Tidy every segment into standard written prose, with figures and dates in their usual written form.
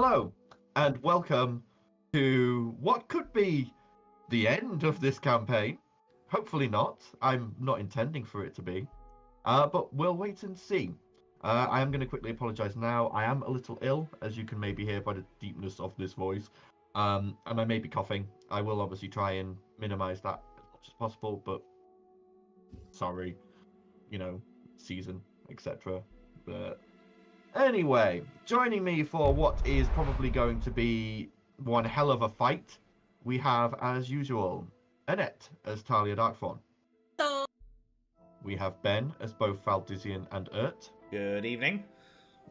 Hello, and welcome to what could be the end of this campaign. Hopefully not. I'm not intending for it to be. But we'll wait and see. I am going to quickly apologize now. I am a little ill, as you can maybe hear by the deepness of this voice. And I may be coughing. I will obviously try and minimize that as much as possible, but sorry, season, etc. But anyway, joining me for what is probably going to be one hell of a fight, we have, as usual, Annette as Talia Darkthorn. Hello. We have Ben as both Valdizian and Urt. Good evening.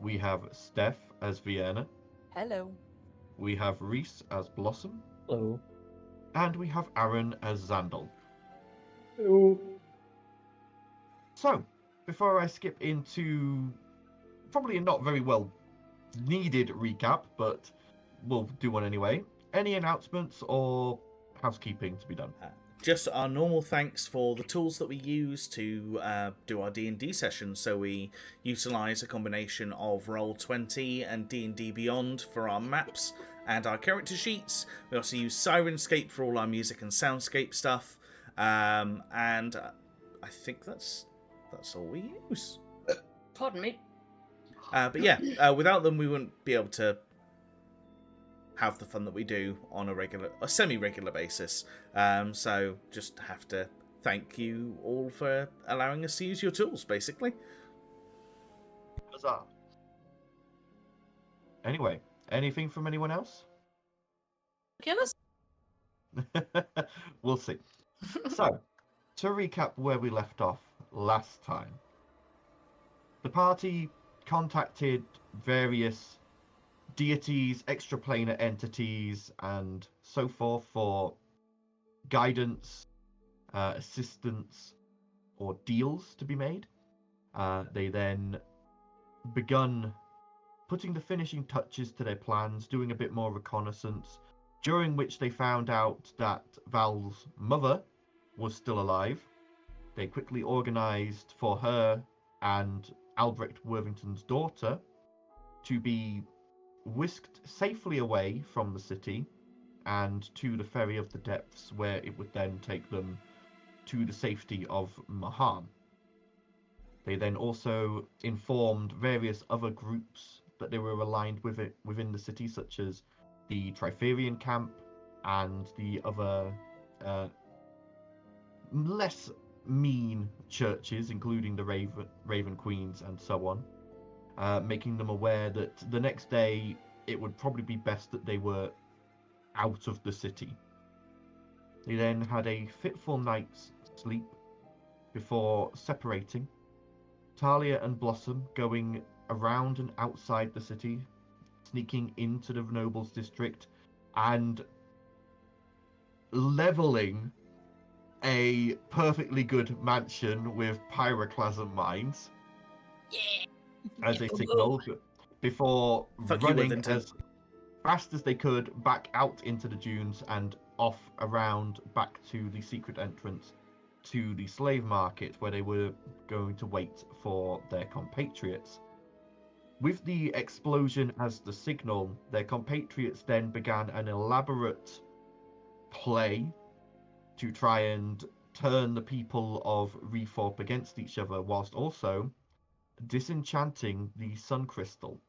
We have Steph as Vienna. Hello. We have Reese as Blossom. Hello. And we have Aaron as Xandal. Hello. So, before I skip into probably a not very well needed recap, but we'll do one anyway. Any announcements or housekeeping to be done? Just our normal thanks for the tools that we use to do our D&D sessions. So we utilise a combination of Roll20 and D&D Beyond for our maps and our character sheets. We also use Sirenscape for all our music and soundscape stuff. And I think that's all we use. Pardon me. But yeah, without them we wouldn't be able to have the fun that we do on a semi-regular basis. So just have to thank you all for allowing us to use your tools, basically. Huzzah. Anyway, anything from anyone else? Kill us? We'll see. So, to recap where we left off last time, the party contacted various deities, extraplanar entities, and so forth for guidance, assistance, or deals to be made. They then begun putting the finishing touches to their plans, doing a bit more reconnaissance, during which they found out that Val's mother was still alive. They quickly organized for her and Albrecht Worthington's daughter to be whisked safely away from the city and to the Ferry of the Depths, where it would then take them to the safety of Maham. They then also informed various other groups that they were aligned with it within the city, such as the Triferian camp and the other less mean churches, including the Raven Queens and so on. Making them aware that the next day it would probably be best that they were out of the city. They then had a fitful night's sleep before separating, Talia and Blossom going around and outside the city, sneaking into the Nobles District and leveling a perfectly good mansion with pyroclasm mines. Yeah. As a signal before running as fast as they could back out into the dunes and off around back to the secret entrance to the slave market, where they were going to wait for their compatriots. With the explosion as the signal, their compatriots then began an elaborate play to try and turn the people of Reforp against each other, whilst also disenchanting the sun crystal.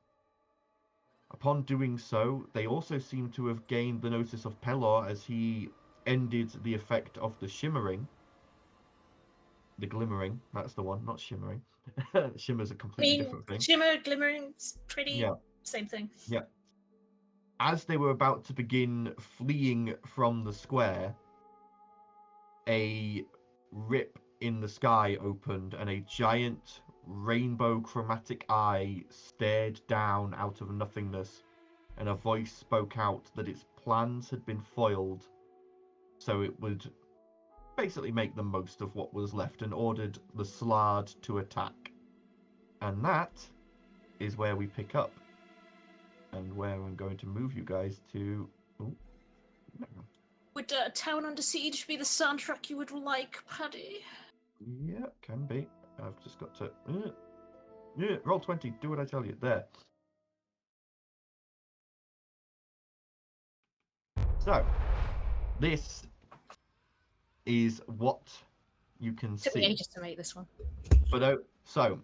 Upon doing so, they also seem to have gained the notice of Pelor as he ended the effect of the shimmering. The glimmering, that's the one, not shimmering. Shimmer's a completely different thing. Shimmer, glimmering's pretty same thing. Yeah. As they were about to begin fleeing from the square, a rip in the sky opened and a giant rainbow chromatic eye stared down out of nothingness, and a voice spoke out that its plans had been foiled, so it would basically make the most of what was left, and ordered the Slard to attack. And that is where we pick up, and where I'm going to move you guys to. Would Town Under Siege be the soundtrack you would like, Paddy? Yeah, can be. I've just got to roll 20, do what I tell you. There. So, this is what you can Took me see. ages to make this one. But so,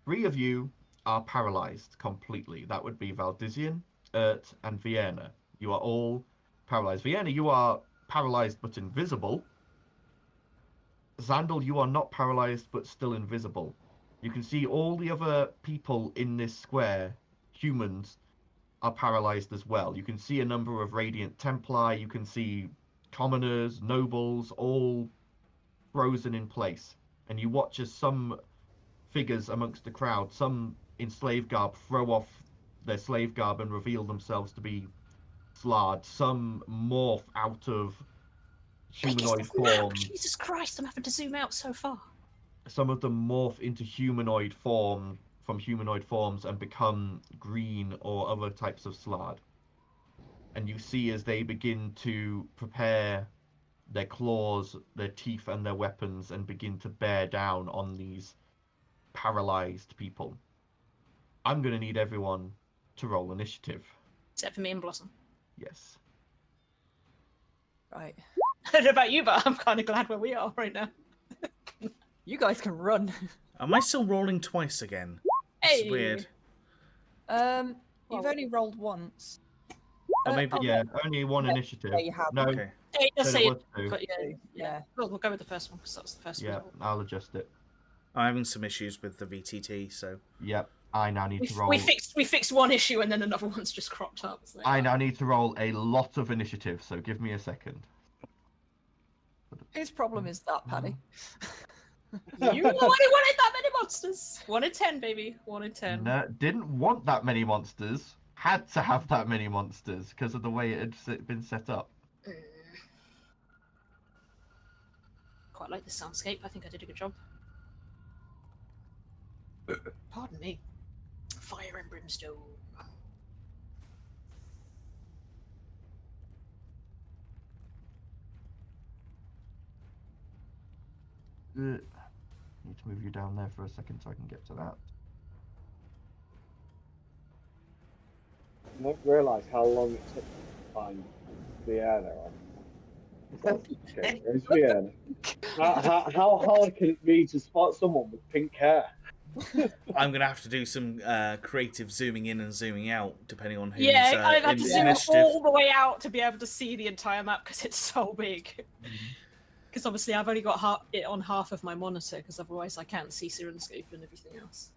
3 of you are paralyzed completely. That would be Valdizian, Ert, and Vienna. You are all paralyzed. Vienna, you are paralyzed but invisible. Xandal, you are not paralyzed but still invisible. You can see all the other people in this square, humans, are paralyzed as well. You can see a number of Radiant Templi, you can see commoners, nobles, all frozen in place. And you watch as some figures amongst the crowd, some in slave garb, throw off their slave garb and reveal themselves to be Slard. Some morph out of humanoid forms. Jesus Christ, I'm having to zoom out so far. Some of them morph into humanoid form from humanoid forms and become green or other types of Slard. And you see as they begin to prepare their claws, their teeth, and their weapons and begin to bear down on these paralyzed people. I'm going to need everyone to roll initiative. Except for me and Blossom. Yes. Right. I don't know about you, but I'm kind of glad where we are right now. You guys can run. Am I still rolling twice again? It's Hey. weird. You've only rolled once. Or maybe Yeah, only one yeah, initiative. yeah, you have. No, Okay. It does said say it it, was 2. but yeah. Yeah. Well, we'll go with the first one because that's the first Yeah, one. I'll adjust it. I'm having some issues with the VTT, so Yep, I now need to roll. We fixed one issue and then another one's just cropped up. So. I now need to roll a lot of initiative, so give me a second. Whose problem is that, Paddy? You were the one who wanted that many monsters. 1 in 10, baby. 1 in 10. No, didn't want that many monsters. Had to have that many monsters because of the way it had been set up. Quite like the soundscape. I think I did a good job. Pardon me. Fire and brimstone. Need to move you down there for a second so I can get to that. I don't realise how long it took to find Vienna. Okay, there's Vienna. How hard can it be to spot someone with pink hair? I'm gonna have to do some creative zooming in and zooming out depending on who's Yeah, I've had in to zoom initiative. all the way out to be able to see the entire map because it's so big. Because obviously I've only got it on half of my monitor because otherwise I can't see Sirenscape and everything else.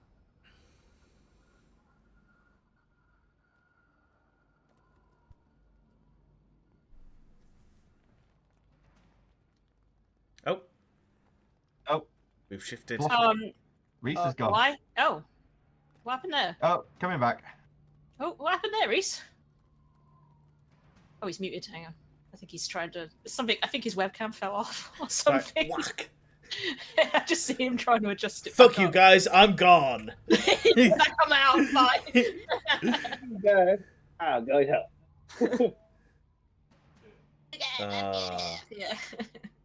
Oh, we've shifted. Reese is gone. Why? Oh, what happened there? Oh, coming back. Oh, what happened there, Reese? Oh, he's muted. Hang on. I think he's trying to something. I think his webcam fell off or something. Whack. I just see him trying to adjust it. Fuck back you up. guys, I'm gone. Come out, bye. Dad, I'll go help. Yeah.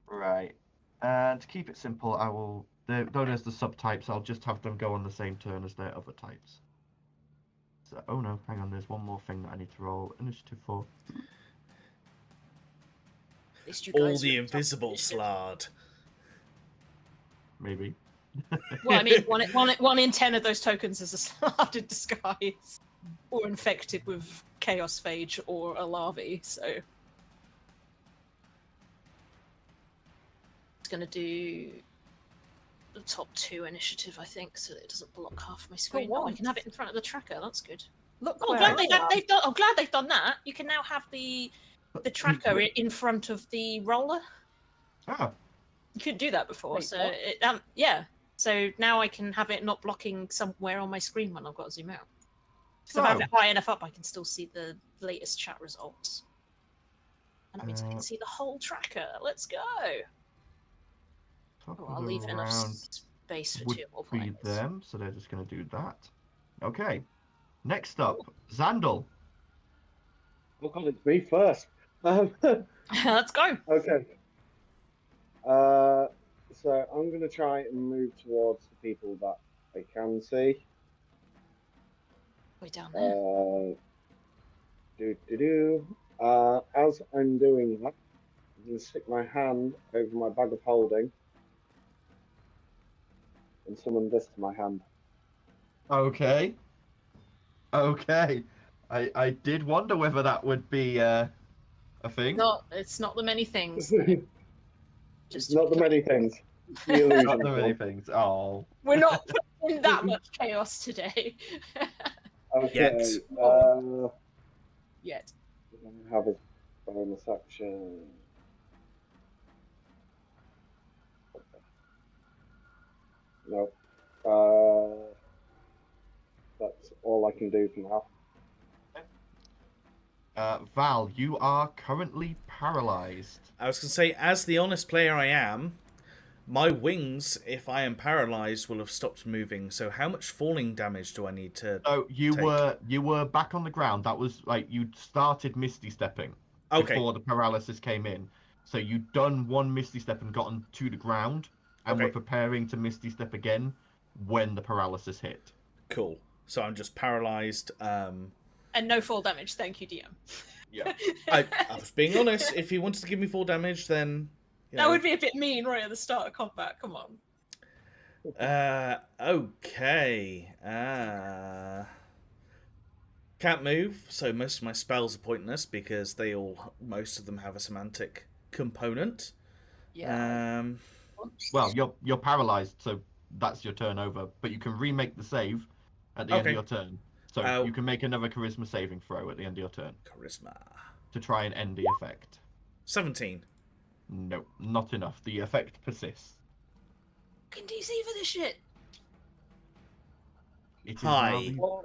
Right. And to keep it simple, I will. Though there's the subtypes, I'll just have them go on the same turn as their other types. So, oh no, hang on. There's one more thing that I need to roll initiative for. At least you All guys the are- invisible slard. Maybe. Well, I mean, one in 10 of those tokens is a slard in disguise, or infected with chaos phage or a larvae. So it's going to do the top 2 initiative, I think, so that it doesn't block half my screen. Oh, I can have it in front of the tracker. That's good. Look, Oh, where glad I am. they've done. I'm glad they've done that. You can now have the tracker in front of the roller. Ah, You couldn't do that before, Wait, so what? yeah. So now I can have it not blocking somewhere on my screen when I've got to zoom out. So if I have it high enough up, I can still see the latest chat results, and that means I can see the whole tracker. Let's go. top Oh, of I'll the leave enough round space for would 2 more be players. them, so they're just going to do that. Okay. Next up, Xandal. Oh god, it's me first. Let's go. Okay. So I'm gonna try and move towards the people that I can see. Way down there. Out as I'm doing that, I'm going to stick my hand over my bag of holding and summon this to my hand. Okay. Okay. I did wonder whether that would be a thing. No, it's not the many things. It's Just not the many things. It's the illusion. Not the many things. Oh. We're not putting in that much chaos today. Okay. Yet. I have a bonus action. No. That's all I can do for now. Val, you are currently paralyzed. I was going to say, as the honest player I am, my wings, if I am paralyzed, will have stopped moving. So how much falling damage do I need to So you take? were back on the ground. That was like you started misty stepping before the paralysis came in. So you'd done one misty step and gotten to the ground, and were preparing to misty step again when the paralysis hit. Cool. So I'm just paralyzed. And no fall damage, thank you, DM. Yeah. I was being honest. If he wanted to give me fall damage, then that would be a bit mean right at the start of combat. Come on. Okay. Can't move, so most of my spells are pointless because most of them have a semantic component. Yeah. Well, you're paralyzed, so that's your turn over. But you can remake the save at the end of your turn. So you can make another charisma saving throw at the end of your turn. Charisma. To try and end the effect. 17. No, not enough. The effect persists. Can DC for this shit? It is Hi. now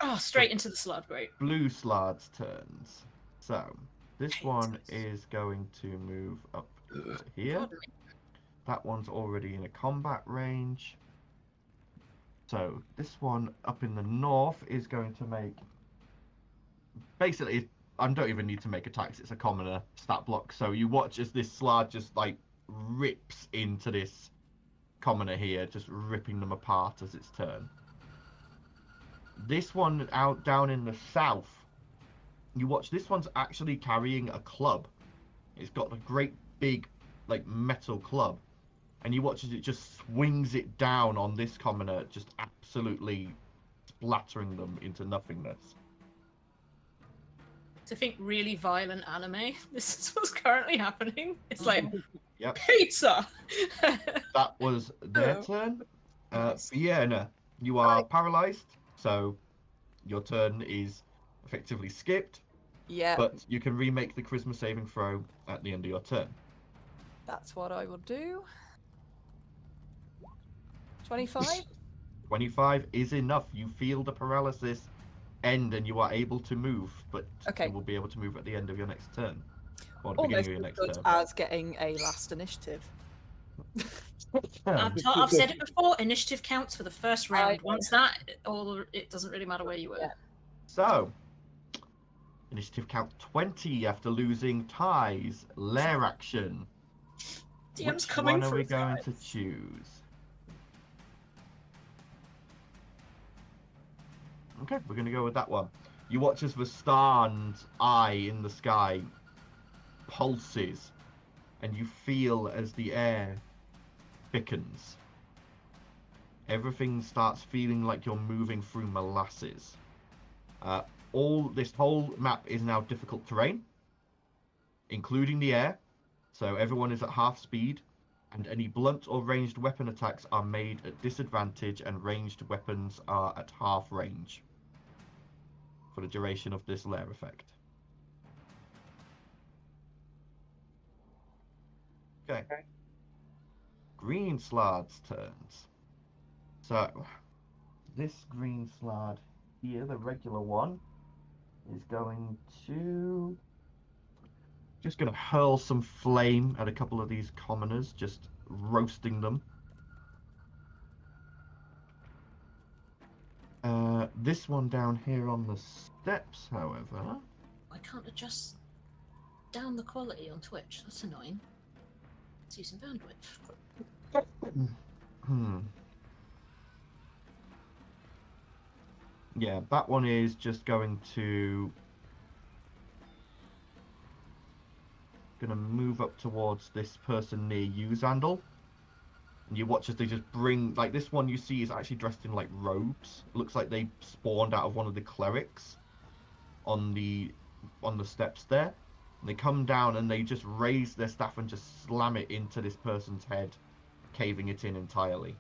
Oh, straight into the slot, great. Blue Slard's turns. So, this one is going to move up here. That one's already in a combat range. So, this one up in the north is going to make... Basically, I don't even need to make attacks. It's a commoner stat block. So, you watch as this Slard just, like, rips into this commoner here, just ripping them apart as its turn. This one out down in the south, you watch, this one's actually carrying a club. It's got a great big, like, metal club. And you watch as it just swings it down on this commoner, just absolutely splattering them into nothingness. To think really violent anime, this is what's currently happening. It's like, Yep. pizza! That was their turn. Vienna, you are paralyzed, so your turn is effectively skipped. Yeah. But you can remake the charisma saving throw at the end of your turn. That's what I will do. 25? 25 is enough. You feel the paralysis end and you are able to move, but you will be able to move at the end of your next turn. Or the beginning of your next good turn. as getting a last initiative. I've said it before, initiative counts for the first round. Once that, it doesn't really matter where you were. Yeah. So, initiative count 20 after losing ties. Lair action. DM's Which coming one are for we his going guys. to choose? Okay, we're going to go with that one. You watch as the Starn's eye in the sky pulses, and you feel as the air thickens. Everything starts feeling like you're moving through molasses. This whole map is now difficult terrain, including the air. So everyone is at half speed, and any blunt or ranged weapon attacks are made at disadvantage, and ranged weapons are at half range for the duration of this lair effect. Okay. Green Slard's turns. So, this green Slard here, the regular one, is going to... just going to hurl some flame at a couple of these commoners, just roasting them. This one down here on the steps, however... I can't adjust down the quality on Twitch. That's annoying. It's using bandwidth. Yeah, that one is just going to gonna move up towards this person near you, Xandal. And you watch as they just bring, like, this one you see is actually dressed in like robes. It looks like they spawned out of one of the clerics on the steps there. And they come down and they just raise their staff and just slam it into this person's head, caving it in entirely.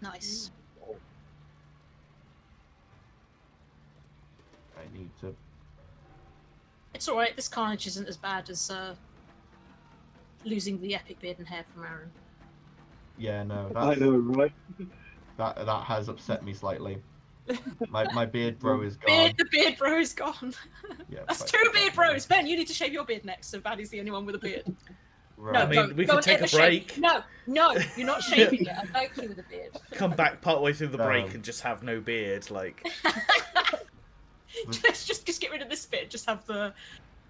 Nice. I need to. It's alright, this carnage isn't as bad as losing the epic beard and hair from Aaron. Yeah, no, I know, right? that has upset me slightly. My beard bro is gone. The beard bro is gone. Yeah, That's but- 2 beard bros. Ben, you need to shave your beard next, so Baddy's the only one with a beard. Right. No, I mean, we could take a break. No, you're not shaving it. I like you with a beard. Come back partway through the No. break and just have no beard, like just get rid of this bit. Just have the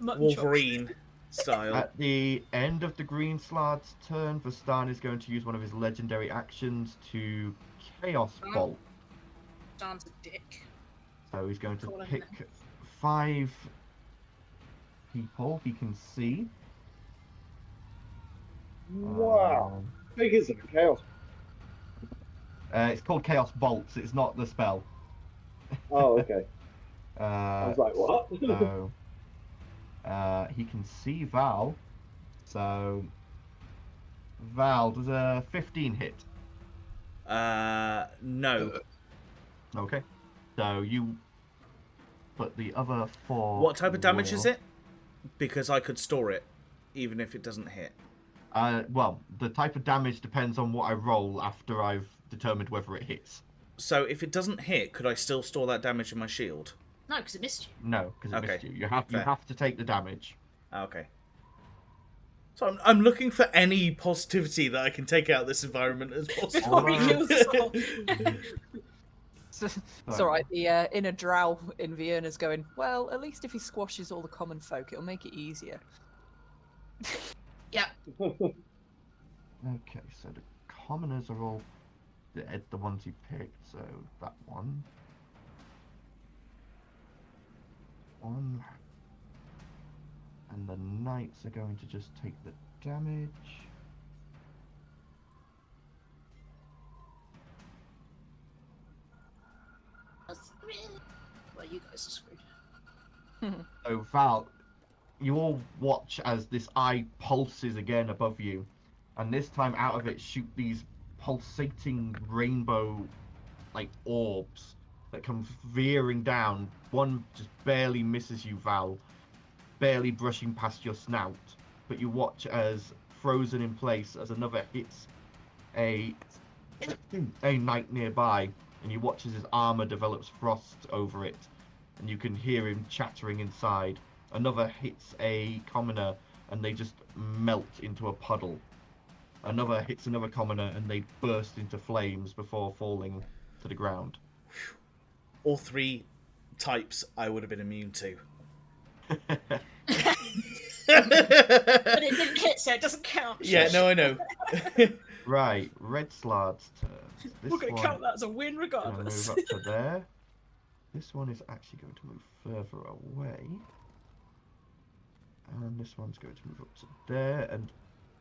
mutton Wolverine style. At the end of the Green Slard's turn, Vastan is going to use one of his legendary actions to Chaos Oh. Bolt. Dan's a dick. So he's going to Call him pick 5 people he can see. Wow. Big is it? Chaos. It's called Chaos Bolts. It's not the spell. Oh, okay. I Uh, was like, what? so he can see Val. So Val, does a 15 hit? No. Okay. So you put the other 4. What type of damage is will- it? Because I could store it, even if it doesn't hit. Well, the type of damage depends on what I roll after I've determined whether it hits. So if it doesn't hit, could I still store that damage in my shield? No, because it missed you. No, because it Okay. missed you. You have Fair. to take the damage. Okay. So I'm looking for any positivity that I can take out of this environment as possible. Before he kills us all. It's alright, the inner drow in Vienna's going, well, at least if he squashes all the common folk, it'll make it easier. Yeah. Okay, so the commoners are all dead, the ones you picked, so that one. And the knights are going to just take the damage. Well, you guys are screwed. So Val, you all watch as this eye pulses again above you, and this time out of it shoot these pulsating rainbow like orbs that come veering down. One just barely misses you, Val, barely brushing past your snout, but you watch as frozen in place as another hits a knight nearby, and you watch as his armor develops frost over it, and you can hear him chattering inside. Another hits a commoner, and they just melt into a puddle. Another hits another commoner, and they burst into flames before falling to the ground. All 3 types I would have been immune to. But it didn't hit, so it doesn't count. Yeah, no, I know. Right, Red Slard's turn. This We're going to one count that as a win gonna regardless. move up to there. This one is actually going to move further away. And this one's going to move up to there, and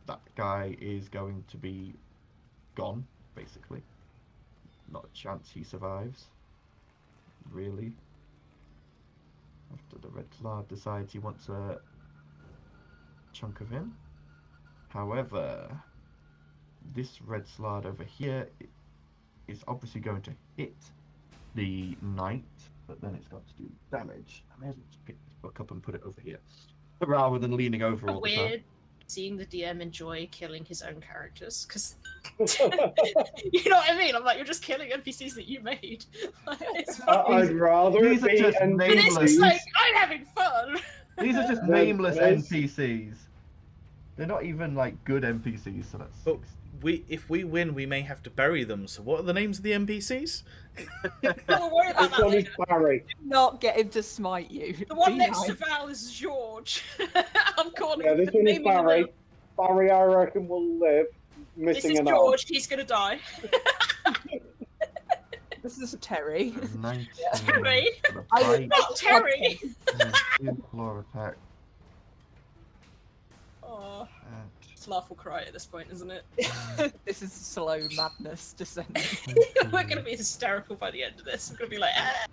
that guy is going to be gone, basically. Not a chance he survives. Really. After the Red Slard decides he wants a chunk of him. However, this Red Slard over here is obviously going to hit the knight, but then it's got to do damage. I may as well just pick this book up and put it over here, rather than leaning over all the time. Weird seeing the DM enjoy killing his own characters, because you know what I mean? I'm like, you're just killing NPCs that you made. Like, it's fine. I'd rather These it are be just NPCs. But it's nameless. just like, I'm having fun. These are just No, nameless there's- NPCs. They're not even like good NPCs, so that's But if we win, we may have to bury them. So what are the names of the NPCs? Don't worry about This that one is later. Barry. Not get him to smite you. The one Be next to nice. Val is George. I'm calling Yeah, this one is naming him Barry. out. Barry, I reckon, will live. This Missing is an arm. George. He's gonna die. This is Terry. 19 Terry. for the bite. Not Terry. 2 claw attack. Oh, And it's laugh or cry at this point, isn't it? This is slow madness descending. We're gonna be hysterical by the end of this. I'm gonna be like, ah.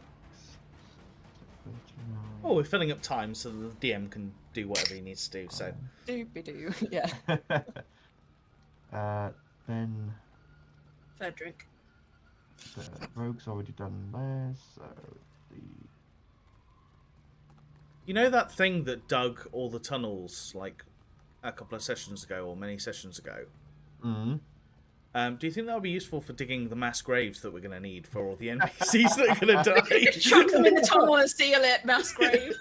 Oh, we're filling up time so the DM can do whatever he needs to do. So Doobie-doo, yeah. Then Third drink. the rogue's already done theirs, so the you know that thing that dug all the tunnels like a couple of sessions ago or many sessions ago? Mm. Do you think that would be useful for digging the mass graves that we're going to need for all the NPCs that are going to die? Chuck them in the tunnel and seal it, mass grave.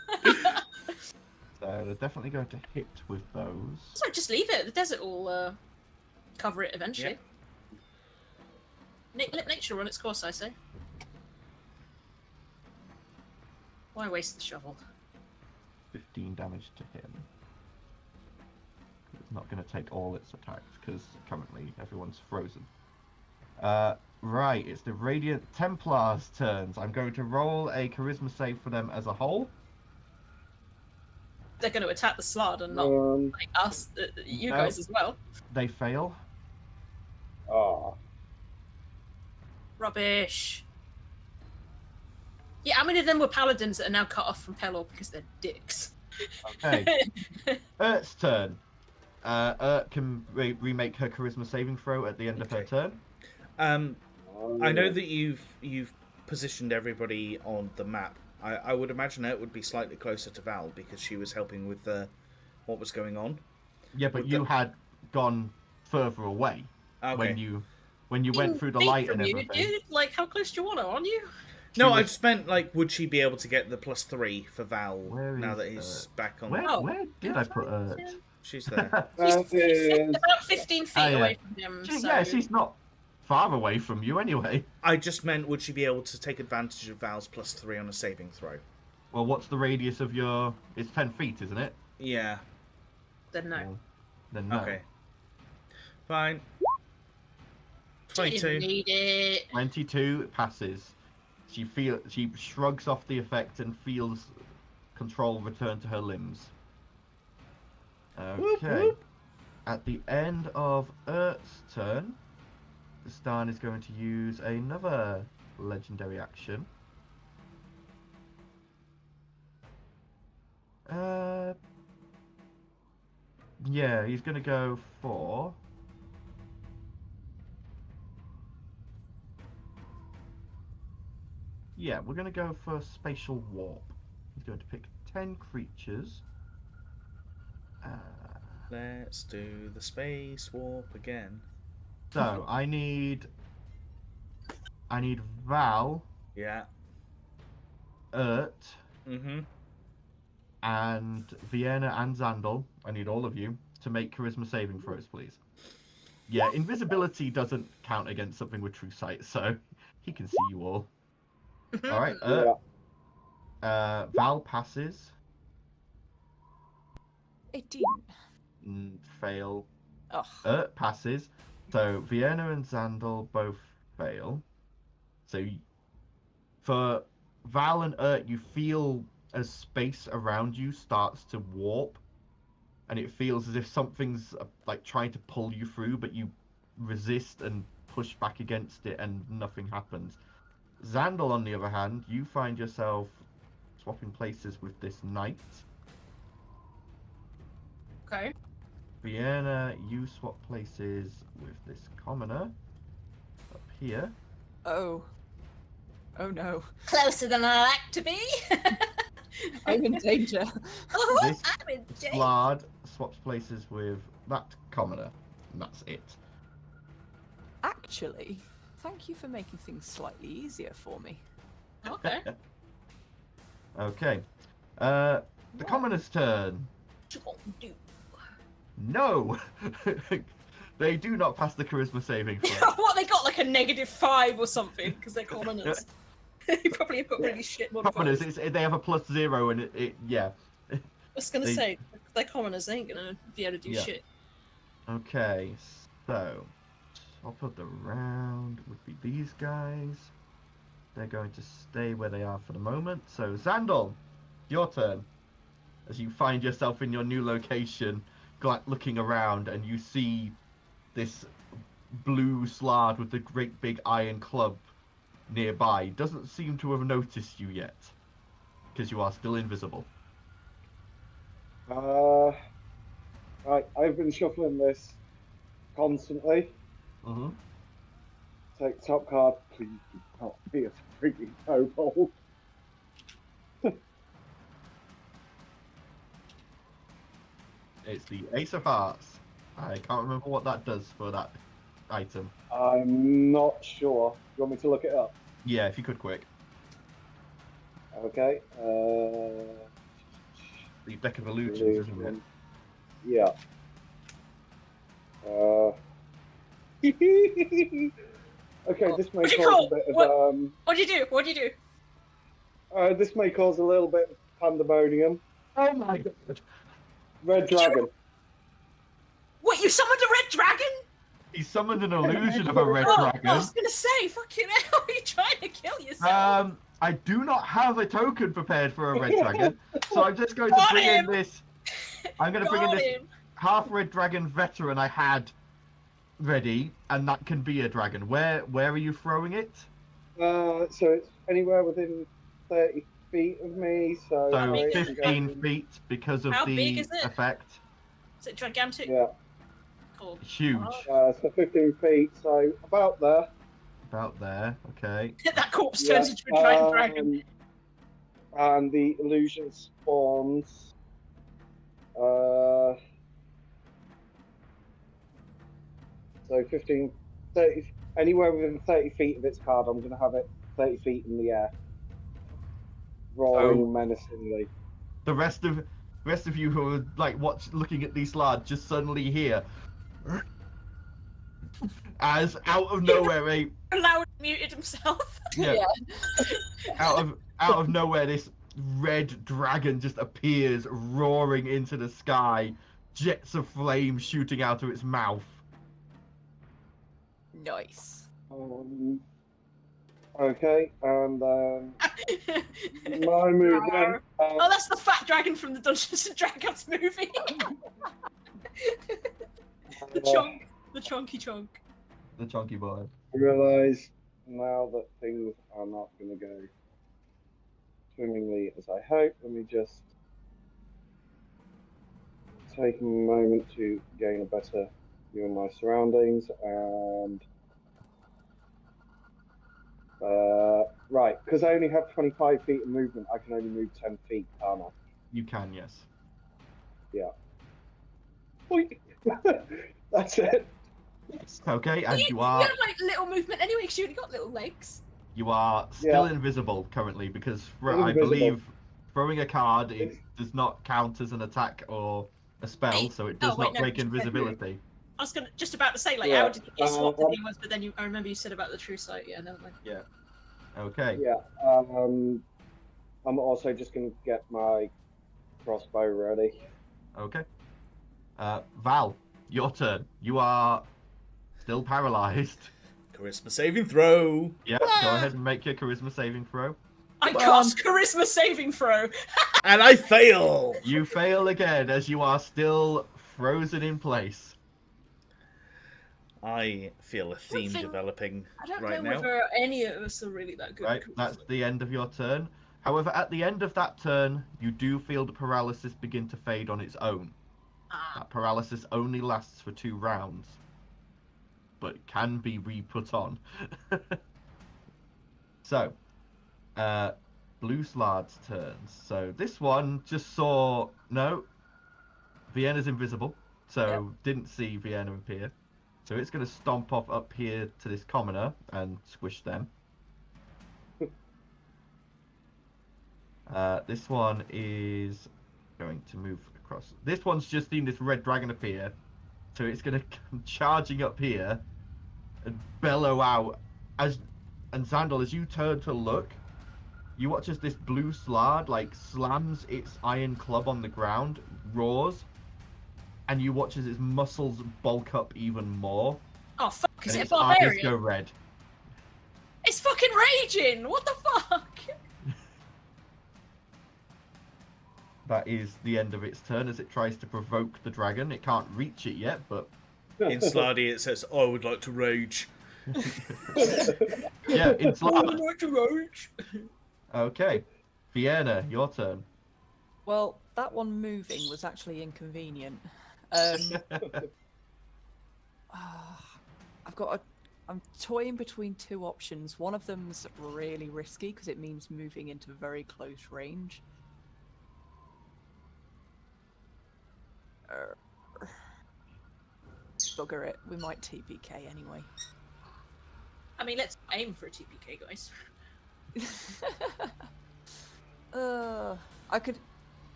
So they're definitely going to hit with those. So just leave it. The desert will cover it eventually. Let nature run its course, I say. Why waste the shovel? 15 damage to him. It's not going to take all its attacks because currently everyone's frozen. Right, it's the Radiant Templars' turns. I'm going to roll a charisma save for them as a whole. They're going to attack the Slard and not like us, you No. guys as well. They fail. Rubbish. Yeah, how many of them were paladins that are now cut off from Pelor because they're dicks? Okay. Urt's turn. Urt can remake her charisma saving throw at the end of her turn. I know that you've positioned everybody on the map. I would imagine Urt would be slightly closer to Val because she was helping with what was going on. Yeah, but you had gone further away when you went through the light and everything. Dude. Like, how close do you want her, aren't you? No, I just meant, like, would she be able to get the +3 for Val now is that he's back on? Where did I put Urt? She's there. She's about 15 feet away from him. Yeah, she's not far away from you anyway. I just meant, would she be able to take advantage of Val's +3 on a saving throw? Well, what's the radius of your... It's 10 feet, isn't it? Yeah. Then no. Well, then no. Okay. Fine. 22. Didn't need it. 22 passes. She shrugs off the effect and feels control return to her limbs. Okay. Whoop, whoop. At the end of Urt's turn, Stan is going to use another legendary action. Yeah, he's going to go for... Yeah, we're going to go for spatial warp. He's going to pick 10 creatures. Let's do the space warp again. So, I need Val, Yeah. Urt, Mm-hmm. and Vienna and Zandal. I need all of you to make charisma saving throws, please. Yeah, invisibility doesn't count against something with true sight, so he can see you all. All right, Val passes. 18. Fail. Oh. Passes. So Vienna and Zandal both fail. So for Val and Urt, you feel as space around you starts to warp, and it feels as if something's like trying to pull you through, but you resist and push back against it, and nothing happens. Zandal, on the other hand, you find yourself swapping places with this knight. Okay. Vienna, you swap places with this commoner up here. Oh. Oh no. Closer than I like to be. I'm in danger. Oh, This I'm in danger. Slard swaps places with that commoner, and that's it. Actually, thank you for making things slightly easier for me. Okay. Okay. The commoner's turn. What you gonna do? No! They do not pass the charisma saving throw. What, they got like a -5 or something because they're commoners. They probably have got really shit modifiers. Commoners, they have a +0, and it yeah. I was gonna they- say, they're commoners, they ain't gonna be able to do Yeah. shit. Okay, so top of the round would be these guys. they're going to stay where they are for the moment. So, Xandal, your turn. As you find yourself in your new location, looking around, and you see this blue slard with the great big iron club nearby. Doesn't seem to have noticed you yet, because you are still invisible. Right, I've been shuffling this constantly. Mm-hmm. Take top card, please do not be a freaking kobold. It's the Ace of Hearts. I can't remember what that does for that item. I'm not sure. You want me to look it up? Yeah, if you could quick. Okay. The Deck of Illusions, isn't it? Yeah. Okay, this may cause a bit of What do you do? What do you do? This may cause a little bit of pandemonium. Oh my god! Red dragon. What? You summoned a red dragon? He summoned an illusion of a red Oh, dragon. I was gonna say, fucking hell, are you trying to kill yourself? I do not have a token prepared for a red dragon, so I'm just going to bring in this. I'm going to bring in this half red dragon veteran I had ready, and that can be a dragon. Where are you throwing it? So it's anywhere within 30 feet of me. So 15 feet because of How the big is it? effect. Is it gigantic? Yeah. Cool. Huge. So 15 feet. So about there. About there. Okay. That corpse turns into a giant dragon. And the illusion spawns. So 15, 30, anywhere within 30 feet of its card, I'm going to have it 30 feet in the air, roaring menacingly. The rest of you who are like looking at these slides just suddenly hear, as out of nowhere Loud muted himself. Yeah. out of nowhere, this red dragon just appears, roaring into the sky, jets of flame shooting out of its mouth. Nice. Okay, and my movement. Oh, that's the fat dragon from the Dungeons and Dragons movie. The chunky chunk. The chunky boy. I realise now that things are not going to go swimmingly as I hope. Let me just take a moment to gain a better view of my surroundings and right, because I only have 25 feet of movement, I can only move 10 feet, can't I? You can, yes. Yeah. That's it. Okay, and you You are have like little movement anyway, because you only got little legs. still invisible currently because I believe throwing a card does not count as an attack or a spell, so it does not break invisibility. I was just about to say, like, how did you guess what the thing was, but then I remember you said about the true sight. Yeah, never mind. Yeah. Okay. Yeah. I'm also just going to get my crossbow ready. Okay. Val, your turn. You are still paralyzed. Charisma saving throw. Yeah, go ahead and make your charisma saving throw. I cast charisma saving throw. And I fail. You fail again as you are still frozen in place. I feel a theme developing I don't right know now. whether any of us are really that good. Right, that's the end of your turn. However, at the end of that turn, you do feel the paralysis begin to fade on its own. That paralysis only lasts for 2 rounds, but can be re-put on. So, Blue Slard's turns. So this one just saw... No, Vienna's invisible, so didn't see Vienna appear. So it's going to stomp off up here to this commoner and squish them. This one is going to move across. This one's just seen this red dragon appear, so it's going to come charging up here and bellow out. And Xandal, as you turn to look, you watch as this blue slard like slams its iron club on the ground, roars, and you watch as its muscles bulk up even more. Oh fuck! Is and it a its eyes barbarian? go red. It's fucking fucking raging! What the fuck? That is the end of its turn as it tries to provoke the dragon. It can't reach it yet, but In Slardy it says, I would like to rage. yeah, it's I live. would like to rage. Okay, Vienna, your turn. Well, that one moving was actually inconvenient. I'm toying between two options. One of them's really risky because it means moving into very close range. Bugger it. We might TPK anyway. I mean, let's aim for a TPK, guys.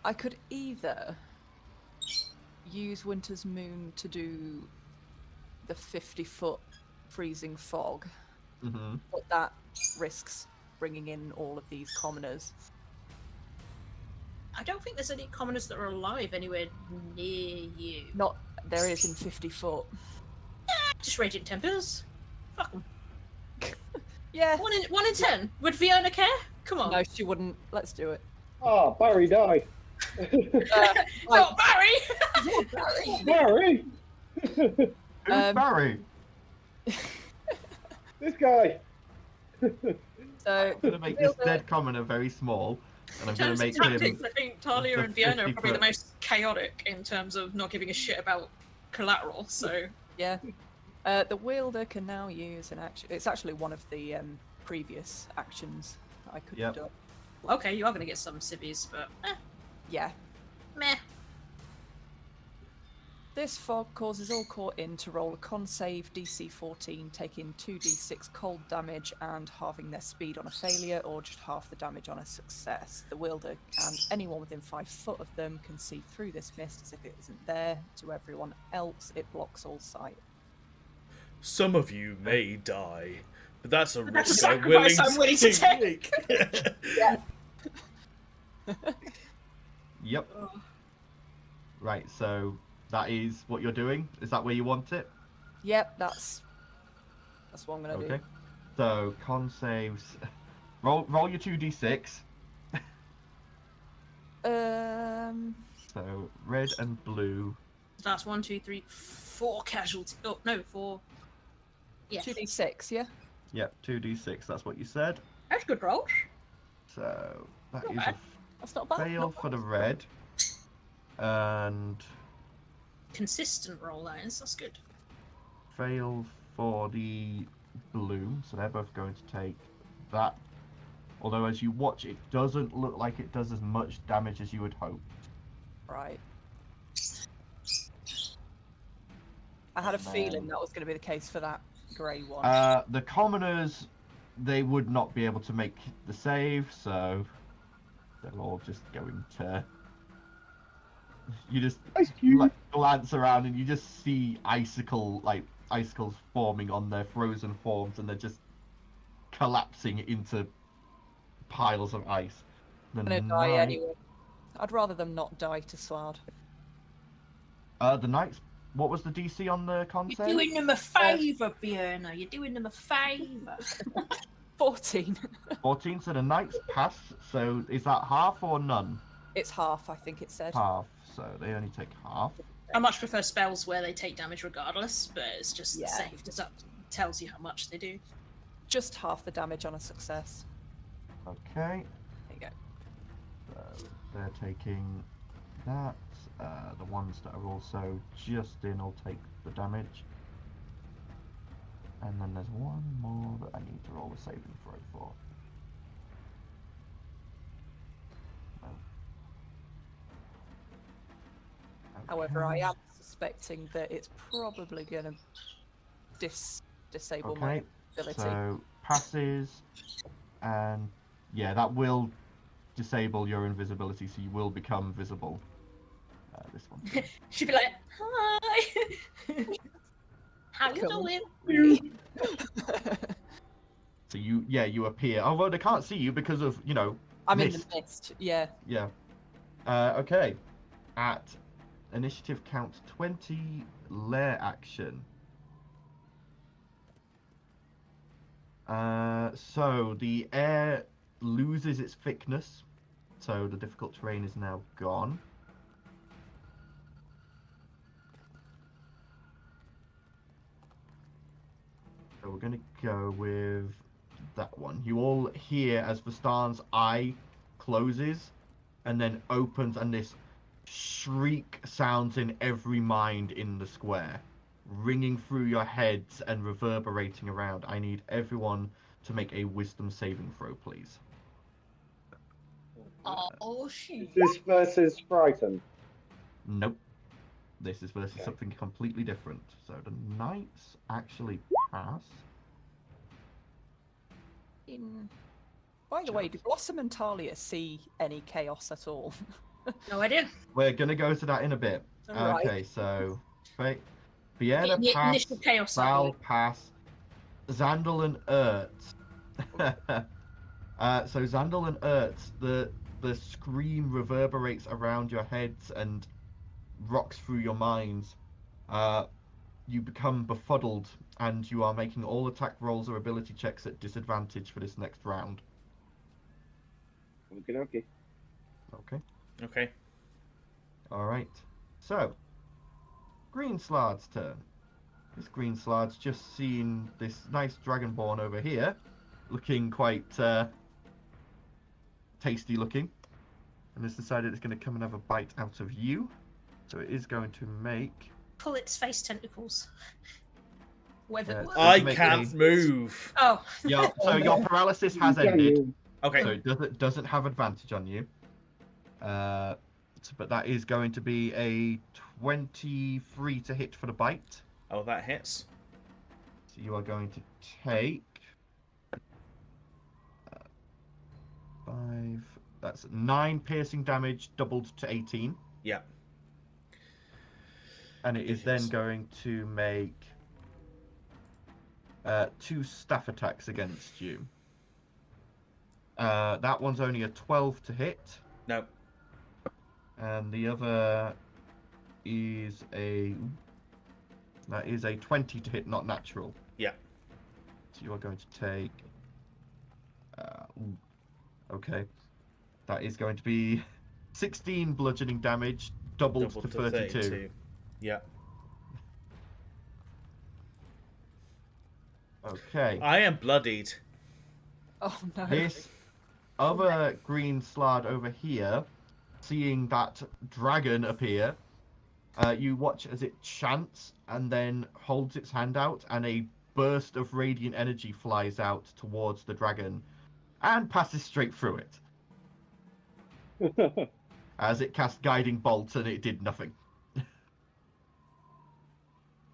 I could either use Winter's Moon to do the 50-foot freezing fog, but that risks bringing in all of these commoners. I don't think there's any commoners that are alive anywhere near you. Not there is in 50 foot. Just Radiant Tempers. Fuck them. Yeah. 1 in 10. Would Fiona care? Come on. No, she wouldn't. Let's do it. Oh, Barry died. Oh, Barry! Barry! Who's Barry? This guy. So I'm going to make this dead commoner very small, and I'm going to make him... I think Talia and Fiona are probably 50-foot. the most chaotic in terms of not giving a shit about collateral, so... yeah. The wielder can now use an action. It's actually one of the previous actions that I could have done. Okay, you are going to get some civvies, but... Yeah. Meh. This fog causes all caught in to roll a con save DC 14, taking 2d6 cold damage and halving their speed on a failure, or just half the damage on a success. The wielder and anyone within 5 foot of them can see through this mist as if it isn't there. To everyone else, it blocks all sight. Some of you may die, but that's a That's a risk I'm willing sacrifice I'm willing to take. Yeah. Yep. Right, so that is what you're doing? Is that where you want it? Yep, that's what I'm gonna Okay. So, con saves... Roll your 2d6. do. So, red and blue. That's 1, 2, 3, 4 casualties. Oh, no, 4. Yes. 2d6, yeah? Yep, 2d6, that's what you said. That's good rolls. So, that Not is bad. That's not a bad. fail not for bad. the red. And Consistent roll, that is. That's good. fail for the blue. So they're both going to take that. Although as you watch, it doesn't look like it does as much damage as you would hope. Right. I had a feeling that was going to be the case for that grey one. The commoners, they would not be able to make the save, so they're all just going to... You just glance around and you just see icicles forming on their frozen forms, and they're just collapsing into piles of ice. I'm going to die anyway. I'd rather them not die to Sward. The knights. What was the DC on the con You're save? doing them a favour, Fiona. You're doing them a favour. 14. 14. So the knights pass. So is that half or none? It's half, I think it said. Half. So they only take half. I much prefer spells where they take damage regardless, but it's just Yeah. saved. It tells you how much they do. Just half the damage on a success. Okay. There you go. So they're taking that. The ones that are also just in will take the damage. And then there's one more that I need to roll a saving throw for. No. However, I Okay. am suspecting that it's probably going to disable my Okay, ability. so passes, and yeah, that will disable your invisibility, so you will become visible. This one. She'd be like, "Hi, how you Cool. doing?" So you appear. Although they can't see you because of I'm in the mist. mist, yeah. Yeah. Okay. At initiative count 20, lair action. So the air loses its thickness, so the difficult terrain is now gone. So we're going to go with that one. You all hear as Vastan's eye closes and then opens, and this shriek sounds in every mind in the square, ringing through your heads and reverberating around. I need everyone to make a wisdom saving throw, please. Oh, shoot. Is this versus Frightened? Nope. This is versus something completely different. So the knights actually pass. By the way, do Blossom and Talia see any chaos at all? No idea. We're going to go to that in a bit. Right. Okay, so Vienna The pass, initial chaos. Val pass, Zandal and Ert. So Zandal and Ert, the scream reverberates around your heads and rocks through your minds. You become befuddled, and you are making all attack rolls or ability checks at disadvantage for this next round. Okay. Okay. Okay. All right. So, Green Slard's turn. This Green Slard's just seen this nice Dragonborn over here, looking quite tasty looking, and has decided it's going to come and have a bite out of you. So it is going to make... Pull its face tentacles. Whether I make can't move. Oh. Yeah, so your paralysis has ended. Okay. So it doesn't have advantage on you. But that is going to be a 23 to hit for the bite. Oh, that hits. So you are going to take 5. That's 9 piercing damage, doubled to 18. Yeah. And it is then going to make 2 staff attacks against you. That one's only a 12 to hit. No. And the other is a 20 to hit, not natural. Yeah. So you are going to take okay. That is going to be 16 bludgeoning damage, doubled to 32. Yeah. Okay. I am bloodied. Oh no. This other Green Slard over here, seeing that dragon appear, you watch as it chants and then holds its hand out, and a burst of radiant energy flies out towards the dragon and passes straight through it. As it cast Guiding Bolt, and it did nothing.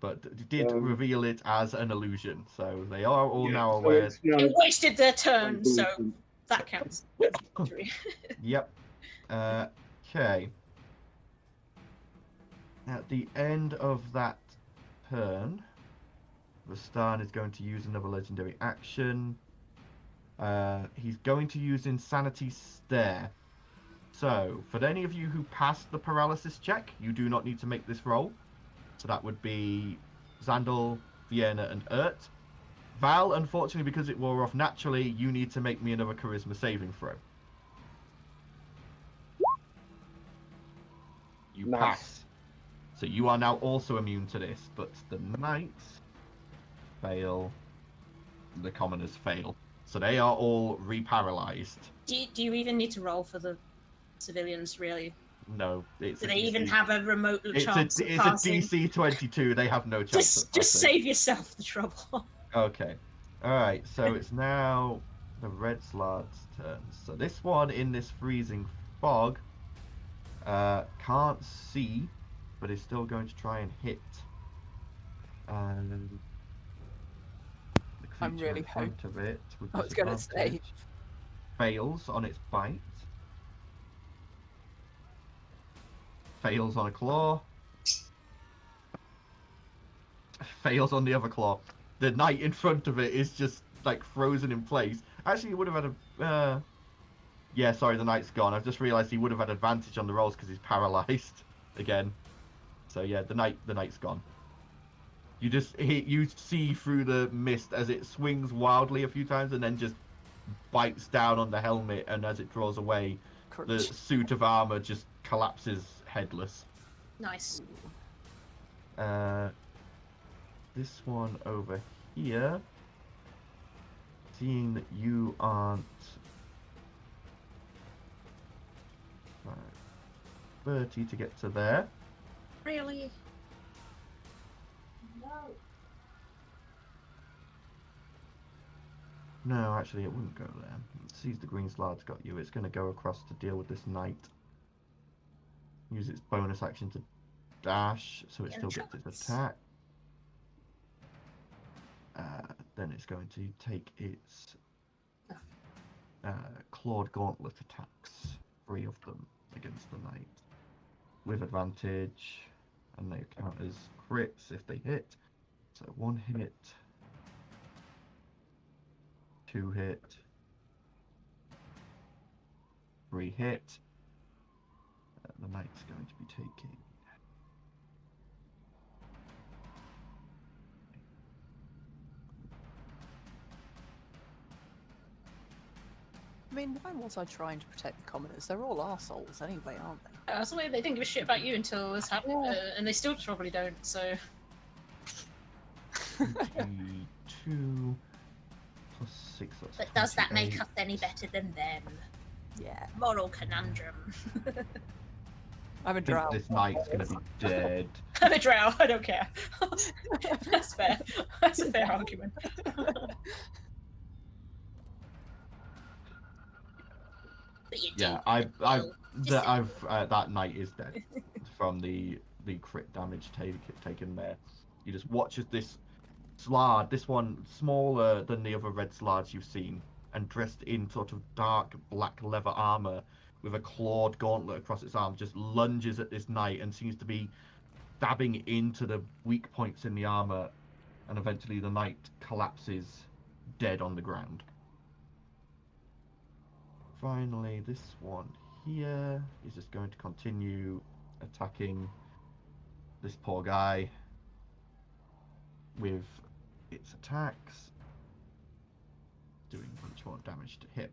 But it did reveal it as an illusion, so they are all now aware. It wasted their turn, so that counts. Yep. Okay. At the end of that turn, Rastan is going to use another legendary action. He's going to use Insanity Stare. So, for any of you who passed the paralysis check, you do not need to make this roll. So that would be Zandal, Vienna, and Ert. Val, unfortunately, because it wore off naturally, you need to make me another charisma saving throw. You pass. So you are now also immune to this, but the knights fail. The commoners fail. So they are all re-paralyzed. Do you even need to roll for the civilians, really? No. Do they even have a remote chance of It's passing? a DC 22. They have no chance. Just save yourself the trouble. Okay. Alright, so it's now the Red Slard's turn. So this one in this freezing fog can't see, but is still going to try and hit. And the I'm creature really in front of it with I was gonna say. disadvantage fails on its bite. Fails on a claw. Fails on the other claw. The knight in front of it is just like frozen in place. Actually, he would have had a. Yeah, sorry, the knight's gone. I've just realised he would have had advantage on the rolls because he's paralysed again. So yeah, the knight's gone. You see through the mist as it swings wildly a few times and then just bites down on the helmet, and as it draws away, the suit of armor just collapses headless. Nice. This one over here, seeing that you aren't 30 to get to there. Really? No, actually, it wouldn't go there. It sees the green slard's got you. It's going to go across to deal with this knight. Use its bonus action to dash, so it still gets its attack. Then it's going to take its clawed gauntlet attacks, 3 of them against the knight, with advantage, and they count as crits if they hit. So 1 hit, 2 hit, 3 hit. The knight's going to be taking. I mean, why was I trying to protect the commoners? They're all arseholes anyway, aren't they? That's why they didn't give a shit about you until this happened, and they still probably don't, so... 2 plus 6, that's But does that make 28. us any better than them? Yeah. Moral conundrum. I'm a I think drow. this knight's going to be dead. I'm a drow, I don't care. That's fair. That's a fair argument. But you Yeah, that knight is dead from the crit damage taken there. You just watch as this slard, this one smaller than the other red slards you've seen, and dressed in sort of dark black leather armor with a clawed gauntlet across its arm, just lunges at this knight and seems to be stabbing into the weak points in the armor, and eventually the knight collapses dead on the ground. Finally, this one here is just going to continue attacking this poor guy with its attacks, doing much more damage to him.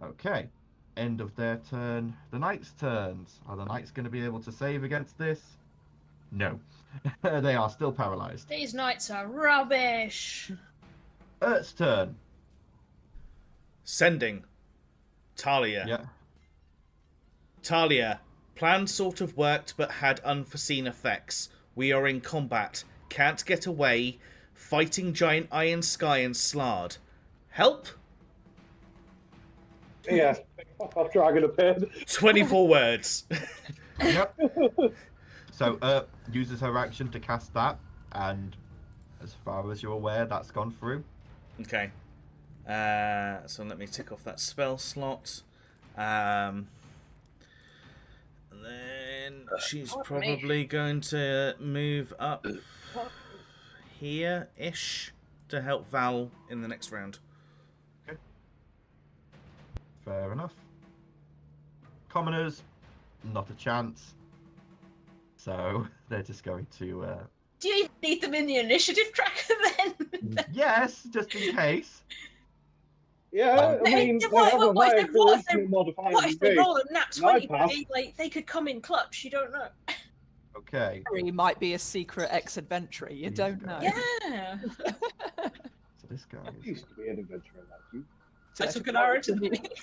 Okay, end of their turn. The knight's turns. Are the knights going to be able to save against this? No. They are still paralyzed. These knights are rubbish. Ert's turn. Sending. Talia. Yeah. Talia. Plan sort of worked but had unforeseen effects. We are in combat. Can't get away. Fighting giant Iron Sky and Slard. Help? Yeah, I've dragon appeared. 24 words. Yep. So uses her action to cast that, and as far as you're aware, that's gone through. Okay. So let me tick off that spell slot. And then she's probably going to move up here-ish to help Val in the next round. Okay. Fair enough. Commoners, not a chance. So they're just going to... Do you even need them in the initiative tracker then? Yes, just in case. Yeah, I mean, they have a higher charisma modifier What than if they me. roll a nat 20? pass. They could come in clutch, you don't know. Okay. He might be a secret ex-adventurer, you These don't guys. know. Yeah. So this guy I is... used to be an adventurer like you. I took an arrow to me. 15, 20.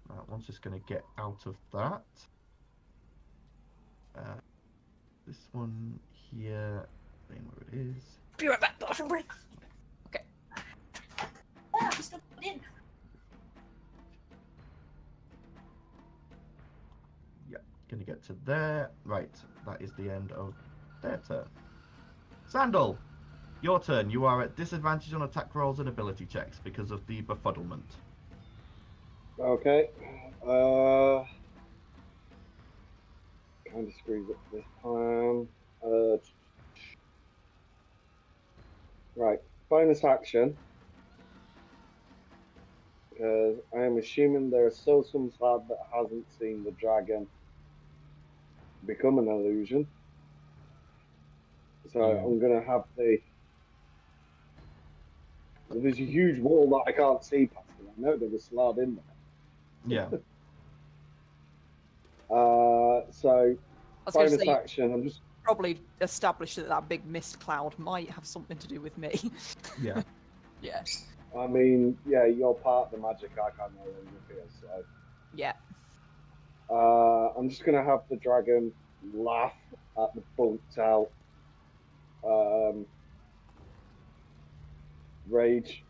That one's just going to get out of that. This one here, name where it is. Be right back, Dawson break. Okay. Ah, I'm still in. Yeah, gonna get to there. Right, that is the end of their turn. Sandal, your turn. You are at disadvantage on attack rolls and ability checks because of the befuddlement. Okay. Kind of screws up this plan. Right, bonus action. Because I am assuming there is still some slab that hasn't seen the dragon become an illusion. So I'm going to have there's a huge wall that I can't see past, and I know there's a slard in there. Yeah. So I was going to bonus say, action, I'm just... probably established that that big mist cloud might have something to do with me. Yeah. Yeah. I mean, yeah, you're part of the magic I can't no longer feel, so... Yeah. I'm just going to have the dragon laugh at the bunked out rage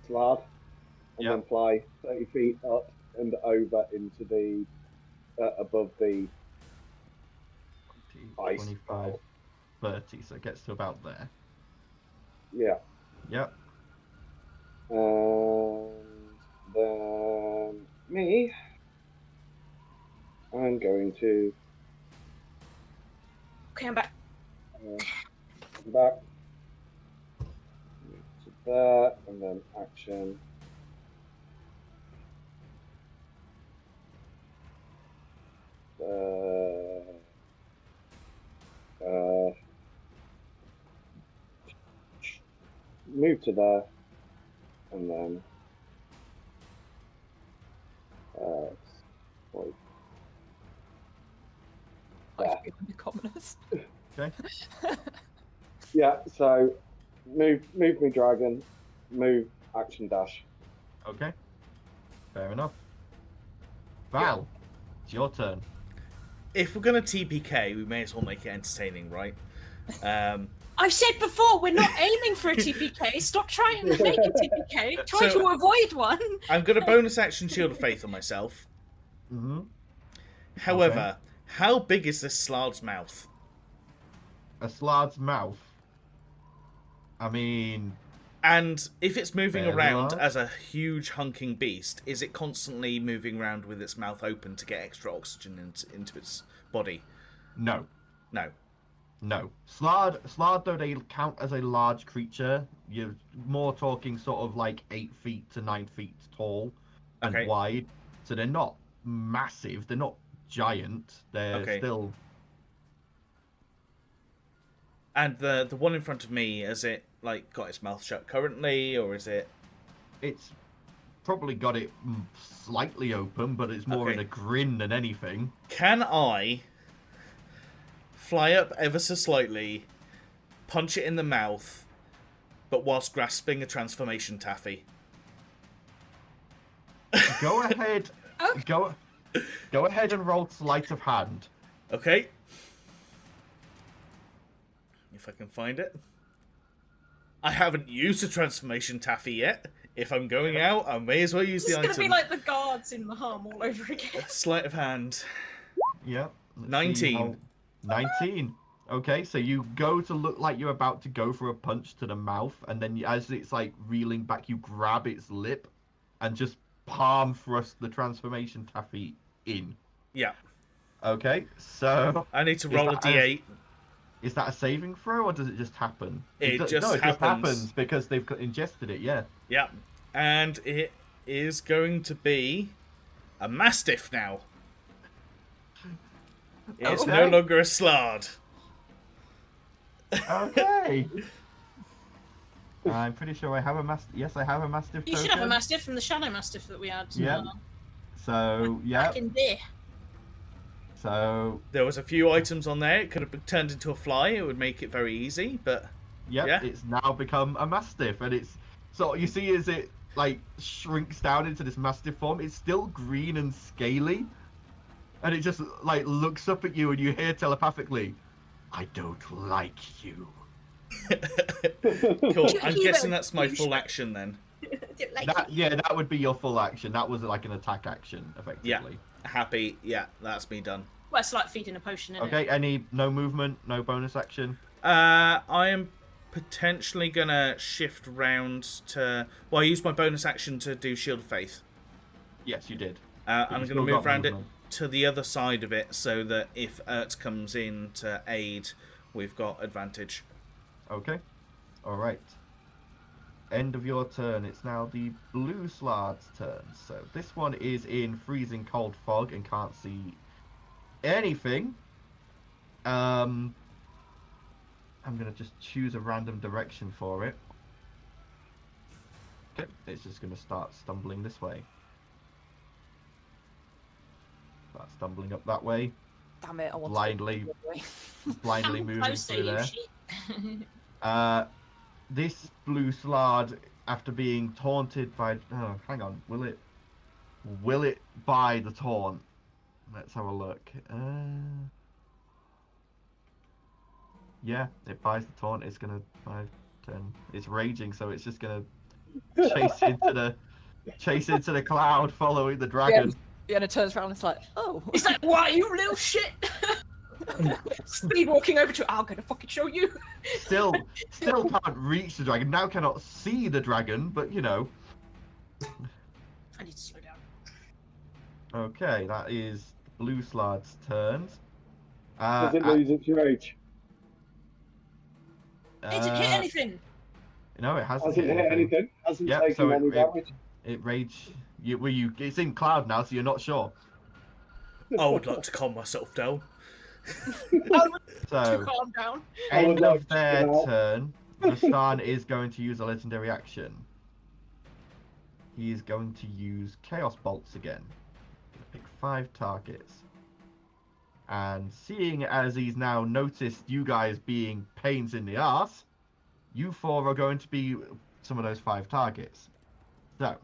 slab, and then fly 30 feet up and over into the above the 20, ice. 25, 30, so it gets to about there. Yeah. Yep. And then me, I'm going to Okay, I'm back. come back to there, and then action. Move to there, and then Like behind the commoners. Okay. yeah, so move me dragon, move action dash. Okay. Fair enough. Val, it's your turn. If we're going to TPK, we may as well make it entertaining, right? I've said before, we're not aiming for a TPK. Stop trying to make a TPK. Try to avoid one. I'm going to bonus action Shield of Faith on myself. Mm-hmm. However, how big is this Slard's mouth? A slard's mouth? I mean... And if it's moving Fairly around large. as a huge hunking beast, is it constantly moving around with its mouth open to get extra oxygen into its body? No. No. No. Slard, though they count as a large creature, you're more talking sort of like 8 feet to 9 feet tall and wide. So they're not massive. They're not giant. They're still... And the one in front of me, has it like got its mouth shut currently, or is it? It's probably got it slightly open, but it's more in a grin than anything. Can I fly up ever so slightly, punch it in the mouth, but whilst grasping a transformation taffy? Go ahead. Go ahead and roll sleight of hand. Okay. If I can find it. I haven't used a transformation taffy yet. If I'm going out, I may as well use the item. It's going to be like the guards in the harm all over again. Sleight of hand. Yep. 19. 19. Okay, so you go to look like you're about to go for a punch to the mouth, and then as it's like reeling back, you grab its lip and just palm thrust the transformation taffy in. Yeah. Okay, so... I need to roll a d8. Is that a saving throw, or does it just happen? It just just happens. happens because they've ingested it, yeah. Yeah. And it is going to be a Mastiff now. It's no longer a Slard. Okay. I'm pretty sure I have a Mastiff. Yes, I have a Mastiff You should token. have a Mastiff from the Shadow Mastiff that we had. Yeah. So, yeah. Back in there. So... There was a few items on there. It could have been turned into a fly. It would make it very easy, but... Yep, yeah. It's now become a Mastiff, and it's... So, you see as it, like, shrinks down into this Mastiff form, it's still green and scaly, and it just, like, looks up at you, and you hear telepathically, I don't like you. Cool. I'm guessing that's my full action, then. That would be your full action. That was, like, an attack action, effectively. Yeah. Happy. Yeah, that's me done. Well, it's like feeding a potion, isn't it? Okay, no movement, no bonus action? I am potentially going to shift round to... Well, I used my bonus action to do Shield of Faith. Yes, you did. I'm going to move around it to the other side of it so that if Ert comes in to aid, we've got advantage. Okay. All right. End of your turn. It's now the blue Slard's turn. So this one is in freezing cold fog and can't see anything. I'm gonna just choose a random direction for it. Okay, it's just gonna start stumbling this way. Start stumbling up that way. Damn it! I want Blindly, blindly How moving close are through you, there. sheep? This blue slard, after being taunted by, oh, hang on, will it buy the taunt? Let's have a look. Yeah, it buys the taunt. It's gonna 5, 10. It's raging, so it's just gonna chase into the cloud, following the dragon. Yeah, and it turns around and it's like, oh. It's like, what, you little shit? Speed walking over to it. I'm gonna fucking show you. Still can't reach the dragon. Now cannot see the dragon, but you know. I need to slow down. Okay, that is blue slard's turn. Does it lose its rage? It didn't hit anything. No, it hasn't Hasn't hit anything. Hasn't Yep, taken so any damage. It rage. It's in cloud now, so you're not sure. I would like to calm myself down. So, Calm down. end like of their to turn, Rastan is going to use a legendary action. He is going to use Chaos Bolts again. Pick 5 targets. And seeing as he's now noticed you guys being pains in the arse, you 4 are going to be some of those 5 targets. So,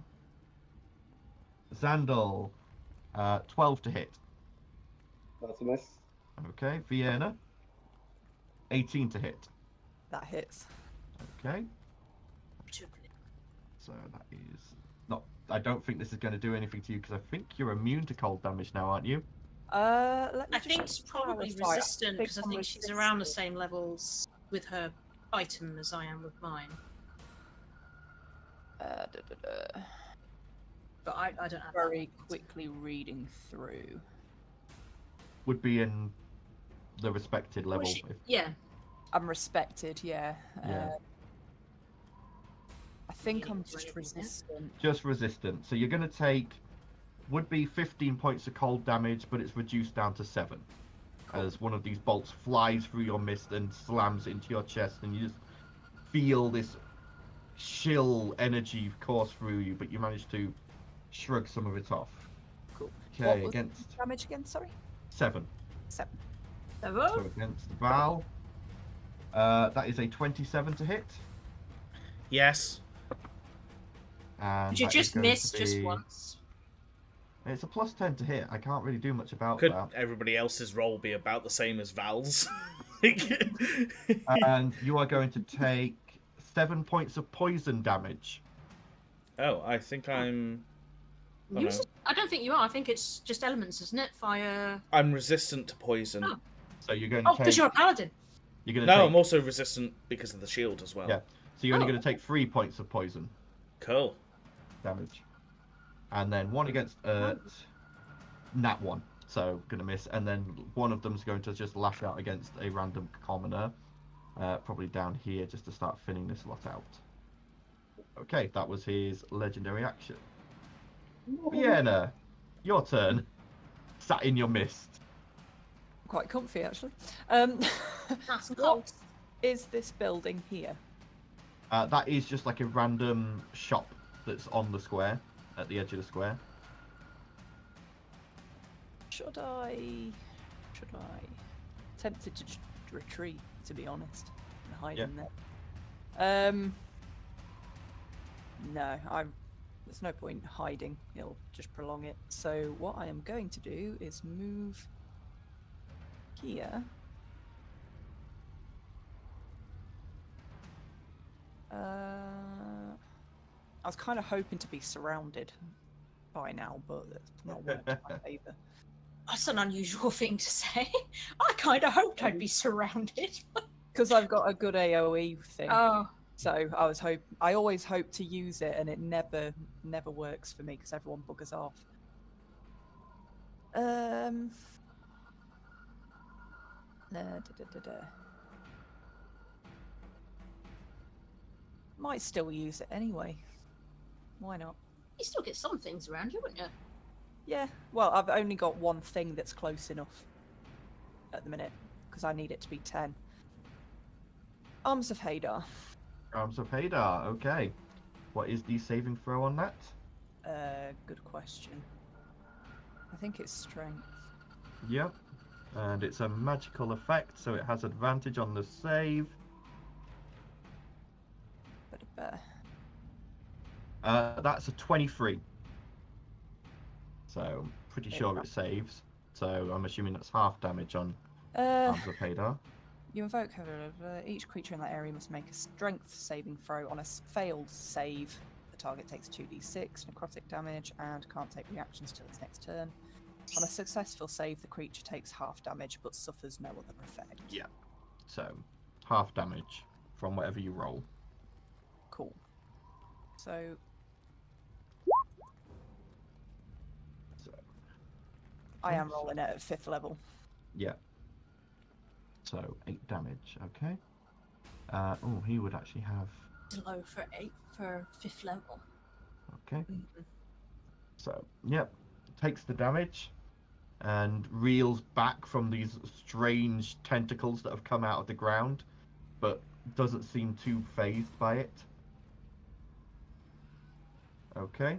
Zandal, 12 to hit. That's a miss. Okay, Vienna, 18 to hit. That hits. Okay, so that is not. I don't think this is going to do anything to you because I think you're immune to cold damage now, aren't you? Let me I just think it's probably clarify. resistant because I I'm think she's around the resistant. same levels with her item as I am with mine. But I don't have Very quickly reading through. Would be in the respected level. Yeah. I'm respected, yeah. Yeah. I think Yeah, I'm it's just really good. resistant. Just resistant. So you're going to take, would be 15 points of cold damage, but it's reduced down to 7. As one of these bolts flies through your mist and slams into your chest, and you just feel this chill energy course through you, but you manage to shrug some of it off. Cool. Okay, What was against damage again, sorry? 7. 7. So against Val, that is a 27 to hit. Yes. And You that is just going to missed just be- once. It's a plus 10 to hit. I can't really do much about Could that. everybody else's roll be about the same as Val's? And you are going to take 7 points of poison damage. Oh, I think I'm. Oh, no. I don't think you are. I think it's just elements, isn't it? Fire. I'm resistant to poison. Oh. So you're going to Oh, because take. you're a paladin. You're going to No, take. I'm also resistant because of the shield as well. Yeah. So you're only Oh. going to take 3 points of poison Cool. damage, and then 1 against nat 1. So going to miss, and then one of them's going to just lash out against a random commoner, probably down here, just to start thinning this lot out. Okay, that was his legendary action. Vienna, your turn. Sat in your mist. Quite comfy, actually. That's What cold. is this building here? That is just like a random shop that's on the square, at the edge of the square. Should I tempted to retreat, to be honest, and hide Yeah. in there. No, there's no point hiding. It'll just prolong it. So what I am going to do is move here. I was kind of hoping to be surrounded by now, but that's not worked in my favour. That's an unusual thing to say. I kind of hoped I'd be surrounded. Because I've got a good AoE thing. Oh. So I always hope to use it, and it never works for me because everyone buggers off. Might still use it anyway. Why not? You still get some things around you, wouldn't you? Yeah. Well, I've only got one thing that's close enough at the minute. because I need it to be 10. Arms of Hadar. Arms of Hadar, okay. What is the saving throw on that? Good question. I think it's strength. Yep. And it's a magical effect, so it has advantage on the save. That's a 23. So, pretty sure it saves. So, I'm assuming that's half damage on Arms of Hadar. You invoke each creature in that area must make a strength saving throw. On a failed save, the target takes 2d6 necrotic damage and can't take reactions till its next turn. On a successful save, the creature takes half damage but suffers no other effect. Yeah. So, half damage from whatever you roll. Cool. So I am rolling it at 5th level. Yeah. So 8 damage. Okay. Oh, he would actually have. Low for 5th level. Okay. So yep, takes the damage, and reels back from these strange tentacles that have come out of the ground, but doesn't seem too fazed by it. Okay.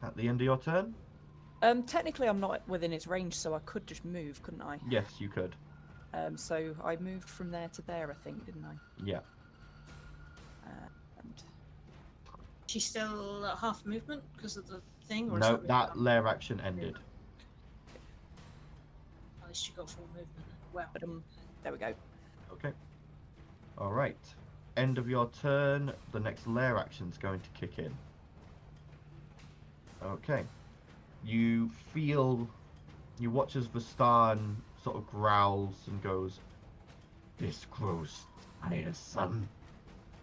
At the end of your turn? Technically, I'm not within its range, so I could just move, couldn't I? Yes, you could. So I moved from there to there, I think, didn't I? Yeah. And She's still at half movement because of the thing? Or No, that lair action ended. At least she got full movement. Well, but there we go. Okay. All right. End of your turn. The next lair action's going to kick in. Okay. You watch as Vastan sort of growls and goes, "This grows tiresome,"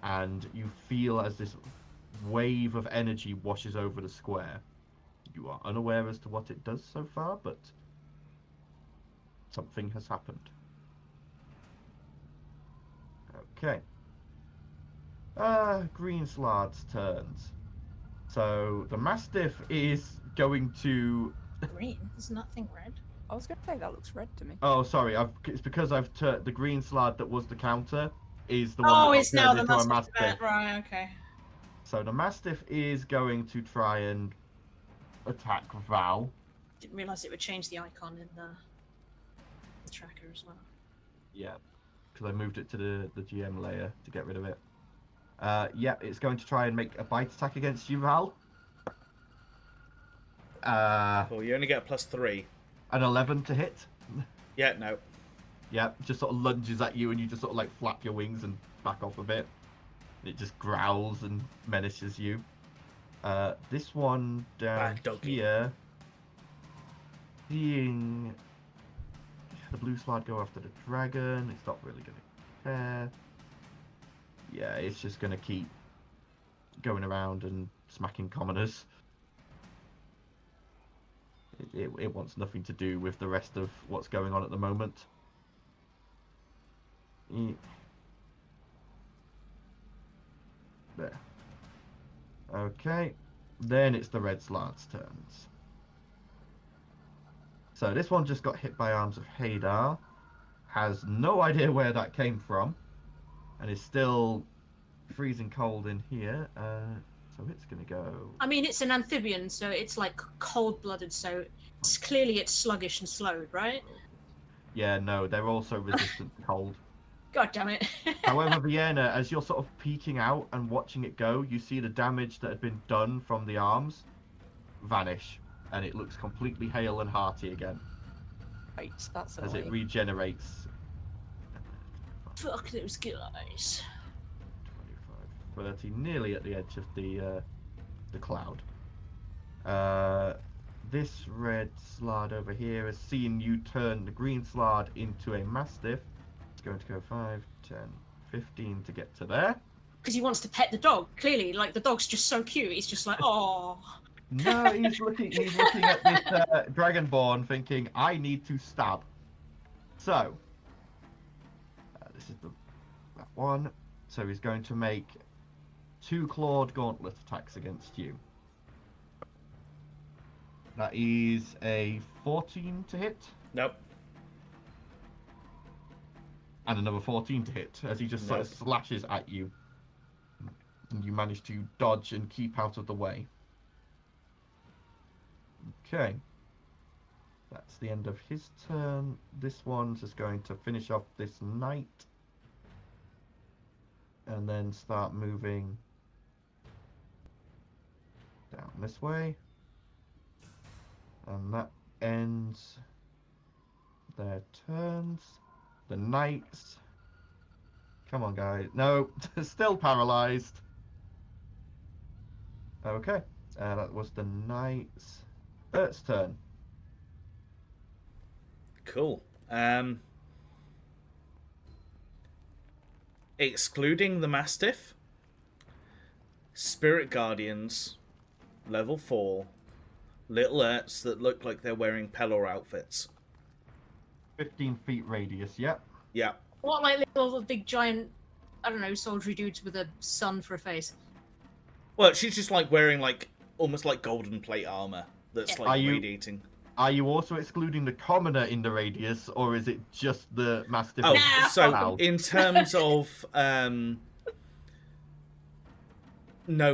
and you feel as this wave of energy washes over the square. You are unaware as to what it does so far, but something has happened. Okay. Greenslard's turns. So the Mastiff is going to. green? There's nothing red. I was going to say that looks red to me. Oh, sorry. It's because I've turned the Greenslard that was the counter is the one. Oh, that it's now the into a Mastiff. Right, okay. So the Mastiff is going to try and attack Val. Didn't realise it would change the icon in the tracker as well. Yeah, because I moved it to the GM layer to get rid of it. Yeah, it's going to try and make a bite attack against you, Val. Well, you only get a +3. An 11 to hit. Yeah, no. Yeah, just sort of lunges at you and you just sort of like flap your wings and back off a bit. It just growls and menaces you. This one down here, seeing the blue slide go after the dragon, it's not really going to care. Yeah, it's just going to keep going around and smacking commoners. It wants nothing to do with the rest of what's going on at the moment. There. Okay. Then it's the red slard's turns. So this one just got hit by Arms of Hadar. Has no idea where that came from. And is still freezing cold in here. So it's going to go... I mean, it's an amphibian, so it's like cold-blooded, so it's clearly it's sluggish and slowed, right? Yeah, no, they're also resistant to cold. God damn it. However, Vienna, as you're sort of peeking out and watching it go, you see the damage that had been done from the arms vanish, and it looks completely hale and hearty again. Right, that's as annoying. it regenerates. Fuck those guys. 25, 30, nearly at the edge of the cloud. This red slard over here is seeing you turn the green slard into a mastiff. It's going to go 5, 10, 15 to get to there. Because he wants to pet the dog. Clearly, like the dog's just so cute. He's just like, oh. No, he's looking at this dragonborn, thinking, I need to stab. So, this is that one. So he's going to make 2 clawed gauntlet attacks against you. That is a 14 to hit. Nope. And another 14 to hit as he just sort of Nope. slashes at you. And you manage to dodge and keep out of the way. Okay. That's the end of his turn. This one's just going to finish off this knight. And then start moving down this way. And that ends their turns. The knights. Come on, guys. No, still paralyzed. Okay. That was the knights. Ert's turn. Cool. Excluding the Mastiff, Spirit Guardians, level 4, little Erts that look like they're wearing Pelor outfits. 15 feet radius, yep. Yeah. What, like little big giant, I don't know, soldiery dudes with a sun for a face? Well, she's just like wearing like almost like golden plate armor that's Yeah. like radiating. Are you also excluding the commoner in the radius, or is it just the Mastiff? Oh, Nah, so fuck 'em. in terms of known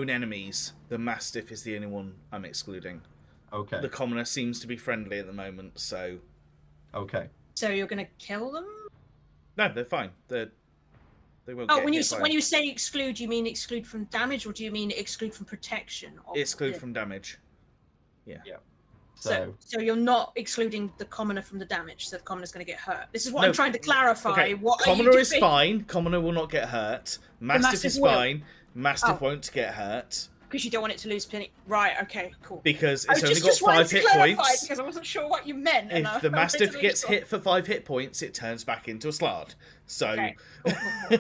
enemies, the Mastiff is the only one I'm excluding. Okay. The commoner seems to be friendly at the moment, so Okay. So you're gonna kill them? no, they're fine. They won't. Oh, get when you hit by when you say exclude, you mean exclude from damage, or do you mean exclude from protection? Of exclude the- from damage. Yeah. So you're not excluding the commoner from the damage, so the commoner's going to get hurt. This is what No. I'm trying to clarify. Okay, What commoner are you is doing? fine. Commoner will not get hurt. Mastiff Mastiff is will. fine. Mastiff Oh. won't get hurt Because you don't want it to lose penny. Right, okay, cool. because I it's only just got wanted 5 to hit clarify points. because I wasn't sure what you meant. and If I the Mastiff originally gets thought- hit for 5 hit points, it turns back into a Slard. So, Okay, cool.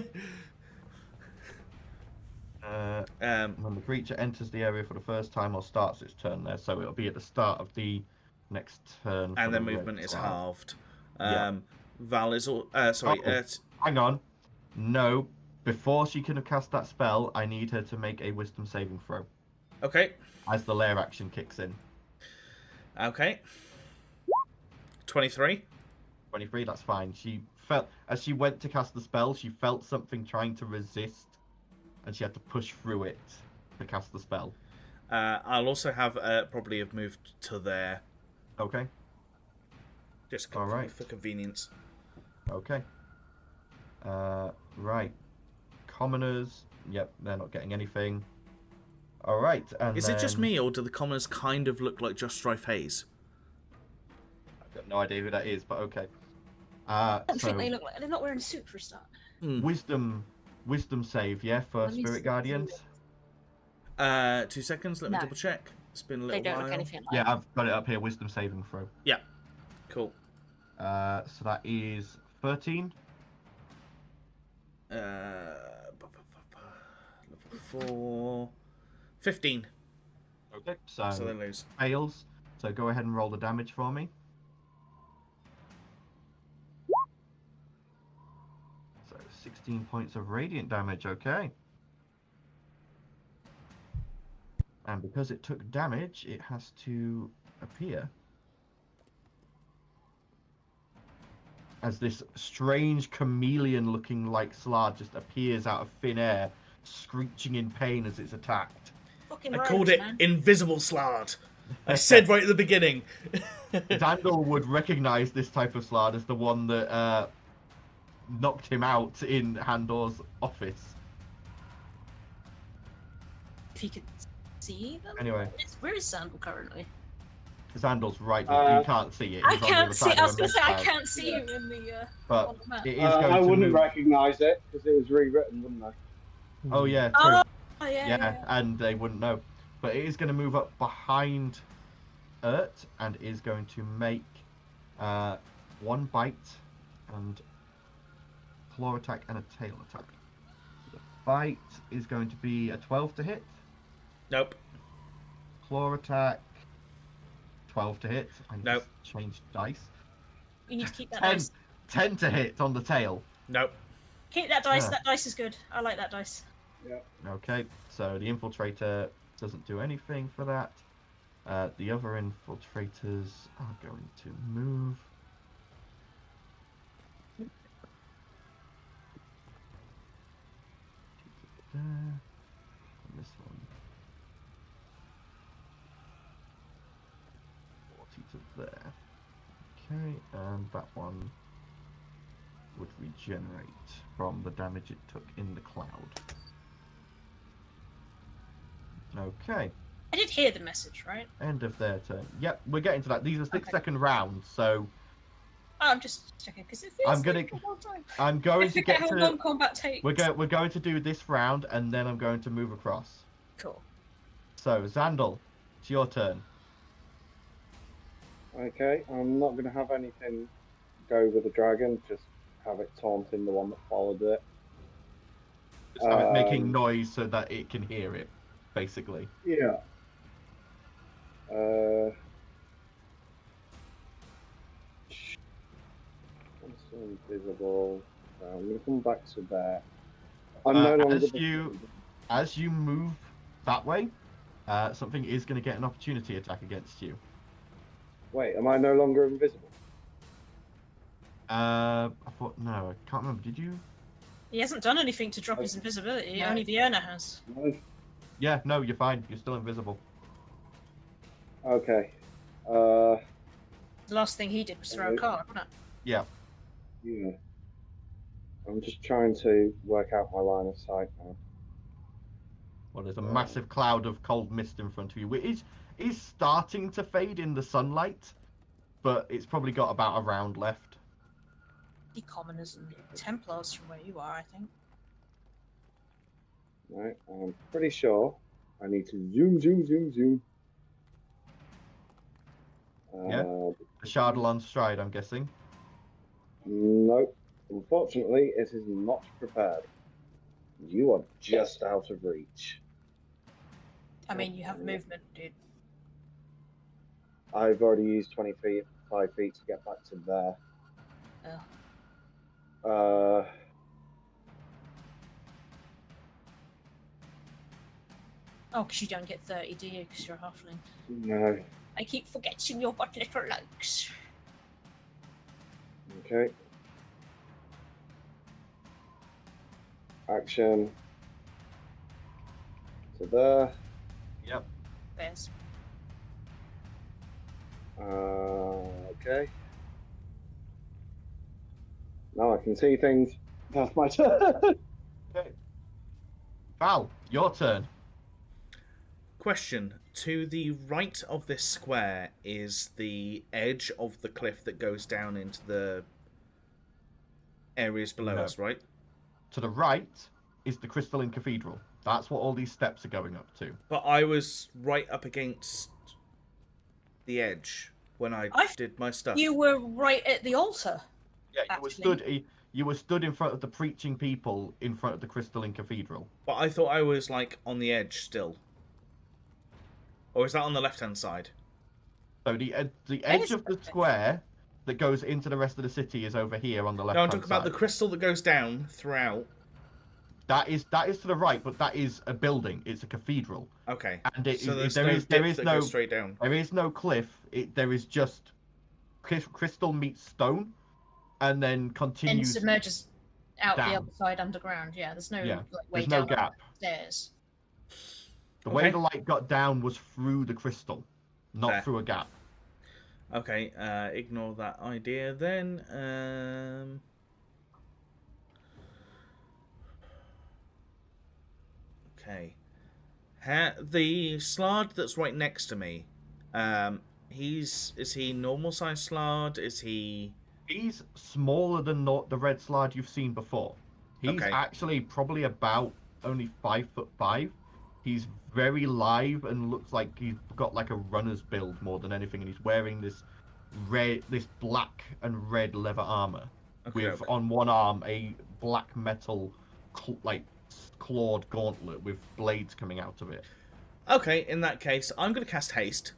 When the creature enters the area for the first time or starts its turn there, so it'll be at the start of the next turn. for and the then red movement is Slard. halved. Yeah. Val is all. Sorry. Oh. Hang on. No. Before she can have cast that spell, I need her to make a wisdom saving throw Okay. as the lair action kicks in. Okay. 23. 23, that's fine. She felt, as she went to cast the spell, she felt something trying to resist, and she had to push through it to cast the spell. I'll also have probably have moved to there Okay. just All right. for convenience. Okay. Right. Commoners. Yep, they're not getting anything. All right. And Is it just then- me, or do the commoners kind of look like Just Strife Hayes? I've got no idea who that is, but okay. I don't So think they look like they're not wearing a suit for a start. wisdom save, yeah, for Let me Spirit see. Guardians. 2 seconds. Let me No. double check. It's been a They little don't while. look anything like Yeah, that. I've got it up here. Wisdom saving throw. Cool. So that is 13. Level 4. 15. Okay. So they lose. Fails. So go ahead and roll the damage for me. So 16 points of radiant damage. Okay. And because it took damage, it has to appear as this strange chameleon-looking like Slard just appears out of thin air, screeching in pain as it's attacked. Fucking I rogues, called it man. Invisible Slard. I said right at the beginning. Dandel would recognize this type of Slard as the one that knocked him out in Handor's office. If you could see them. Anyway, Where is Sandal currently? Zandal's right. You can't see it. I He's on the can't other see. side I of was a going to say I mist can't see him in the But on the map. it is going I to wouldn't move. recognise it because it was rewritten, wouldn't I? Oh yeah, true. Oh, yeah. And they wouldn't know. But it is going to move up behind Ert and is going to make one bite and claw attack and a tail attack. The bite is going to be a 12 to hit. Nope. Claw attack 12 to hit. I need Nope. to change dice. You need to keep that 10, dice. 10 to hit on the tail. Nope. Keep that dice. Ah. That dice is good. I like that dice. Okay, so the infiltrator doesn't do anything for that. The other infiltrators are going to move. there. And this one. 40 to there. Okay, and that one would regenerate from the damage it took in the cloud. Okay. I did hear the message, right? End of their turn. Yep, we're getting to that. These are 6-second rounds, so Oh, I'm just checking because it feels like a long time. I'm going to get how to long combat takes. we're going to do this round, and then I'm going to move across. Cool. So Xandal, it's your turn. Okay, I'm not going to have anything go with the dragon, just have it taunting the one that followed it. Just have it making noise so that it can hear it, basically. Yeah. I'm invisible. I'm going to come back to there. I'm no longer as you move that way, something is going to get an opportunity attack against you. Wait, am I no longer invisible? I thought no, I can't remember. Did you? He hasn't done anything to drop his invisibility. Only Vienna has. No. Yeah, no, you're fine. You're still invisible. Okay. The last thing he did was throw a card, wasn't it? Yeah. Yeah. I'm just trying to work out my line of sight now. Well, there's a massive cloud of cold mist in front of you. It is starting to fade in the sunlight, but it's probably got about a round left. The commoners and Templars from where you are, I think. Right, I'm pretty sure I need to zoom. Yeah. The Shardalon Stride, I'm guessing. Nope. Unfortunately, it is not prepared. You are just out of reach. I mean, you have movement, dude. I've already used 5 feet to get back to there. Oh. Oh, because you don't get 30, do you? Because you're a halfling. No. I keep forgetting you've got little legs. Okay. Action. To there. Yep. There's. Okay. Now I can see things. That's my turn. Okay. Val, your turn. Question. To the right of this square is the edge of the cliff that goes down into the areas below us, right? To the right is the Crystalline Cathedral. That's what all these steps are going up to. But I was right up against the edge when I did my stuff. You were right at the altar. Yeah, you were stood in front of the preaching people in front of the Crystalline Cathedral. But I thought I was like on the edge still. Or is that on the left-hand side? So the edge of the square that goes into the rest of the city is over here on the left. No, I'm talking about the crystal that goes down throughout. That is to the right, but that is a building. It's a cathedral. Okay. And there is no straight down. There is no cliff. There is just crystal meets stone, and then continues. And submerges out down. the other side underground. Yeah, there's no way there's down no gap. Stairs. The way the light got down was through the crystal, not through a gap. Okay, ignore that idea then. Okay. The Slard that's right next to me, is he normal size Slard? Is he... He's smaller than the red Slard you've seen before. He's actually probably about only 5'5". He's very live and looks like he's got like a runner's build more than anything, and he's wearing this black and red leather armor with on one arm a black metal clawed gauntlet with blades coming out of it. Okay, in that case, I'm going to cast Haste.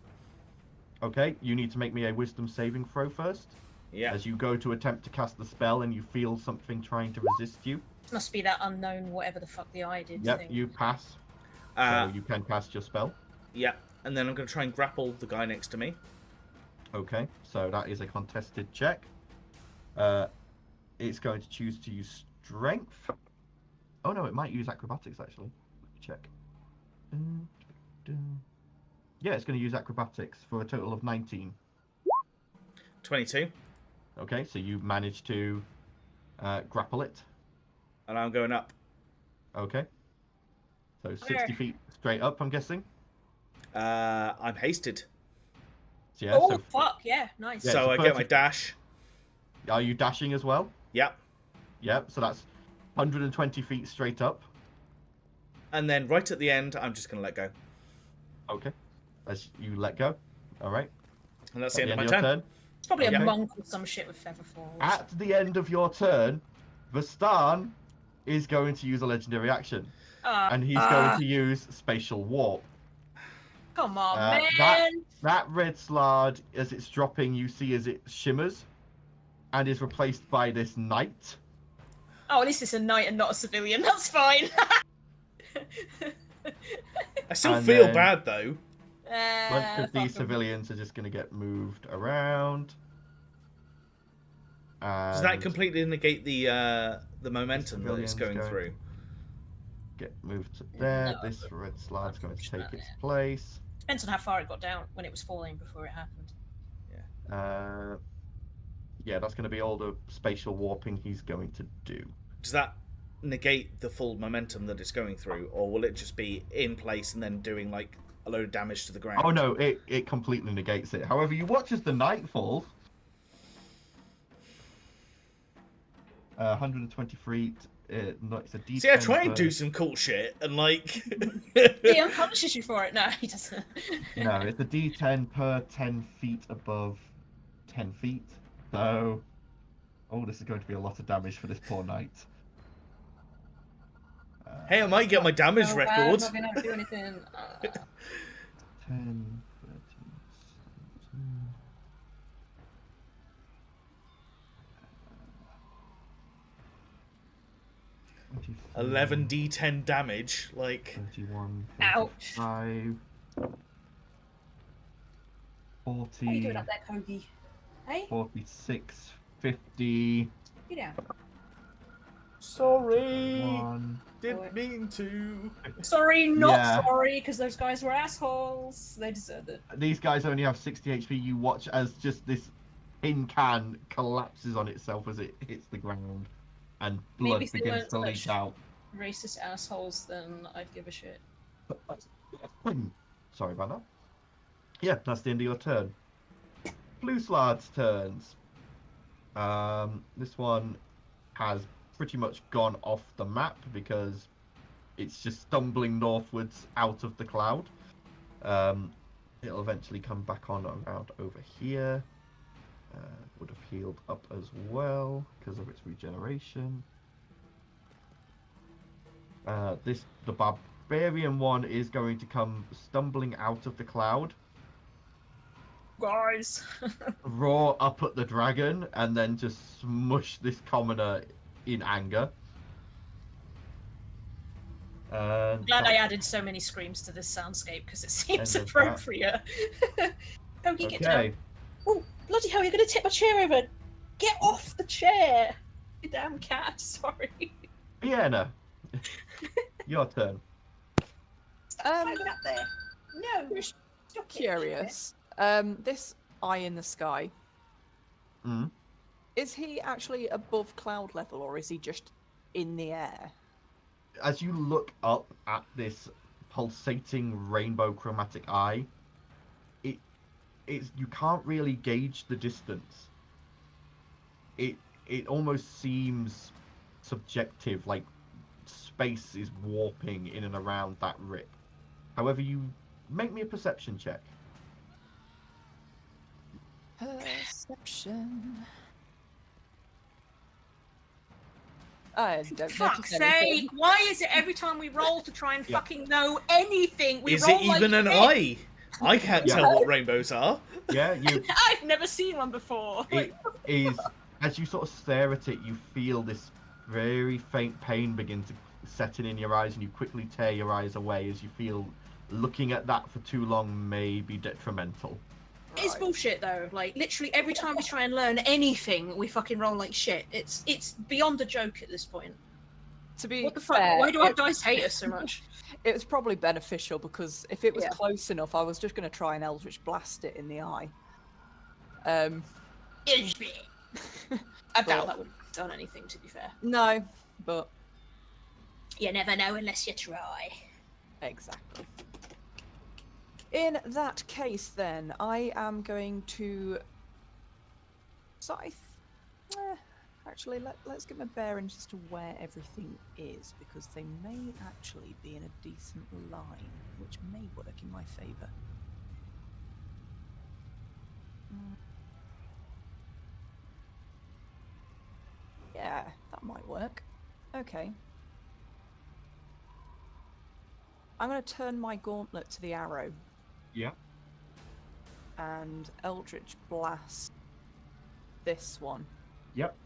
Okay, you need to make me a wisdom saving throw first. Yeah. As you go to attempt to cast the spell and you feel something trying to resist you. Must be that unknown whatever the fuck the eye did. Yep, thing. you pass. So you can cast your spell. Yeah, and then I'm going to try and grapple the guy next to me. Okay, so that is a contested check. It's going to choose to use strength. Oh no, it might use acrobatics actually. Let me check. Yeah, it's going to use acrobatics for a total of 19. 22. Okay, so you managed to grapple it. And I'm going up. Okay. So 60 feet straight up, I'm guessing. I'm hasted. Yeah, oh, so fuck, yeah, nice. Yeah, so it's I get my dash. Are you dashing as well? Yep. Yep, so that's 120 feet straight up. And then right at the end, I'm just going to let go. Okay. As you let go. All right. And that's the end of my your turn. It's probably Okay. a monk or some shit with feather falls. At the end of your turn, Vastan is going to use a legendary action. And he's going to use Spatial Warp. Come on, that- man! That red slard, as it's dropping, you see as it shimmers and is replaced by this knight. Oh, at least it's a knight and not a civilian. That's fine. I still And feel then- bad, though. Bunch of these fuck 'em. civilians are just going to get moved around. Does that And completely negate the momentum that it's civilians going going- through? get moved to there. No, This red slard's going to push take that its there. place. Depends on how far it got down when it was falling before it happened. Yeah, that's going to be all the spatial warping he's going to do. Does that negate the full momentum that it's going through, or will it just be in place and then doing like a load of damage to the ground? Oh no, it completely negates it. However, you watch as the night falls. 120 feet. No, it's a D10. See, I try and per- do some cool shit, and like... He unpunishes you for it. No, he doesn't. No, it's a D10 per 10 feet above 10 feet. So, oh, this is going to be a lot of damage for this poor knight. Hey, I might get my damage Oh, record. I'm not being able to do anything. 10, 13, 17, 11d10 damage, like... 21, Ouch. 45, What are you 40, doing up there, Kogi? Hey, 46, 50, get down. Sorry, 1. didn't mean to. Sorry, not Yeah. sorry, because those guys were assholes. They deserved it. These guys only have 60 HP. You watch as just this tin can collapses on itself as it hits the ground, and blood Maybe if they begins weren't to leak such out. racist assholes, then I'd give a shit. Sorry about that. Yeah, that's the end of your turn. Blue Slard's turns. This one has pretty much gone off the map because it's just stumbling northwards out of the cloud. It'll eventually come back on around over here. Would have healed up as well because of its regeneration. The barbarian one is going to come stumbling out of the cloud, Guys. roar up at the dragon, and then just smush this commoner in anger. And Glad I added so many screams to this soundscape because it seems End of that. appropriate. Kogi, get down. Okay, Oh, bloody hell, you're going to tip my chair over. Get off the chair. You damn cat, sorry. Vienna, your turn. Climbing up there. No. Just Stop it. curious. This eye in the sky, Mm. is he actually above cloud level or is he just in the air? As you look up at this pulsating rainbow chromatic eye, you can't really gauge the distance. It almost seems subjective, like space is warping in and around that rip. However, you make me a perception check. Perception. I don't Fuck's notice anything. sake! Why is it every time we roll to try and Yeah. fucking know anything, we Is roll it even like an shit? eye? I can't Yeah. tell what rainbows are. Yeah, you. I've never seen one before. It is, as you sort of stare at it, you feel this very faint pain begin to set in your eyes, and you quickly tear your eyes away as you feel looking at that for too long may be detrimental. It's bullshit though. Like literally every time we try and learn anything, we fucking roll like shit. It's beyond a joke at this point. To be What the fuck? fair, Why do our dice hate us so much? it was probably beneficial because if it was Yeah. close enough, I was just going to try and Eldritch Blast it in the eye. I doubt that would have done anything, to be fair. No, but You never know unless you try. exactly. In that case, then, I am going to scythe. Actually, let's get my bearings as to where everything is, because they may actually be in a decent line, which may work in my favour. Yeah, that might work. Okay. I'm going to turn my gauntlet to the arrow. Yeah. And Eldritch Blast this one. Yep.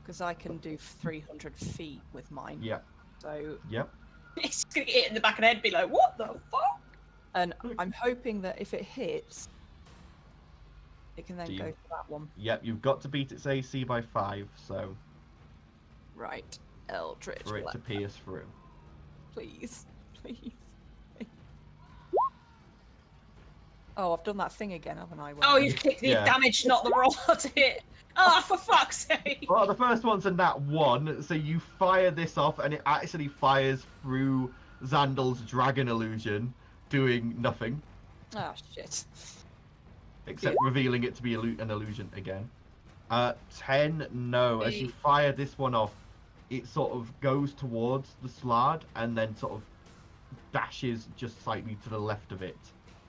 Because I can do 300 feet with mine. Yep. So, Yep. It's gonna get hit in the back of the head and be like, what the fuck? and I'm hoping that if it hits, it can then Do you- go to that one. Yep. You've got to beat its AC by 5, so Right. Eldritch for it to Blast. pierce through. Please. Please. Oh, I've done that thing again, haven't I? Oh, you've clicked the Yeah. damage, not the roll to hit. Oh, for fuck's sake! Well, the first one's a nat 1, so you fire this off, and it actually fires through Xandal's dragon illusion, doing nothing, Ah, shit. except revealing it to be an illusion again. 10, no. As you Eight. fire this one off, it sort of goes towards the Slard, and then sort of dashes just slightly to the left of it.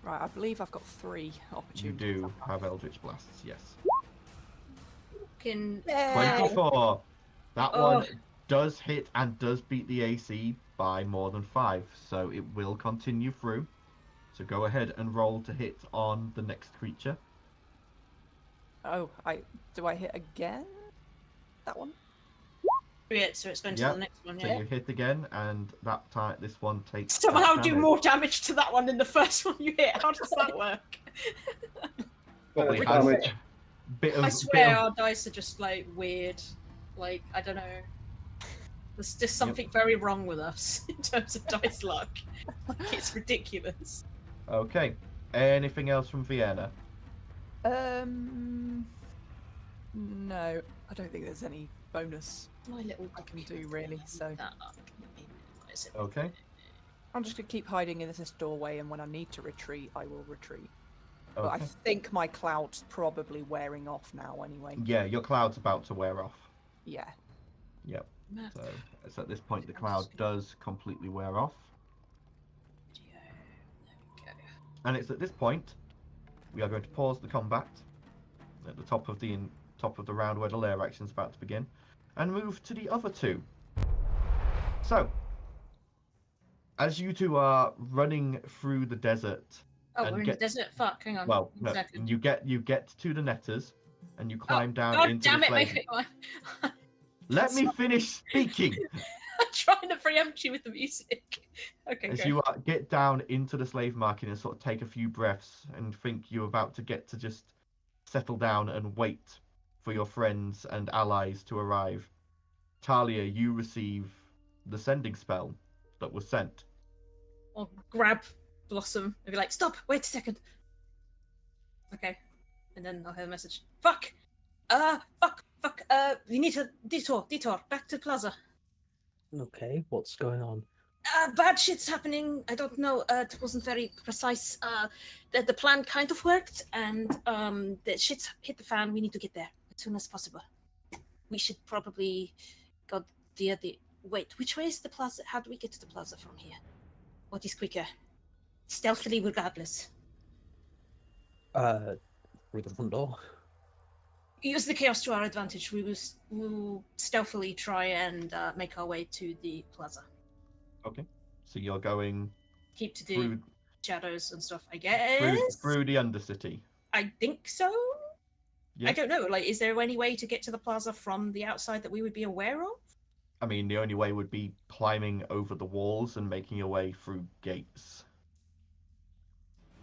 Right, I believe I've got 3 You opportunities. do have Eldritch Blasts, yes. Fucking 24. That Oh. one does hit and does beat the AC by more than 5, so it will continue through. So go ahead and roll to hit on the next creature. Oh, do I hit again? That one? Yeah, so it's going to Yeah. the next one, So yeah. you hit again, and that time this one takes. Somehow that do damage. more damage to that one than the first one you hit. How does that work? Probably First has damage. bit of. I bit swear of- our dice are just like weird. Like, I don't know. There's just something very wrong with us in terms of dice luck. Like, it's ridiculous. Okay. Anything else from Vienna? No, I don't think there's any bonus My little I can do really, so that up. What is it? Okay. I'm just gonna keep hiding in this doorway, and when I need to retreat, I will retreat. But I Okay. think my cloud's probably wearing off now anyway. Yeah, your cloud's about to wear off. Yeah. Yep. Map So it's at this point the cloud does completely wear off. video. There we go. And it's at this point we are going to pause the combat at the top of the round where the lair action is about to begin, and move to the other two. So, as you two are running through the desert, Oh, And we're in get- the desert? Fuck, hang on. well, One no, second. you get to the netters, and you climb down God into damn the it, slave. I'm Let me finish speaking. trying to preempt you with the music. Okay, As go. you get down into the slave market and sort of take a few breaths and think you're about to get to just settle down and wait for your friends and allies to arrive, Talia, you receive the sending spell that was sent. I'll grab Blossom and be like, stop, wait a second. Okay. And then I'll hear the message. Fuck! Fuck, you need to detour, back to Plaza. Okay, what's going on? Bad shit's happening. I don't know. It wasn't very precise. The plan kind of worked, and the shit's hit the fan. We need to get there as soon as possible. We should probably go the wait. Which way is the plaza? How do we get to the plaza from here? What is quicker? Stealthily, regardless. Through the front door. Use the chaos to our advantage. We will stealthily try and make our way to the plaza. Okay. So you're going Keep to the through shadows and stuff, I guess. through the Undercity. I think so. Yeah. I don't know. Like, is there any way to get to the plaza from the outside that we would be aware of? I mean, the only way would be climbing over the walls and making your way through gates,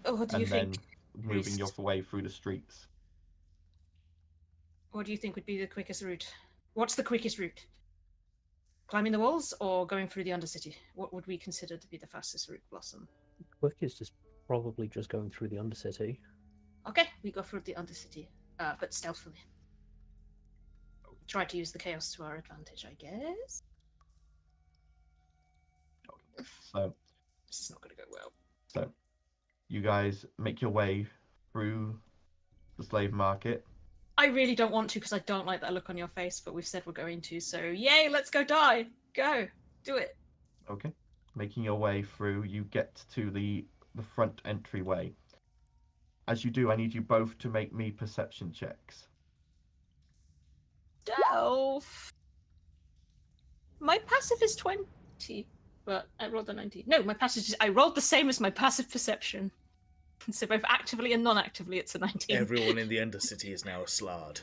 Or what do you and then think? moving your Priest? way through the streets. What do you think would be the quickest route? What's the quickest route? Climbing the walls or going through the Undercity? What would we consider to be the fastest route, Blossom? Quickest is probably just going through the Undercity. Okay, we go through the Undercity, but stealthily. Try to use the chaos to our advantage, I guess. So This is not going to go well. So, you guys make your way through the slave market. I really don't want to because I don't like that look on your face, but we've said we're going to, so yay, let's go die. Go. Do it. Okay. Making your way through, you get to the front entryway. As you do, I need you both to make me perception checks. Stealth. My passive is 20, but I rolled a 19. No, my passive is... I rolled the same as my passive perception. So both actively and non-actively, it's a 19. Everyone in the Undercity is now a slard.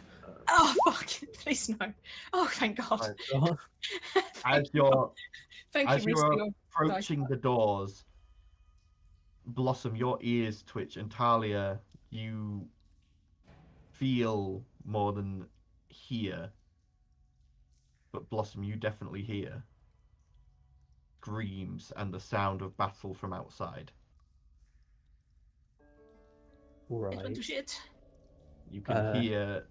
Oh, fuck. Please no. Oh, thank God. As you're Thank As you, you're Reese, for your approaching dice. the doors, Blossom, your ears twitch, and Talia, you feel more than hear. But Blossom, you definitely hear screams and the sound of battle from outside. Right. Shit. You can hear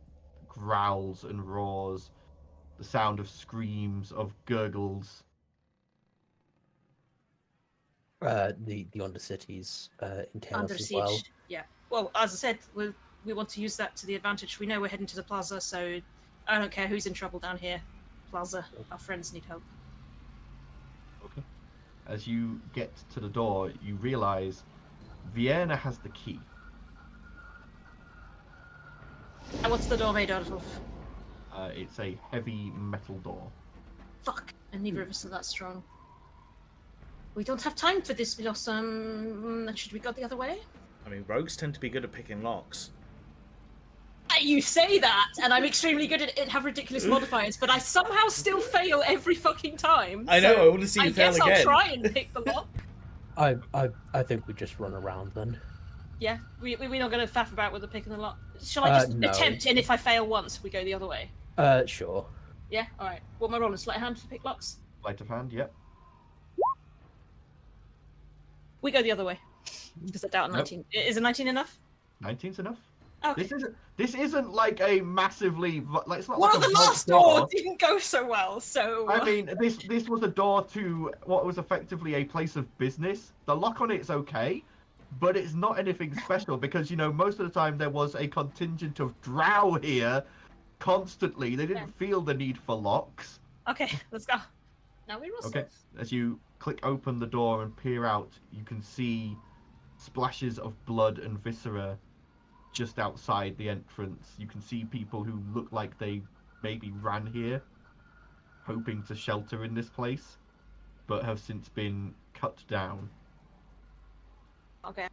growls and roars, the sound of screams, of gurgles. The Undercity's in chaos Under as siege. well. Yeah. Well, as I said, we want to use that to the advantage. We know we're heading to the plaza, so I don't care who's in trouble down here. Plaza, our friends need help. Okay. As you get to the door, you realize Vienna has the key. And what's the door made out of? It's a heavy metal door. Fuck. And neither of us are that strong. We don't have time for this, Blossom. Should we go the other way? I mean, rogues tend to be good at picking locks. You say that, and I'm extremely good at it, have ridiculous modifiers, but I somehow still fail every fucking time. I know, I want to see you fail again. again. I'll try and pick the lock. I think we just run around then. Yeah, we're not going to faff about with the picking the lock. Shall I just No. attempt, and if I fail once, we go the other way? Sure. Yeah, alright. What am I rolling? Sleight of hand to pick locks? Sleight of hand, yep. We go the other way. Because I doubt Nope. 19. Is a 19 enough? 19's enough. Okay. This isn't like a massively like it's not Well, like a the vault last door didn't go so well, so... I mean, this was a door to what was effectively a place of business. The lock on it's okay, but it's not anything special because, you know, most of the time there was a contingent of drow here constantly. They didn't feel the need for locks. Okay, let's go. Now we roll Okay, stuff. as you click open the door and peer out, you can see splashes of blood and viscera just outside the entrance. You can see people who look like they maybe ran here, hoping to shelter in this place, but have since been cut down. Okay.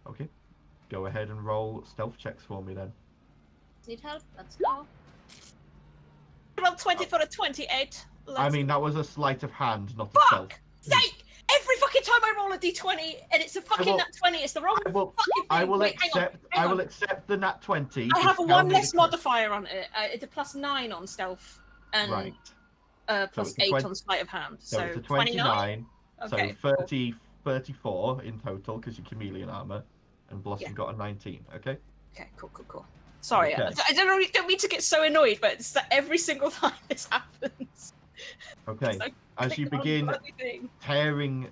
Okay, go ahead and roll stealth checks for me then. Need help? Let's go. Roll 20 for a 28. I mean, that was a sleight of hand, not a Fuck! stealth. Sake! Every fucking time I roll a d20 and it's a fucking nat 20, it's the wrong fucking thing. I will Wait, hang on. accept the nat 20. I have a Just one tell me less the- modifier on it. It's a +9 on stealth and Right. plus it's a 8 20 on sleight of hand. So So it's a 29. 29. Okay. So 30, 34 in total because you're chameleon armor, and Blossom Yeah. got a 19. Okay. Okay, cool. Sorry, Okay. I don't mean to get so annoyed, but it's that every single time this happens. Okay. So As you click on begin the bloody thing. tearing,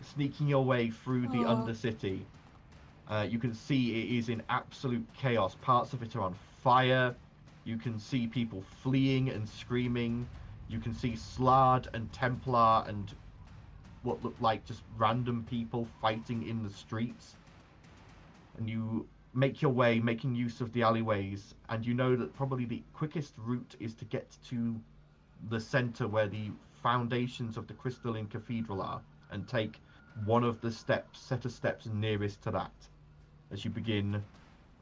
sneaking your way through the Oh. Undercity, you can see it is in absolute chaos. Parts of it are on fire. You can see people fleeing and screaming. You can see Slard and Templar and what look like just random people fighting in the streets. And you make your way, making use of the alleyways, and you know that probably the quickest route is to get to the center where the foundations of the crystalline cathedral are, and take one of the set of steps nearest to that as you begin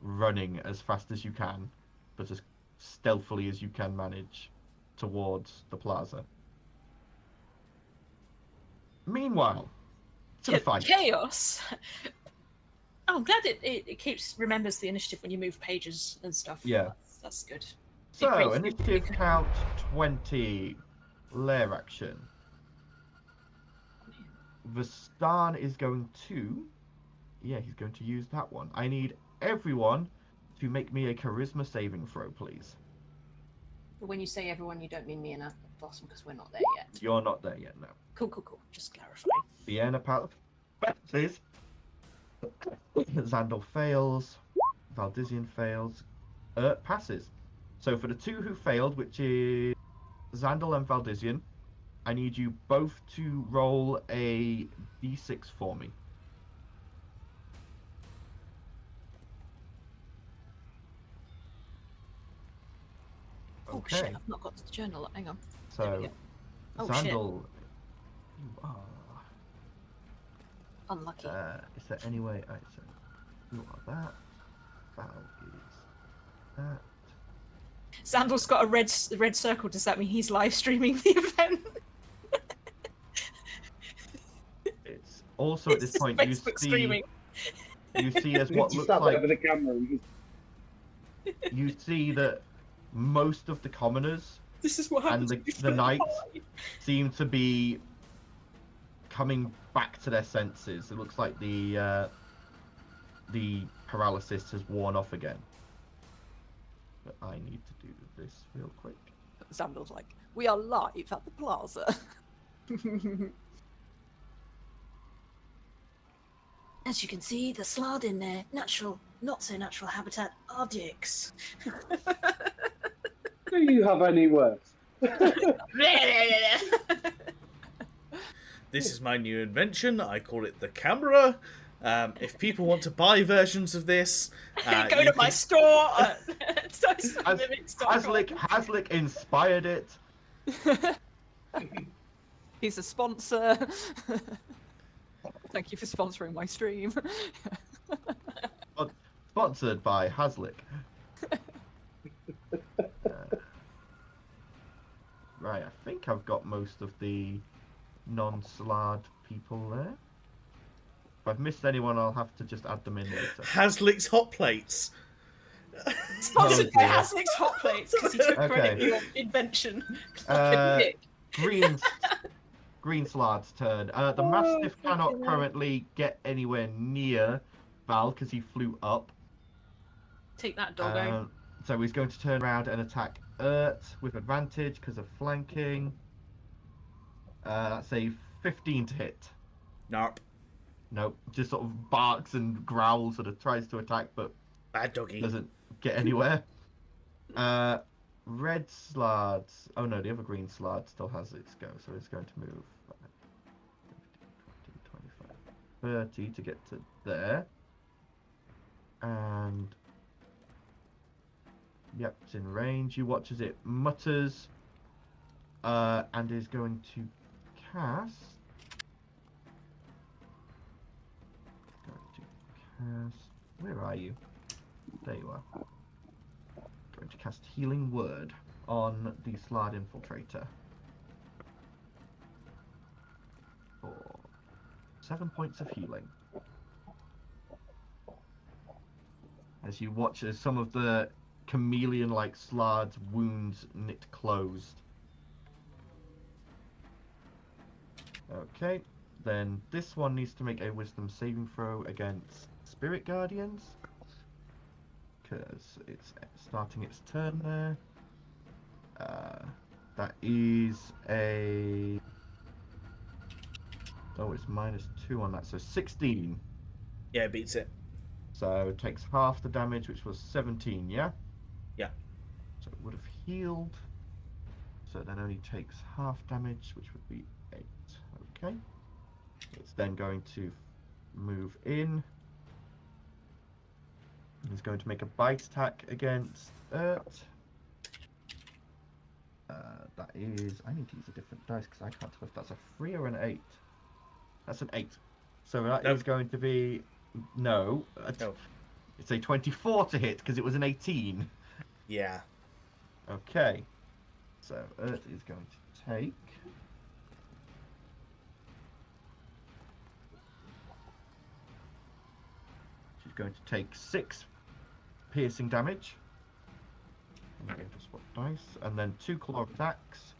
running as fast as you can, but as stealthily as you can manage towards the plaza. Meanwhile, to the fight. Chaos. Oh, I'm glad it remembers the initiative when you move pages and stuff. Yeah. That's good. So, It creates- initiative count 20. lair action. Vastan is going to... Yeah, he's going to use that one. I need everyone to make me a charisma saving throw, please. When you say everyone, you don't mean me and Blossom, because we're not there yet. You're not there yet, no. Cool, cool, cool. Just clarifying. Vienna passes. Xandal fails. Valdizian fails. Passes. So for the two who failed, which is Xandal and Valdizian, I need you both to roll a d6 for me. Oh Okay. shit, I've not got the journal. Hang on. There we So, go. Oh, Xandal, shit. you are... Unlucky. Is there any way... Right, so you are that. Val is that. Sandal's got a red circle. Does that mean he's live streaming the event? It's also at this It's point Facebook streaming. you see as what looks Start like over the camera and just... you see that most of the commoners This is what and happens. the knights seem to be coming back to their senses. It looks like the paralysis has worn off again. But I need to do this real quick. Xandal's like, we are live at the plaza. As you can see, the slard in their natural, not so natural habitat are dicks. Do you have any words? This is my new invention. I call it the camera. If people want to buy versions of this, Go to my store. Haslick inspired it. He's a sponsor. Thank you for sponsoring my stream. Sponsored by Haslick. Right, I think I've got most of the non-slard people there. If I've missed anyone, I'll have to just add them in later. Haslick's hot plates. Sponsored Oh, by dear. Haslick's hot plates because he took credit Okay. for your invention. Uh, Dick. Green Slard's turn. The Mastiff cannot currently get anywhere near Val because he flew up. Take that, doggo. So he's going to turn around and attack Ert with advantage because of flanking. That's a 15 to hit. Narp. Nope, just sort of barks and growls, sort of tries to attack, but Bad doggy. doesn't get anywhere. Red Slards. Oh no, the other green Slard still has its go, so it's going to move 15, 20, 25, 30 to get to there. And yep, it's in range. You watch as it mutters and is going to cast. Where are you? There you are. Going to cast Healing Word on the Slard Infiltrator. For 7 points of healing. As you watch as some of the chameleon-like Slard's wounds knit closed. Okay, then this one needs to make a Wisdom saving throw against Spirit Guardians. Because it's starting its turn there. That is a... Oh, it's -2 on that, so 16. Yeah, it beats it. So it takes half the damage, which was 17, yeah? Yeah. So it would have healed. So then only takes half damage, which would be 8. Okay. It's then going to move in. He's going to make a bite attack against Ert. That is... I need to use a different dice because I can't tell if that's a 3 or an 8. That's an 8. So that is going to be... No. It's a 24 to hit because it was an 18. Yeah. Okay. So Ert is going to take... She's going to take 6 piercing damage. I'm going to swap dice. And then 2 claw attacks.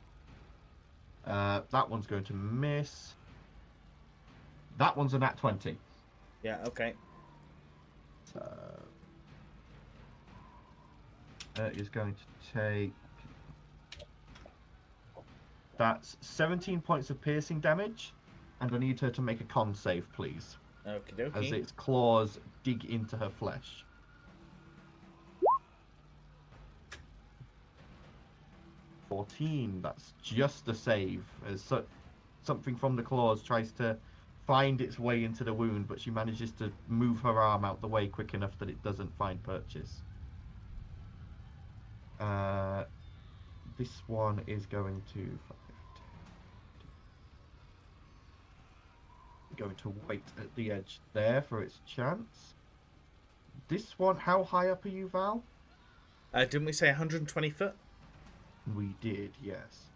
That one's going to miss. That one's a nat 20. Yeah, okay. So is going to take... That's 17 points of piercing damage, and I need her to make a con save, please. Okie As dokie. its claws dig into her flesh. 14, that's just a save. As something from the claws tries to find its way into the wound, but she manages to move her arm out the way quick enough that it doesn't find purchase. This one is going to wait at the edge there for its chance. This one, how high up are you, Val? Didn't we say 120 foot? We did, yes.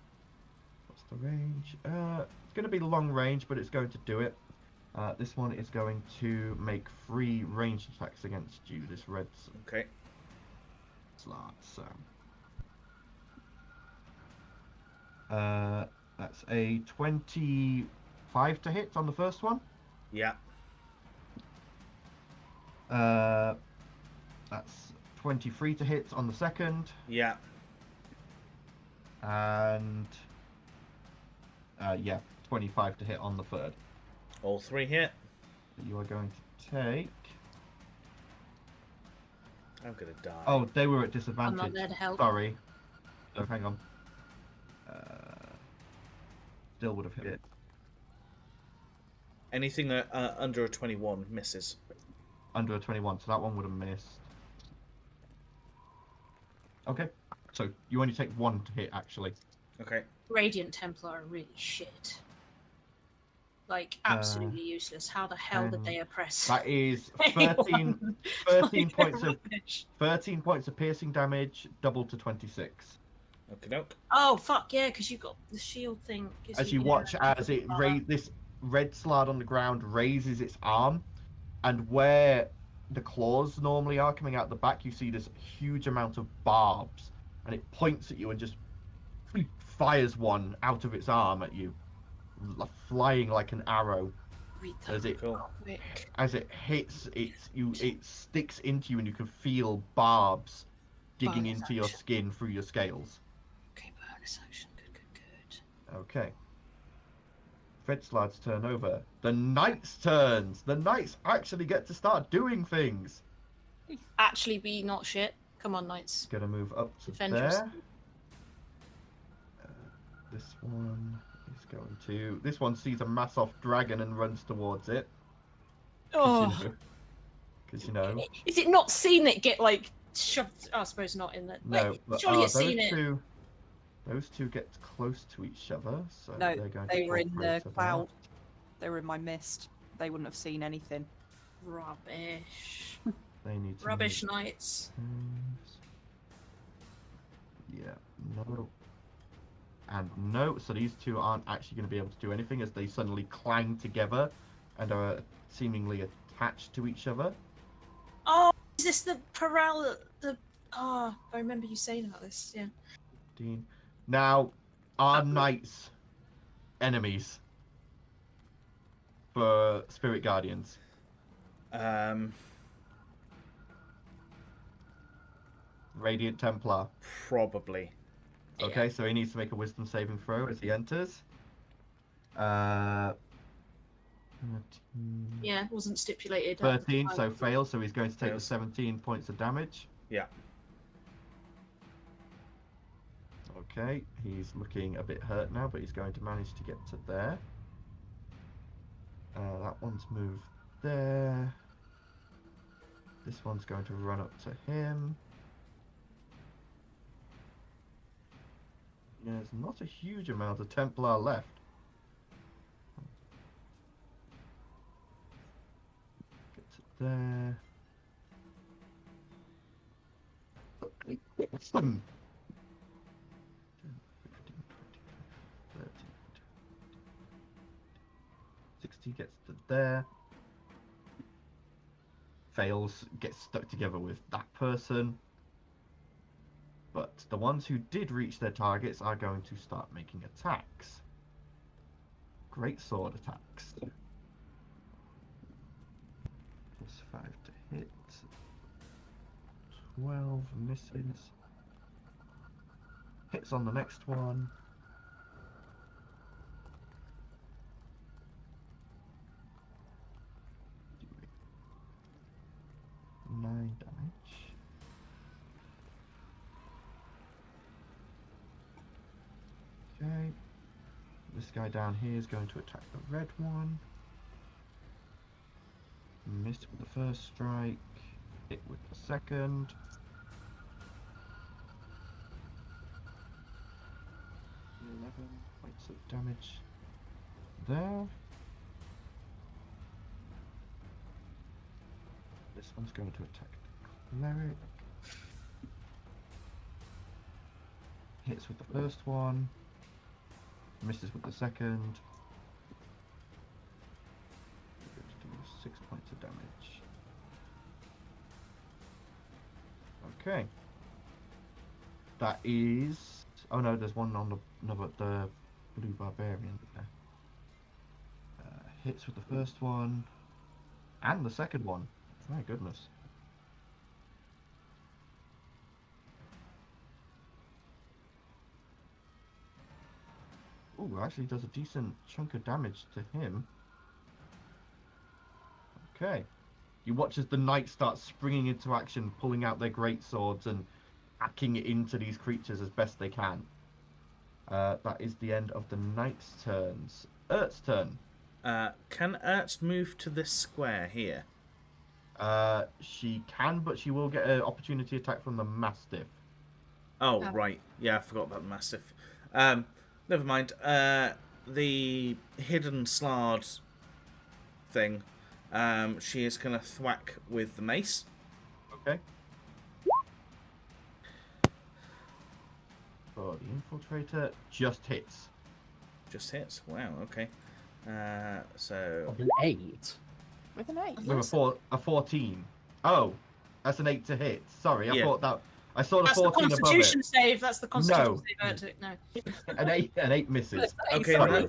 What's the range? It's going to be long range, but it's going to do it. This one is going to make 3 ranged attacks against you, this red Okay. slot. So that's a 25 to hit on the first one. Yeah. That's 23 to hit on the second. Yeah. And yeah, 25 to hit on the third. All 3 hit. You are going to take... I'm gonna die. Oh, they were at I'm disadvantage. not there to help. Sorry. Oh, hang on. Still would have hit it. Anything under a 21 misses. Under a 21, so that one would have missed. Okay, so you only take 1 to hit, actually. Okay. Radiant Templar are really shit. Like, absolutely useless. How the hell did they oppress? That is 13 points of 13 points of piercing damage, doubled to 26. Okay, doke. Oh fuck yeah, because you got the shield thing. As you watch as it this red slard on the ground raises its arm, and where the claws normally are coming out the back, you see this huge amount of barbs, and it points at you and just fires one out of its arm at you, flying like an arrow. As it hits, it sticks into you, and you can feel barbs digging into your skin through your scales. Okay, bonus action. Good. Okay. Red Slard's turn over. The Knights' turns. The Knights actually get to start doing things. Actually, be not shit. Come on, Knights. Gonna move up to Defend there. yourself. This one is going to... This one sees a mass-off dragon and runs towards it. Oh. Because, you know... Is it not seen it get, like, shoved... Oh, I suppose not in the... No, Wait, but surely it's seen it. Those two get close to each other, so No, they're going they to were in the cooperate to cloud. They were in my mist. They wouldn't have seen anything. Rubbish. that. They need to Rubbish make Knights. turns. Yeah, no. And no, so these two aren't actually going to be able to do anything as they suddenly clang together and are seemingly attached to each other. Oh, is this the Oh, I remember you saying about this, yeah. Dean. Now, are knights enemies for Spirit Guardians? Radiant Templar. Probably. Okay, so he needs to make a wisdom saving throw as he enters. 13, Yeah, it wasn't stipulated. 13, so fails, so he's going to take the Fails. 17 points of damage. Yeah. Okay, he's looking a bit hurt now, but he's going to manage to get to there. That one's moved there. This one's going to run up to him. There's not a huge amount of Templar left. Get to there. 60 gets to there. Fails, gets stuck together with that person. But the ones who did reach their targets are going to start making attacks. greatsword attacks. +5 to hit. 12 misses. Hits on the next one. 9 damage. Okay. This guy down here is going to attack the red one. Missed with the first strike. Hit with the second. 11 points of damage there. This one's going to attack the cleric. Hits with the first one. Misses with the second. We're going to do 6 points of damage. Okay. That is... Oh no, there's one on the blue barbarian there. Hits with the first one. And the second one. My goodness. Ooh, actually does a decent chunk of damage to him. Okay. You watch as the knights start springing into action, pulling out their great swords and hacking it into these creatures as best they can. That is the end of the knights' turns. Ert's turn. Can Ert move to this square here? She can, but she will get an opportunity attack from the Mastiff. Oh, right. Yeah, I forgot about the Mastiff. Never mind. The hidden slard thing, she is going to thwack with the mace. Okay. For the infiltrator, just hits. Just hits? Wow, okay. So... Of an 8. With an 8. With a 14. Oh, that's an 8 to hit. Sorry, I Yeah. thought that... I saw the That's the 14 above Constitution it. save. That's the Constitution No. save. No. An 8 misses. Okay, Sorry. that, I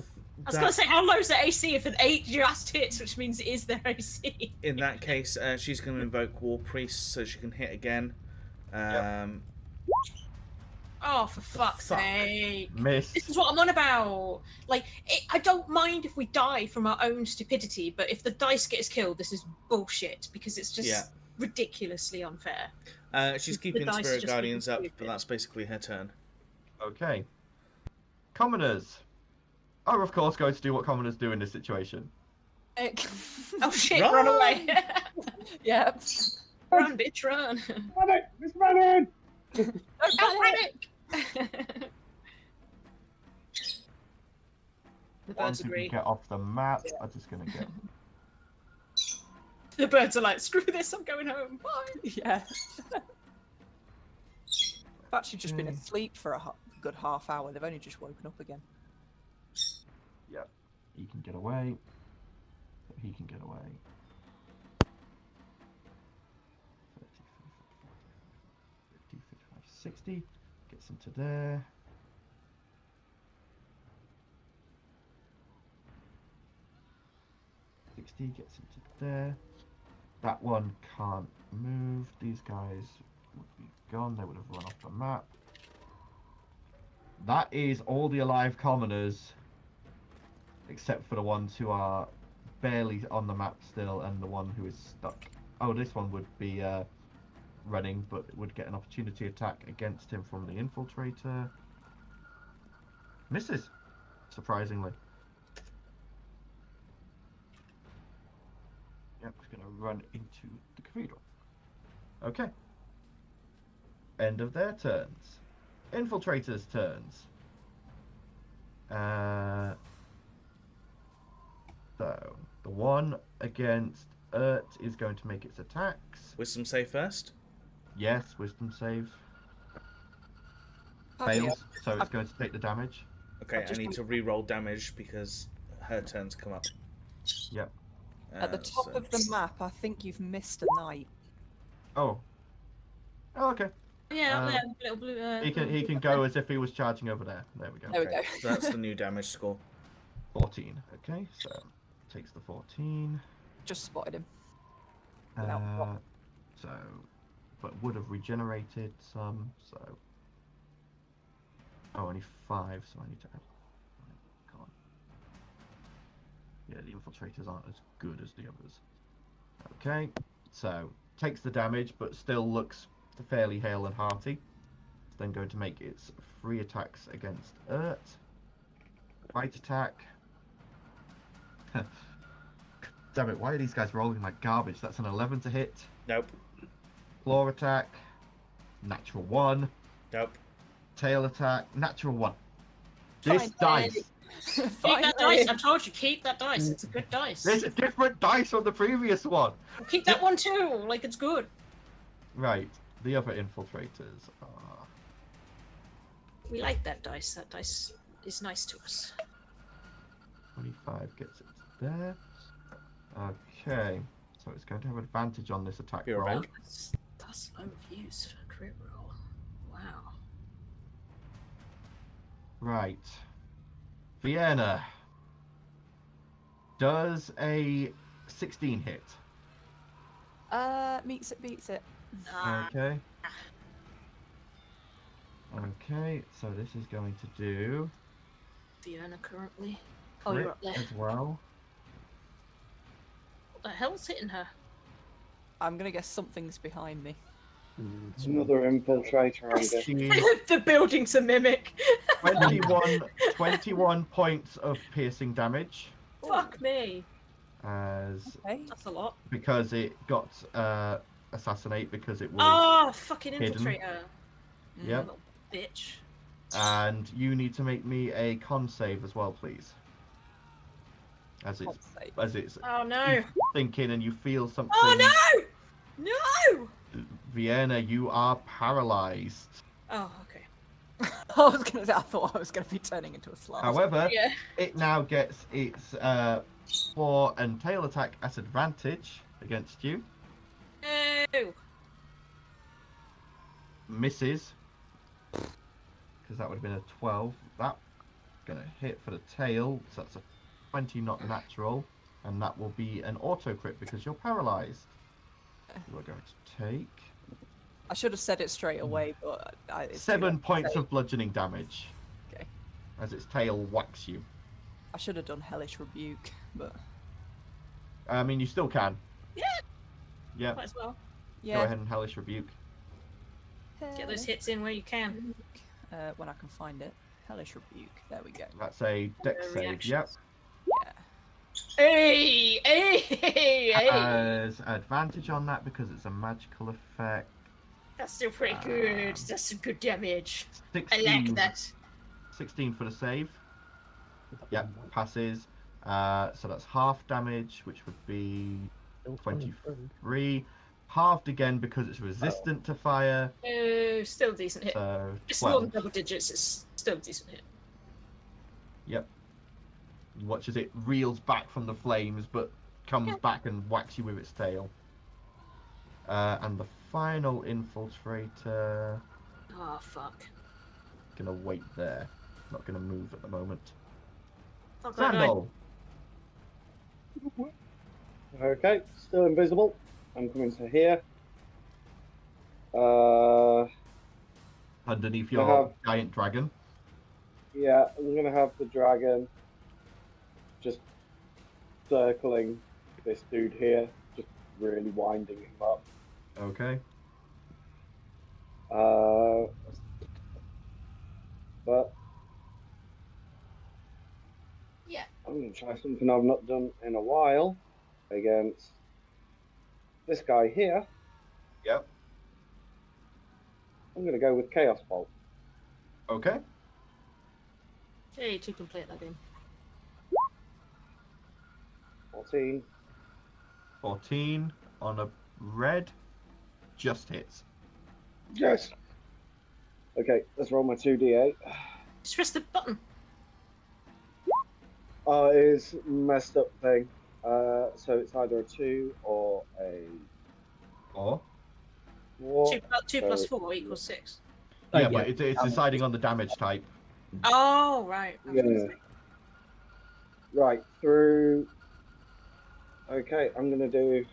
was going to say, how low is the AC if an 8 just hits, which means it is their AC? in that case, she's going to invoke War Priest so she can hit again. Oh, for fuck's Fuck. sake. Miss. This is what I'm on about. Like, I don't mind if we die from our own stupidity, but if the dice get us killed, this is bullshit, because it's just ridiculously unfair. She's The keeping dice Spirit just Guardians being up, stupid. but that's basically her turn. Okay. Commoners are, of course, going to do what commoners do in this situation. Oh shit, Run! run away. Yeah. Run, bitch, run. Run it! It's running! Don't panic. The Once birds you agree. get off the map, I'm just going to get... The birds are like, screw this, I'm going home. Bye. Yeah. I've actually just been asleep for a good half hour. They've only just woken up again. Yep. He can get away. He can get away. 30, 40, 50, 55, 60. Gets into there. Gets into there. That one can't move. These guys would be gone. They would have run off the map. That is all the alive commoners, except for the ones who are barely on the map still, and the one who is stuck. Oh, this one would be running, but would get an opportunity attack against him from the infiltrator. Misses, surprisingly. Yep, it's going to run into the cathedral. Okay. End of their turns. Infiltrators' turns. So, the one against Ert is going to make its attacks. Wisdom save first. Yes, wisdom save. Fails, so it's going to take the damage. Okay, I need to re-roll damage because her turn's come up. Yep. At the top So- of the map, I think you've missed a knight. Oh. Oh, okay. Yeah, up there, little blue. He can go as if he was charging over there. There we go. There we Okay, go. so that's the new damage score. 14. Okay, so takes the 14. Just spotted him. Without So, but would have regenerated some. So, oh, only 5. So I need to add. Come on. Yeah, the infiltrators aren't as good as the others. Okay, so takes the damage, but still looks fairly hale and hearty. It's then going to make its 3 attacks against Urt. Bite attack. Damn it, why are these guys rolling like garbage? That's an 11 to hit. Nope. Claw attack. Natural 1. Nope. Tail attack. Natural 1. This dice. Keep that dice. I told you, keep that dice. It's a good dice. There's a different dice from the previous one. Keep that one too. Like it's good. Right. The other infiltrators are... We like that dice. That dice is nice to us. 25 gets it there. Okay. So it's going to have advantage on this attack You're roll. back. That's low reviews for a crit roll. Wow. Right. Vienna. Does a 16 hit? Meets it, beats it. Nah. Okay. Okay, so this is going to do Fiona currently. Oh, crit you're up there. as well. What the hell's hitting her? I'm gonna guess something's behind me. It's another infiltrator, I'm guessing. The building's a mimic. 21 points of piercing damage Fuck me. as Okay. That's a lot. because it got assassinate because it was Oh, fucking hidden. infiltrator. Yep. Little bitch. And you need to make me a con save as well, please. As it's Oh no. thinking and you feel something. Oh no! No! Vienna, you are paralyzed. Oh, okay. I was gonna say, I thought I was gonna be turning into a slab. However, Yeah. it now gets its claw and tail attack at advantage against you. No. Misses. Because that would have been a 12. That's going to hit for the tail. So that's a 20, not natural. And that will be an auto crit because you're paralyzed. You are going to take I should have said it straight away, but it's 7 too late. points of bludgeoning damage. Okay. As its tail whacks you. I should have done Hellish Rebuke, but I mean, you still can. Yeah. Yeah. Might as well. yeah. Go ahead and Hellish Rebuke. Get those hits in where you can. When I can find it. Hellish Rebuke. There we go. That's a dex save. Reactions. Yep. Yeah. Hey! Hey! Hey! Has advantage on that because it's a magical effect. That's still pretty good. That's some good damage. 16, I like that. 16 for the save. Yep, passes. So that's half damage, which would be Still 23. Halved again because it's resistant to fire. Oh, still a decent hit. So It's more than 12. double digits. It's still a decent hit. Yep. You watch as it reels back from the flames, but comes back and whacks you with its tail. And the final infiltrator. Oh, fuck. Gonna wait there. Not gonna move at the moment. Fuck that guy. Sandal. Okay, still invisible. I'm coming to here. Underneath I your have- giant dragon. Yeah, I'm gonna have the dragon just circling this dude here, just really winding him up. Okay. But Yeah. I'm gonna try something I've not done in a while against this guy here. Yep. I'm gonna go with Chaos Bolt. Okay. Hey, two can play that game. 14. 14 on a red. Just hits. Yes. Okay, let's roll my 2d8. Just press the button. It is messed up thing. So it's either a 2 or a Or? 4. 2 plus 4 equals 6. Yeah, but it's deciding on the damage type. Oh, right. I was gonna Yeah. say. Right, through... Okay, I'm going to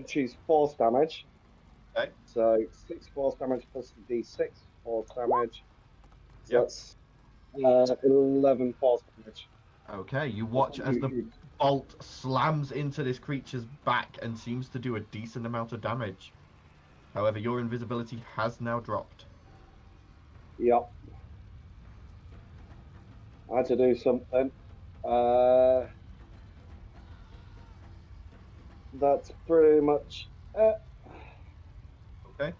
choose force damage. Okay. So 6 force damage plus the d6 force damage. So Yep. that's 11 force damage. Okay, you watch as the bolt slams into this creature's back and seems to do a decent amount of damage. However, your invisibility has now dropped. Yep. I had to do something. That's pretty much it. Okay.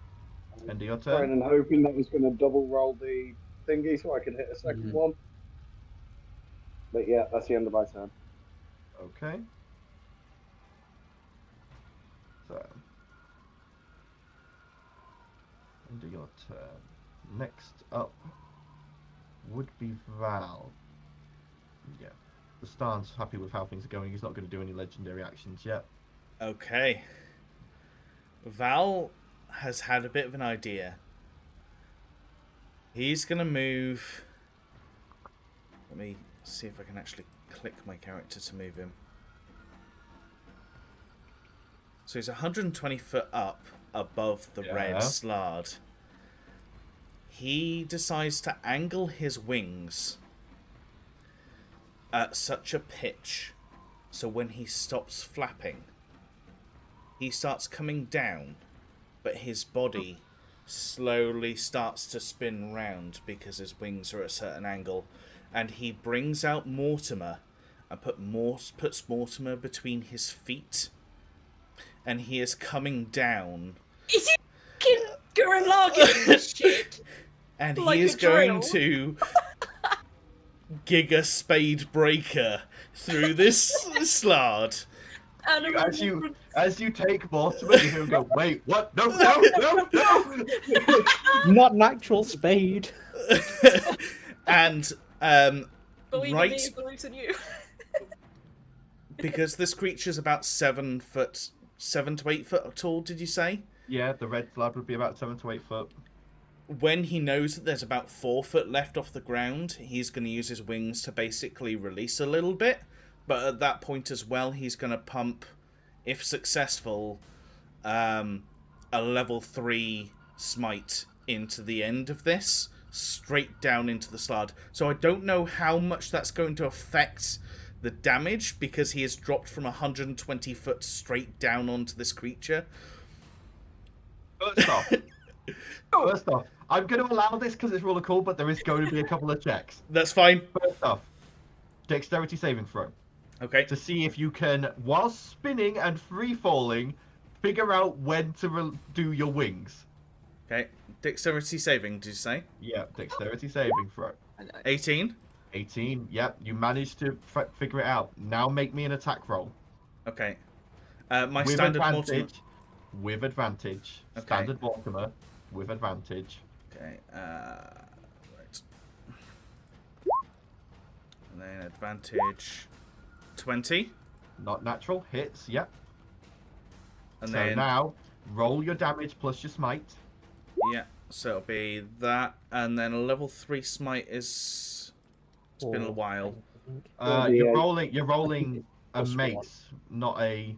End of your Trying turn. and hoping that was going to double roll the thingy so I could hit a second one. But yeah, that's the end of my turn. Okay. So, end of your turn. Next up would be Val. Yeah. The Starn's happy with how things are going. He's not going to do any legendary actions yet. Okay. Val has had a bit of an idea. He's going to move... Let me see if I can actually click my character to move him. So he's 120 foot up above the red slard. He decides to angle his wings at such a pitch so when he stops flapping, he starts coming down, but his body slowly starts to spin round because his wings are at a certain angle, and he brings out Mortimer and puts Mortimer between his feet, and he is coming down. Is he fucking Gurren Lagann shit? And Like he is a going drill. to Giga Spade Breaker through this slard. As you take Mortimer, you hear him go, wait, what? No, no, no, no! Not an actual spade. And Believe in me, believes in you. because this creature's about 7 to 8 foot tall, did you say? Yeah, the red slab would be about 7 to 8 foot. When he knows that there's about 4 foot left off the ground, he's going to use his wings to basically release a little bit. But at that point as well, he's going to pump, if successful, a level 3 smite into the end of this, straight down into the slard. So I don't know how much that's going to affect the damage, because he has dropped from 120 foot straight down onto this creature. First off, I'm going to allow this because it's really cool, but there is going to be a couple of checks. That's fine. First off, dexterity saving throw. Okay. To see if you can, while spinning and free falling, figure out when to do your wings. Okay. Dexterity saving, did you say? Yeah, dexterity saving throw. 18. 18. Yep, you managed to figure it out. Now make me an attack roll. Okay. My with standard advantage. Mortimer. With advantage. Okay. Standard Mortimer with advantage. Okay. Right. And then advantage 20. Not natural. Hits. Yep. And so then now roll your damage plus your smite. yeah. So it'll be that, and then a level 3 smite is. It's been a while. You're rolling a mace, not a.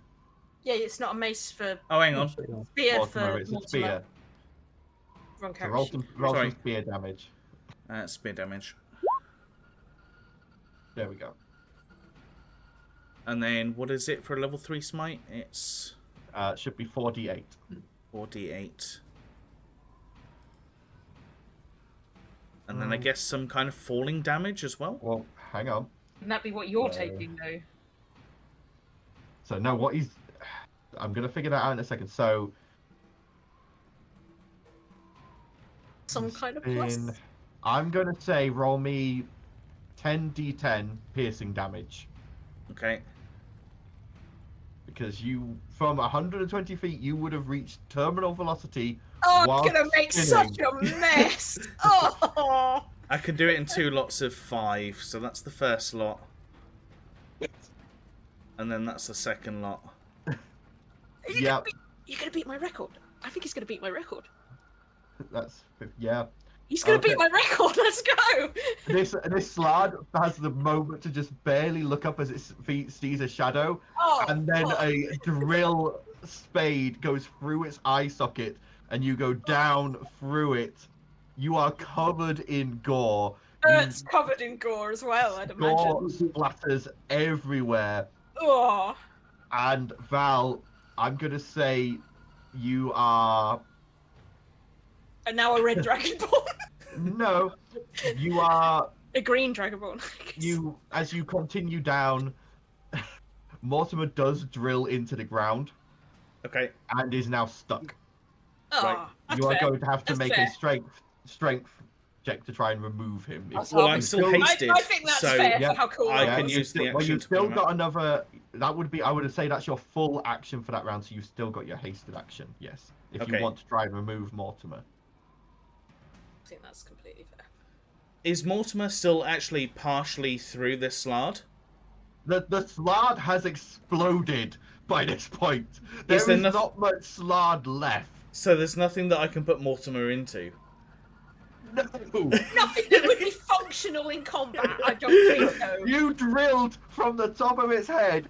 Yeah, it's not a mace for Oh, hang on. spear Mortimer, for it's a Mortimer. spear. Wrong So character. roll Sorry. some spear damage. Spear damage. There we go. And then what is it for a level 3 smite? It's Should be 4d8. 4d8. And then I guess some kind of falling damage as well. Well, hang on. Wouldn't that be what you're taking, though? So no, what he's. I'm gonna figure that out in a second. So. Some kind of plus? I'm gonna say roll me 10d10 piercing damage. Okay. Because you, from 120 feet, you would have reached terminal velocity. Oh, whilst I'm gonna make spinning. such a mess! Oh! I can do it in 2 lots of 5, so that's the first lot. And then that's the second lot. Yep. You're gonna beat my record. I think he's gonna beat my record. That's yeah. He's gonna Okay. beat my record. Let's go. This Slard has the moment to just barely look up as its feet sees a shadow, Oh, and then fuck. a drill spade goes through its eye socket, and you go down through it. You are covered in gore. It's covered in gore as well, I'd Gore imagine. splatters everywhere. Oh, And Val, I'm gonna say you are and now a red dragonborn. no, you are A green dragonborn. you as you continue down. Mortimer does drill into the ground Okay. and is now stuck. Oh, Right. that's You are fair. going to have to That's make fair. a strength check to try and remove him. That's Well, how I'm we still do it. hasted, I think that's so fair yeah, for how cool I that can was. use the Well, action you've to still put him out. got another. That would be. I would say that's your full action for that round. So you've still got your hasted action. Yes, if Okay. you want to try and remove Mortimer. I think that's completely fair. Is Mortimer still actually partially through this Slard? The Slard has exploded by this point. There Is there is noth- not much Slard left. So there's nothing that I can put Mortimer into? No. Nothing that would be functional in combat. I don't think so. You drilled from the top of its head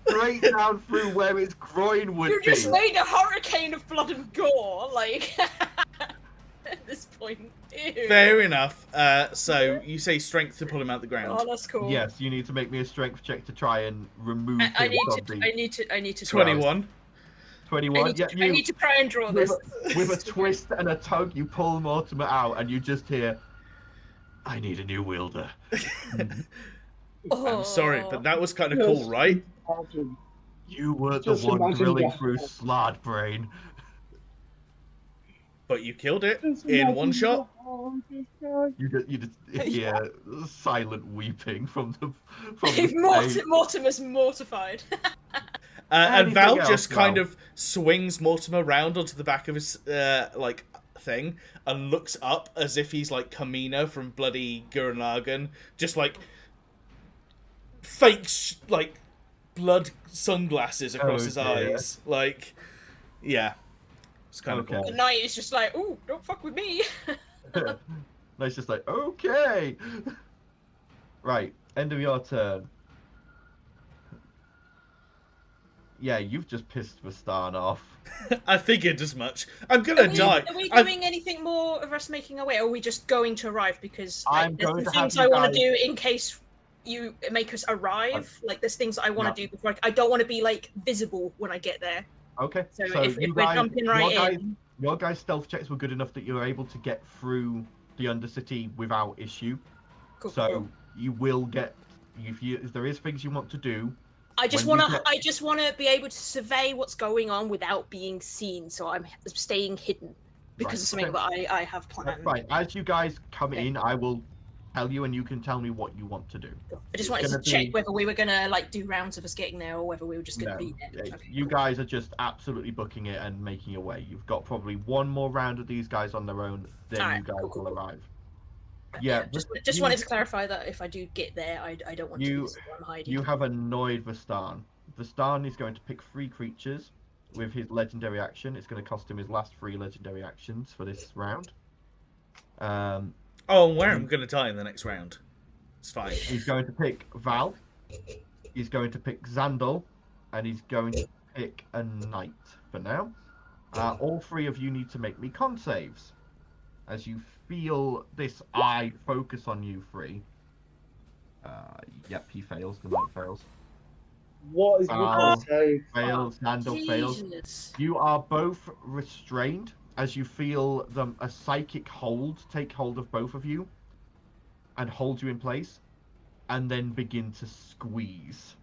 straight down through where its groin would You be. just made a hurricane of blood and gore, like at this point. Ew. Fair enough. So you say strength to pull him out the ground. Oh, that's cool. Yes, you need to make me a strength check to try and remove I him need from to. the I need to. 21. 21. I need, to, Yeah, I need to try and draw with, this. with a twist and a tug, you pull Mortimer out, and you just hear, "I need a new wielder." I'm sorry, but that was kind of Yes. cool, right? You were the Just one imagine drilling that. through Slard Brain. But you killed it in one shot. You just hear silent weeping from the stage. Mortimer's mortified. And Anything Val else, just kind Val? of swings Mortimer round onto the back of his like thing and looks up as if he's like Kamina from bloody Gurren Lagann, just like fake like blood sunglasses across Oh, his dear. eyes. Like, yeah, it's kind of Okay. cool. The knight is just like, "Ooh, don't fuck with me." And it's just like, okay. Right, end of your turn. Yeah, you've just pissed Vastan off. I figured as much. I'm gonna die. Are we I've- doing anything more of us making our way, or are we just going to arrive? Because I'm there's going the to have things you I want guys- to do in case you make us arrive. Like there's things I want to Yeah. do before. I don't want to be like visible when I get there. Okay, So, so if you we're guys, jumping your right guys, in, your guys' stealth checks were good enough that you were able to get through the Undercity without issue. cool, So cool. you will get, if there is things you want to do, I just when want you to. get- I just want to be able to survey what's going on without being seen. So I'm staying hidden because Right, of something okay. that I have that's planned. fine. As you guys come Okay. in, I will tell you, and you can tell me what you want to do. I just It's wanted to gonna check be- whether we were gonna like do rounds of us getting there, or whether we were just gonna No, be there. yeah, Okay, you cool. guys are just absolutely booking it and making your way. You've got probably one more round of these guys on their own, then Alright, you guys cool, cool, will cool. arrive. Yeah, just you- wanted to clarify that if I do get there, I don't want to You- be someone hiding. You have annoyed Vastan. Vastan is going to pick 3 creatures with his legendary action. It's going to cost him his last 3 legendary actions for this round. Oh, where I'm gonna die in the next round. It's fine. He's going to pick Val. He's going to pick Xandal. And he's going to pick a knight for now. All 3 of you need to make me con saves. As you feel this eye focus on you 3. Yep, he fails. The knight fails. What is Val with say? fails. Xandal fails. Jesus. You are both restrained as you feel a psychic hold take hold of both of you and hold you in place and then begin to squeeze.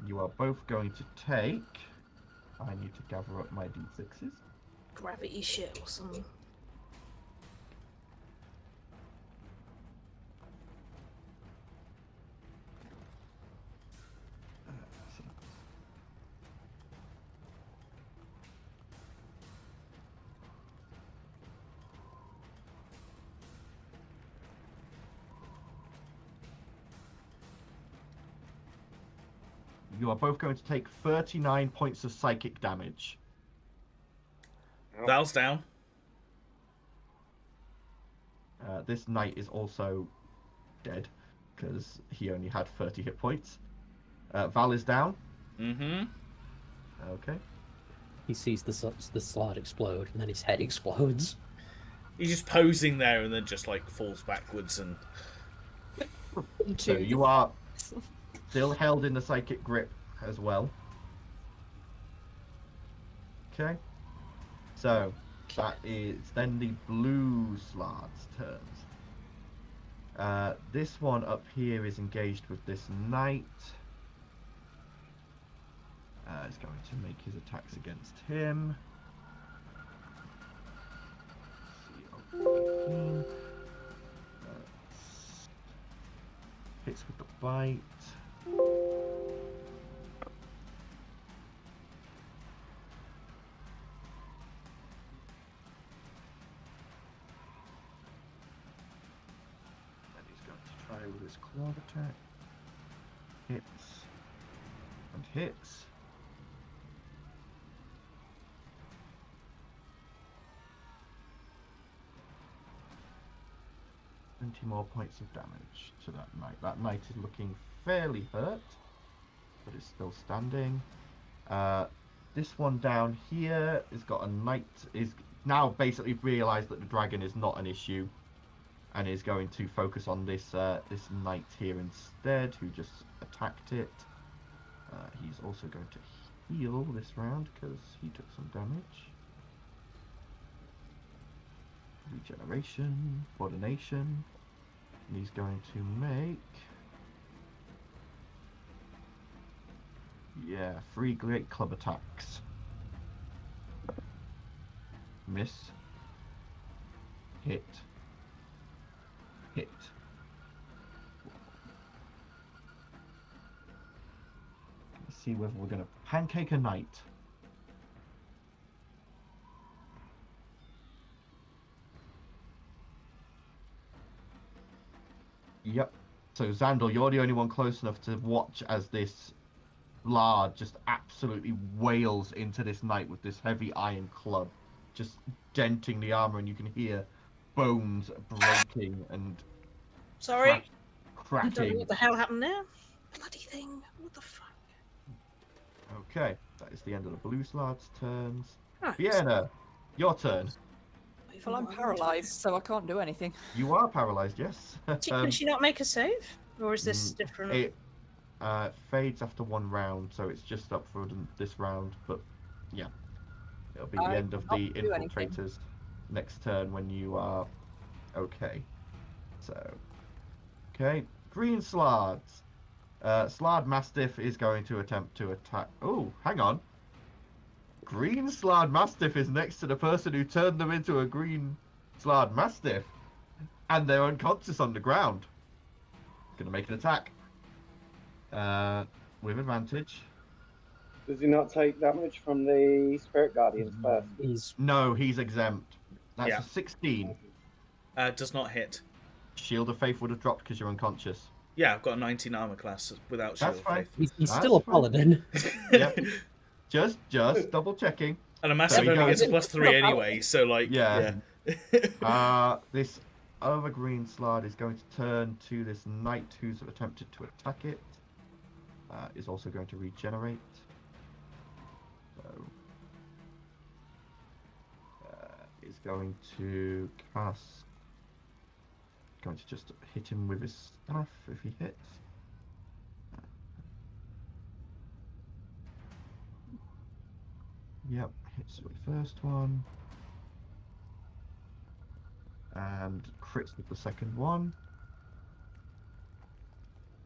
You are both going to take... I need to gather up my d6s. Gravity shit or something. You are both going to take 39 points of psychic damage. Val's down. This knight is also dead because he only had 30 hit points. Val is down. Mm-hmm. Okay. He sees the slide explode, and then his head explodes. He's just posing there and then just like falls backwards and. So you are still held in the psychic grip as well. Okay. So that is then the blue slard's turns. This one up here is engaged with this knight. Is going to make his attacks against him. C18. Hits with the bite. Try with his claw attack. Hits. And hits. 20 more points of damage to that knight. That knight is looking fairly hurt, but it's still standing. This one down here has got a knight, is now basically realised that the dragon is not an issue, and is going to focus on this this knight here instead, who just attacked it. He's also going to heal this round because he took some damage. Regeneration, coordination, and he's going to make 3 great club attacks. Miss, hit, hit. Let's see whether we're going to pancake a knight. Yep. So Xandor, you're the only one close enough to watch as this lard just absolutely wails into this knight with this heavy iron club, just denting the armor, and you can hear bones breaking and Sorry. cracking. I don't know what the hell happened there. Bloody thing. What the fuck? Okay, that is the end of the blue slard's turns. Right. Vienna, your turn. Well, I'm paralysed, so I can't do anything. You are paralysed, yes. Can she not make a save? Or is this different? It fades after 1 round, so it's just up for this round, but yeah. It'll be the end of the infiltrators next turn when you are okay. So, okay. Green Slards. Slard Mastiff is going to attempt to attack. Oh, hang on. Green Slard Mastiff is next to the person who turned them into a Green Slard Mastiff. And they're unconscious on the ground. Gonna make an attack. With advantage. Does he not take damage from the Spirit Guardians first? No, he's exempt. That's Yeah. a 16. Does not hit. Shield of Faith would have dropped because you're unconscious. Yeah, I've got a 19 armor class without Shield That's of fine. Faith. He's still a paladin. Yep. Just double checking. And a massive There you only go. gets a +3 anyway, so like, Yeah. yeah. This other green slard is going to turn to this knight who's attempted to attack it. Is also going to regenerate. So is going to cast. Going to just hit him with his staff if he hits. Yep, hits with the first one. And crits with the second one.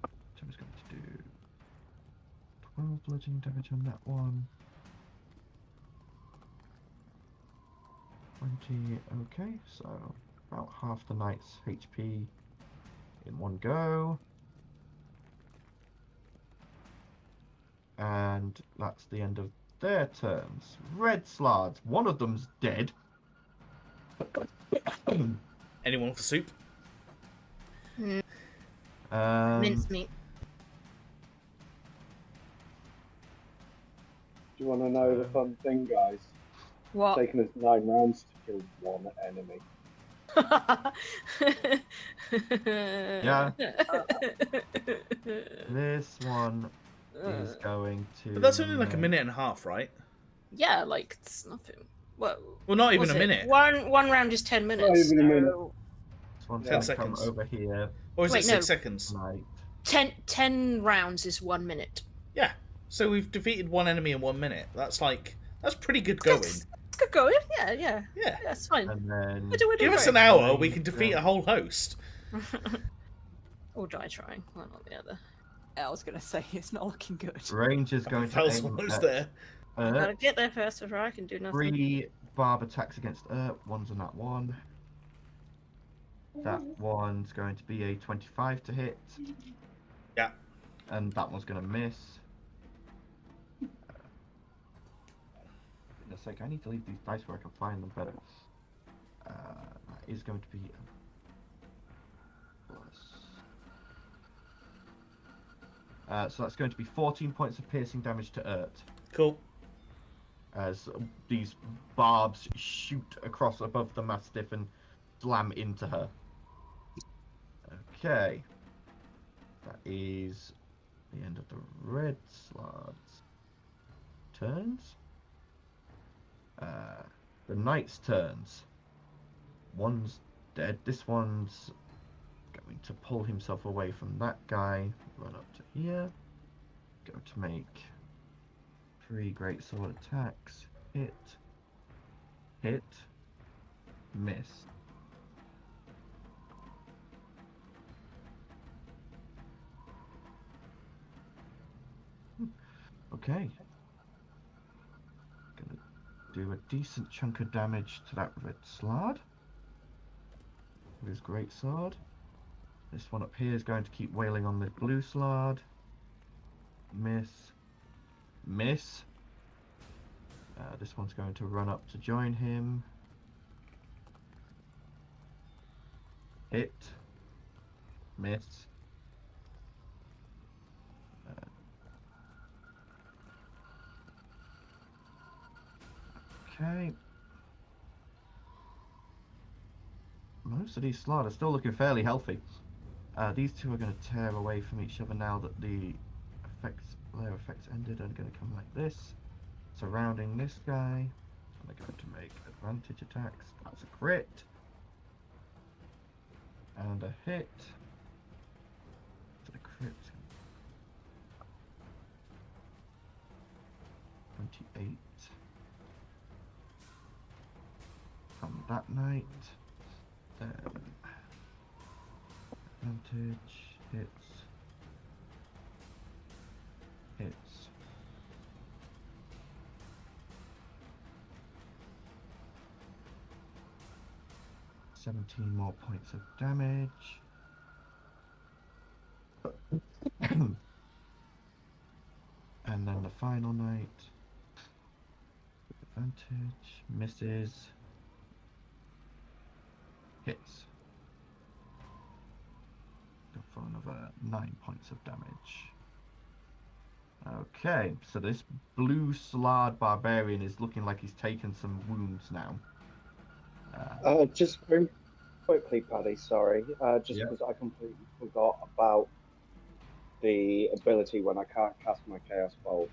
So I'm just going to do 12 bludgeoning damage on that one. 20, okay, so about half the knight's HP in one go. And that's the end of their turns. Red Slards, one of them's dead. Anyone for soup? Mincemeat. Do you want to know the fun thing, guys? What? It's taken us 9 rounds to kill one enemy. Yeah. This one is going to. But that's only like a minute and a half, right? Yeah, like it's nothing. Well, not even was a it? minute. One round is 10 minutes. even a minute. so- This one's 10 going to seconds. come over here. Or is Wait, it no. 6 seconds? Right. 10 rounds is 1 minute. Yeah. So we've defeated one enemy in 1 minute. That's pretty good going. That's good going. Yeah. Yeah. Yeah, it's fine. And then. We're doing Give us great. an hour, we can defeat a whole host. Or die trying, one or the other. I was going to say, it's not looking good. Range is going to Fel's aim almost at there. Gotta get there first before I can do nothing. 3 barb attacks against one's on that one. That one's going to be a 25 to hit. Yeah. And that one's going to miss. In a sec, I need to leave these dice where I can find them better. That is going to be a plus. So that's going to be 14 points of piercing damage to Urt. Cool. As these barbs shoot across above the Mastiff and slam into her. Okay. That is the end of the red slard's turns. The knight's turns. One's dead. This one's going to pull himself away from that guy, run up to here. Going to make 3 great sword attacks. Hit. Hit. Miss. Okay. Gonna do a decent chunk of damage to that red slard with his great sword. This one up here is going to keep wailing on the blue slard. Miss. Miss. This one's going to run up to join him. Hit. Miss. Okay. Most of these slard are still looking fairly healthy. These two are going to tear away from each other now that the their effects ended, and going to come like this, surrounding this guy. And they're going to make advantage attacks. That's a crit. And a hit. For the crit. 28. From that night. Then advantage hits. Hits. $17 more points of damage. And then the final night. Advantage misses. Hits. Go for another 9 points of damage. Okay, so this blue slard barbarian is looking like he's taken some wounds now. Just very quickly, Paddy, sorry. Just Yeah. because I completely forgot about the ability when I can't cast my Chaos Bolt.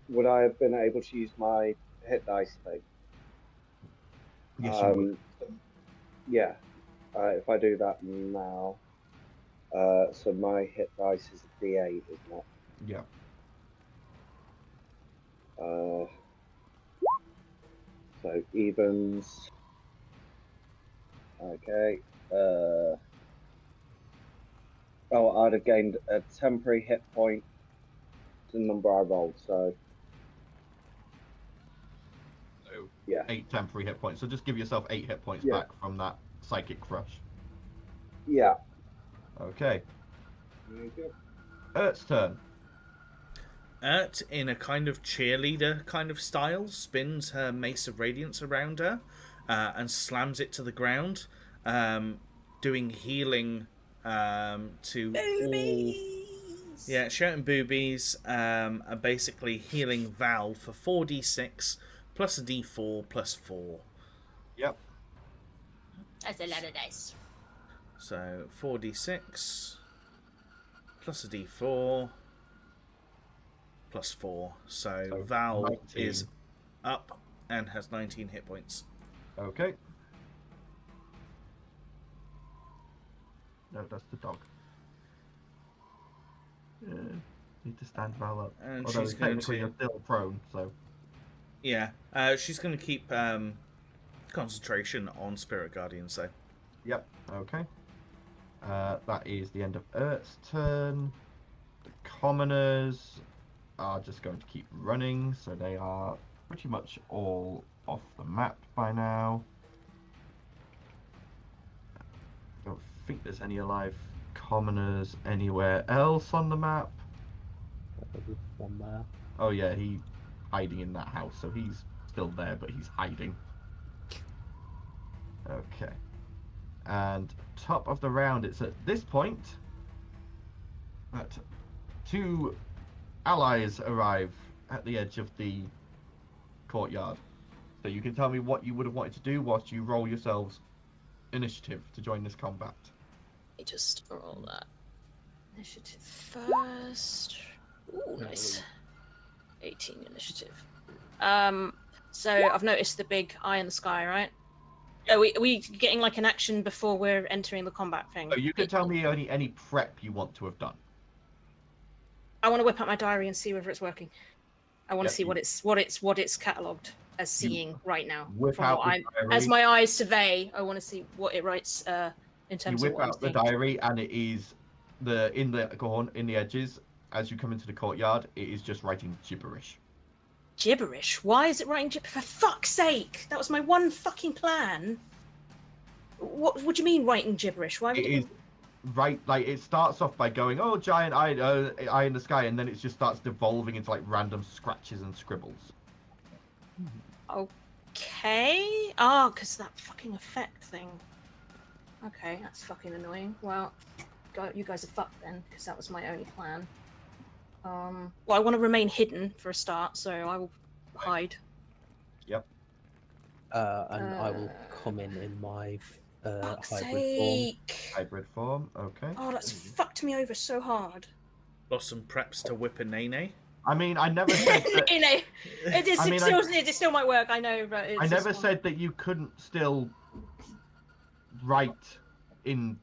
Would I have been able to use my hit dice thing? Yes, you would. Yeah. If I do that now, so my hit dice is a D8, isn't it? Yeah. So evens. Okay. I'd have gained a temporary hit point to the number I rolled. So yeah, 8 temporary hit points. So just give yourself 8 hit points Yeah. back from that psychic crush. yeah. Okay. There you go. Ert's turn. Ert, in a kind of cheerleader kind of style, spins her Mace of Radiance around her and slams it to the ground, doing healing to all... Yeah, shouting boobies, are basically healing Val for 4d6 plus a d4 plus 4. Yep. That's a lot of dice. So 4d6 plus a d4 plus 4. So Val 19. is up and has 19 hit points. Okay. No, that's the dog. Need to stand Val up. And Although she's going technically to... you're still prone, so... Yeah, she's going to keep concentration on Spirit Guardian, so... Yep, okay. That is the end of Ert's turn. The commoners are just going to keep running, so they are pretty much all off the map by now. I don't think there's any alive commoners anywhere else on the map. One there. Oh yeah, he's hiding in that house, so he's still there, but he's hiding. Okay. And top of the round, it's at this point that 2 allies arrive at the edge of the courtyard. So you can tell me what you would have wanted to do whilst you roll yourselves initiative to join this combat. Let me just roll that initiative first. Ooh, nice. 18 initiative. So I've noticed the big eye in the sky, right? Are we getting like an action before we're entering the combat thing? So you can tell me any prep you want to have done. I want to whip out my diary and see whether it's working. I want to see what it's catalogued as seeing right now. Whip out the diary. As my eyes survey, I want to see what it writes in terms you of whip what out I'm the seeing. diary, and it is in the edges. As you come into the courtyard, it is just writing gibberish. Gibberish? Why is it writing gibberish? For fuck's sake! That was my one fucking plan. What do you mean writing gibberish? Why would It is right, like it starts off by going, "Oh, giant eye in the sky," and then it just starts devolving into like random scratches and scribbles. Okay. Oh, because that fucking effect thing. Okay, that's fucking annoying. Well, you guys are fucked then, because that was my only plan. Well, I want to remain hidden for a start, so I will hide. Yep. And I will come in my Fuck's hybrid form. sake! Hybrid form, okay. Oh, that's fucked me over so hard. Blossom preps to whip a Nene. I mean, I never said that. It still might work. I know, but it's I never said that you couldn't still write in.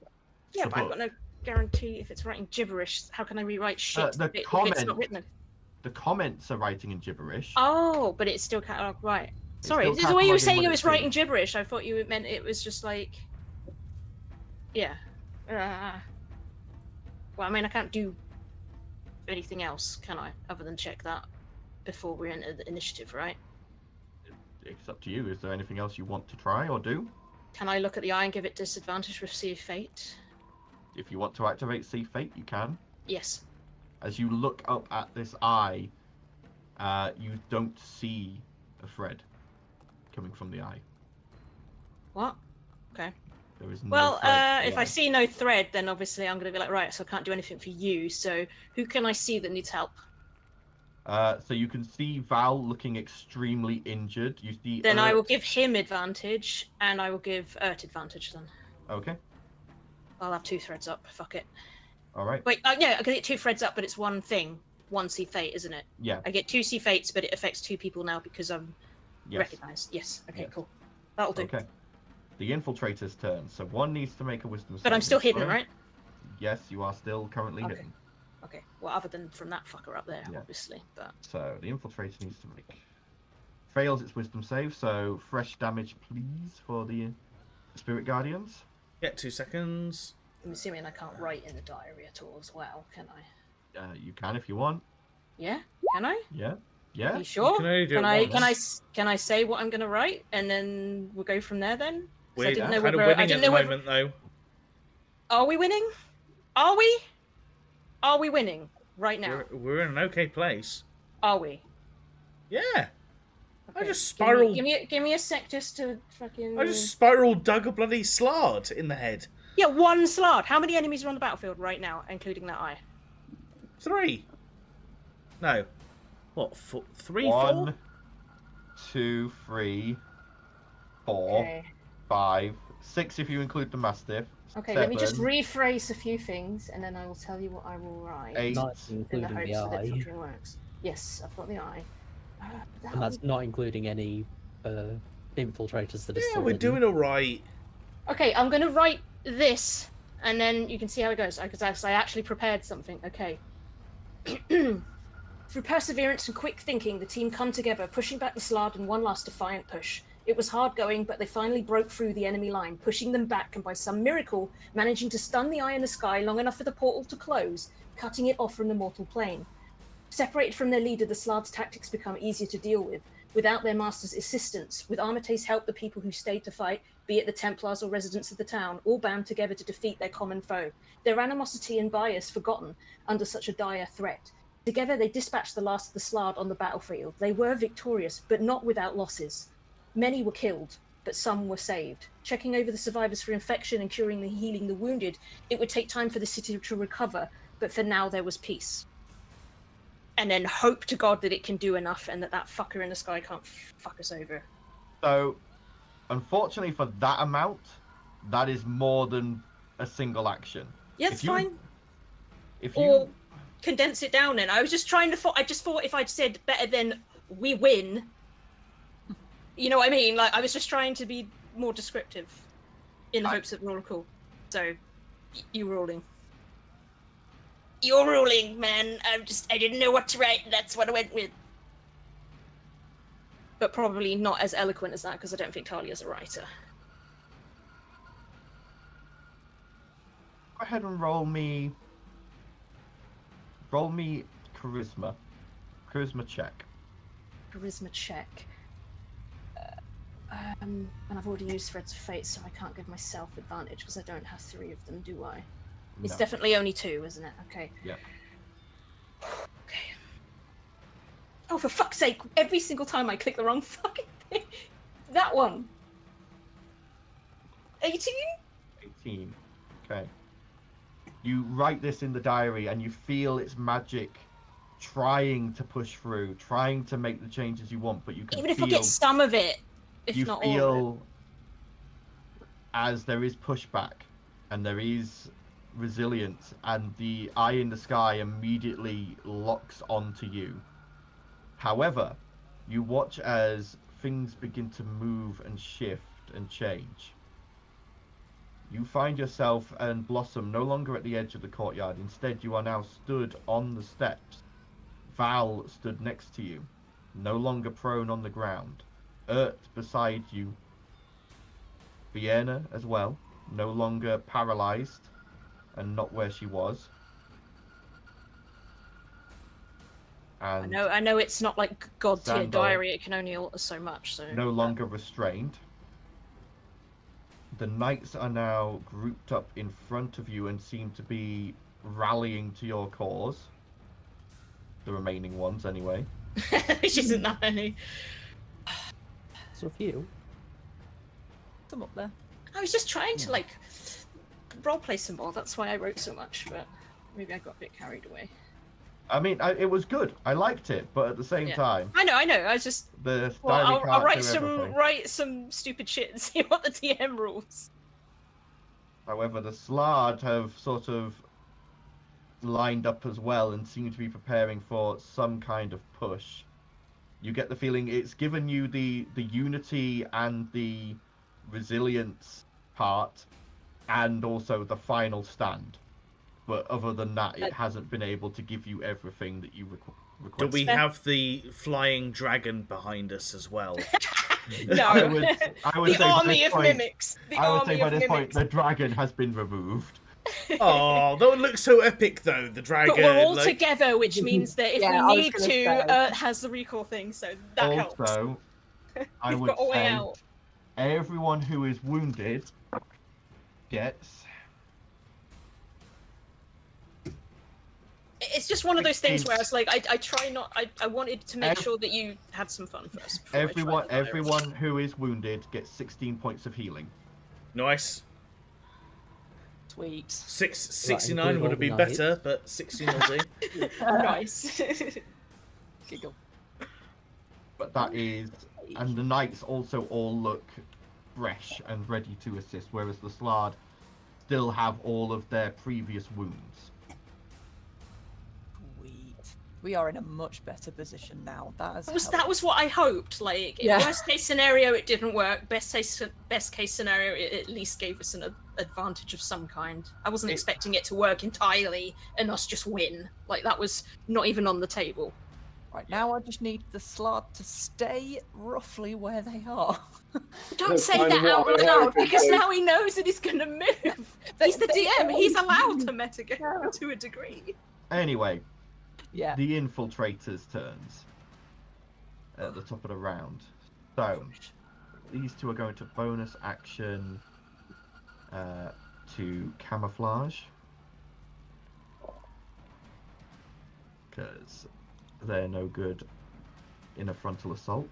Yeah, the but I've book. got no guarantee if it's writing gibberish. How can I rewrite shit The if it's not written? The comments are writing in gibberish. Oh, but it's still catalogued right. Sorry, still this is the way you were cataloguing saying what it it's was writing doing. gibberish. I thought you meant it was just like, yeah. Well, I mean, I can't do anything else, can I? Other than check that before we enter the initiative, right? It's up to you. Is there anything else you want to try or do? Can I look at the eye and give it disadvantage with Sea of Fate? If you want to activate See Fate, you can. Yes. As you look up at this eye, you don't see a thread coming from the eye. What? Okay. There is no Well, thread in if the I eye. see no thread, then obviously I'm going to be like, right, so I can't do anything for you. So who can I see that needs help? So you can see Val looking extremely injured. You see. Then I will give him advantage, and I will give Ert advantage then. Okay. I'll have 2 threads up. Fuck it. All right. Wait, yeah, I can get 2 threads up, but it's one thing. 1 Sea Fate, isn't it? Yeah. I get 2 Sea Fates, but it affects 2 people now because I'm Yes. recognized. Yes. Okay, Yes. cool. That'll do. Okay. The infiltrator's turn. So one needs to make a wisdom save. But I'm still hidden, right? Yes, you are still currently Okay. hidden. Okay. Well, other than from that fucker up there, Yeah. obviously. But So the infiltrator needs to make. Fails its wisdom save, so fresh damage, please, for the spirit guardians. Yeah, 2 seconds. I'm assuming I can't write in the diary at all as well, can I? You can if you want. Yeah. Can I? Yeah. Are Yeah. you sure? can only do Can it I? once. Can I say what I'm going to write, and then we'll go from there? Then. 'Cause I We're didn't know kind of whether- I winning didn't at the know whether- moment, though. Are we winning? Are we? Are we winning right now? We're in an okay place. Are we? Yeah. I Okay, just spiraled. Give me a sec just to fucking. I just spiraled, dug a bloody slard in the head. Yeah, 1 slot. How many enemies are on the battlefield right now, including that eye? 3. No. What? 3, 1, 2, 3, 4, Okay. 5, 6 if you include the Mastiff. Okay, let me just 7, rephrase a few things, and then I will tell you what I will write. 8. Not In the including the hopes that it eye. fucking works. Yes, I've got the eye. And that's not including any infiltrators that are Yeah, still we're hidden. doing all right. Okay, I'm going to write this, and then you can see how it goes, because I actually prepared something. Okay. Through perseverance and quick thinking, the team come together, pushing back the Slard in one last defiant push. It was hard going, but they finally broke through the enemy line, pushing them back, and by some miracle, managing to stun the eye in the sky long enough for the portal to close, cutting it off from the mortal plane. Separated from their leader, the Slard's tactics become easier to deal with. Without their master's assistance, with Armatae's help, the people who stayed to fight, be it the Templars or residents of the town, all bound together to defeat their common foe, their animosity and bias forgotten under such a dire threat. Together they dispatched the last of the Slard on the battlefield. They were victorious, but not without losses. Many were killed, but some were saved. Checking over the survivors for infection and curing and healing the wounded, it would take time for the city to recover, but for now there was peace. And then hope to God that it can do enough and that fucker in the sky can't fuck us over. So, unfortunately for that amount, that is more than a single action. Yeah, it's fine. If Or you condense it down then. I was just trying to... I just thought if I'd said better than we win... You know what I mean? Like, I was just trying to be more descriptive in the hopes that we're all cool. So, you're ruling. You're ruling, man. I didn't know what to write, and that's what I went with. But probably not as eloquent as that, because I don't think Talia's a writer. go ahead and roll me charisma. Charisma check. Charisma check. And I've already used Threads of Fate, so I can't give myself advantage because I don't have 3 of them, do I? It's No. definitely only 2, isn't it? Okay. Yeah. Okay. Oh, for fuck's sake! Every single time I click the wrong fucking thing. That one. 18? 18. Okay. You write this in the diary and you feel its magic trying to push through, trying to make the changes you want, but you can Even if feel, I get some of it, if you not all of feel as there is pushback and there is resilience, and the eye in the sky immediately locks onto you. However, you watch as things begin to move and shift and change. You find yourself and Blossom no longer at the edge of the courtyard. Instead, you are now stood on the steps. Val stood next to you, no longer prone on the ground. Beside you. Vienna as well, no longer paralyzed and not where she was. And I know it's not like God tier Sandal. diary, it can only alter so much, so... no longer restrained. The knights are now grouped up in front of you and seem to be rallying to your cause. The remaining ones, anyway. Which isn't that many. So a few. Some up there. I was just trying to, like, roleplay some more, that's why I wrote so much, but maybe I got a bit carried away. I mean, it was good. I liked it, but at the same Yeah. time, I know, I was just... the Well, diary I'll can't do write some stupid shit and see what the DM rules. However, the Slard have sort of lined up as well and seem to be preparing for some kind of push. You get the feeling it's given you the unity and the resilience part, and also the final stand. But other than that, it hasn't been able to give you everything that you Do request. we have the flying dragon behind us as well? No, I would the say by army this of point- mimics. The I would army say by of this point, mimics. the dragon has been removed. Oh, that would look so epic though, the dragon. But we're all like... together, which means that if Yeah, I we was need gonna to, say. Earth has the recall thing, so that helps. Also, I We've would got a way say out. everyone who is wounded gets... It's just one of those things where I was 16. like, I try not. I wanted to make Ev- sure that you had some fun first. before I tried Everyone, the virus. everyone who is wounded gets 16 points of healing. Nice. Sweet. 69 include would all have the been knights. better, but 16 will do. Nice. Giggle. But that is, and the knights also all look fresh and ready to assist, whereas the Slard still have all of their previous wounds. Sweet. We are in a much better position now. That was what I hoped. Like, Yeah. worst case scenario, it didn't work. Best case scenario, it at least gave us an advantage of some kind. I wasn't expecting it to work entirely and us just win. Like, that was not even on the table. Right, now I just need the Slard to stay roughly where they are. Don't That's say kind that of out what I loud, hoped because to. now he knows that he's going to move. He's the DM. He's allowed to metagame to a degree. Anyway, Yeah. the infiltrators' turns at the top of the round. So, these two are going to bonus action to camouflage. Because they're no good in a frontal assault.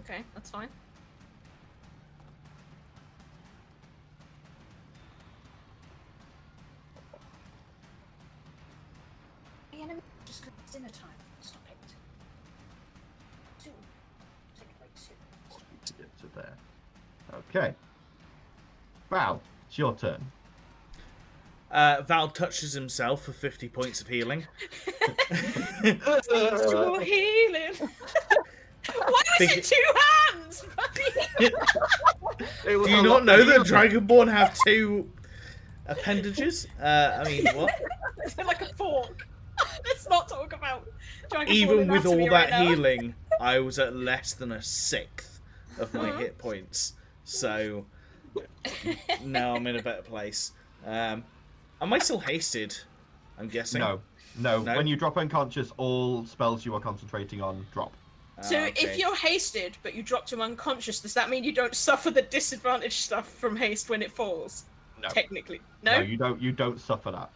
Okay, that's fine. The enemy just got dinner time. Stop it. Take a break soon. To get to there. Okay. Val, it's your turn. Val touches himself for 50 points of healing. You're healing. Why was it 2 hands, buddy? Do you not know that Dragonborn have 2 appendages? I mean, what? Is it like a fork? Let's not talk about Dragonborn Even with all anatomy that right now. healing, I was at less than a 1/6 of my hit points. So now I'm in a better place. Am I still hasted? I'm guessing. No. When you drop unconscious, all spells you are concentrating on drop. So Okay. if you're hasted, but you dropped him unconscious, does that mean you don't suffer the disadvantage stuff from haste when it falls? No. Technically. No? You don't suffer that.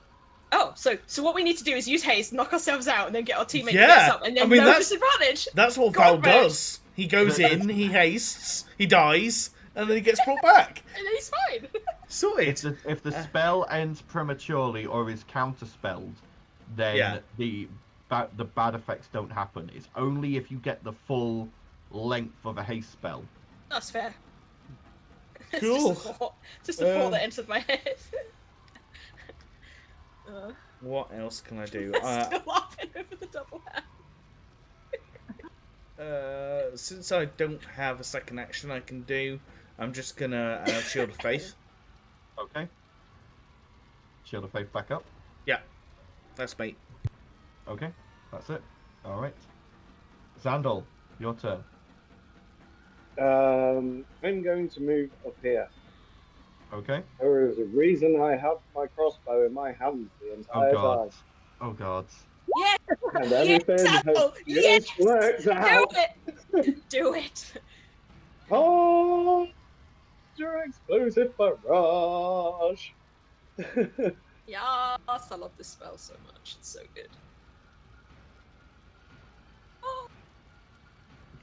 Oh, so what we need to do is use haste, knock ourselves out, and then get our teammate to Yeah, get us up, and then I mean, no that's- disadvantage! That's what God, Val man. does. He goes in, he hastes, he dies, and then he gets brought back. And then he's fine! Sorted. If the spell ends prematurely or is counterspelled, then Yeah. the bad effects don't happen. It's only if you get the full length of a haste spell. That's fair. Cool. Just a thought that entered my head. What else can I do? Still laughing over the double hand. Since I don't have a second action I can do, I'm just gonna Shield of Faith. Okay. Shield of Faith back up. Yeah, that's me. Okay, that's it. All right. Xandal, your turn. I'm going to move up here. Okay. There is a reason I have my crossbow in my hand the entire God. time. Oh God. Yeah! And everything Xandal, just yes! works out. Do it! Do it! Oh, your explosive barrage. Yes, I love this spell so much. It's so good. Oh,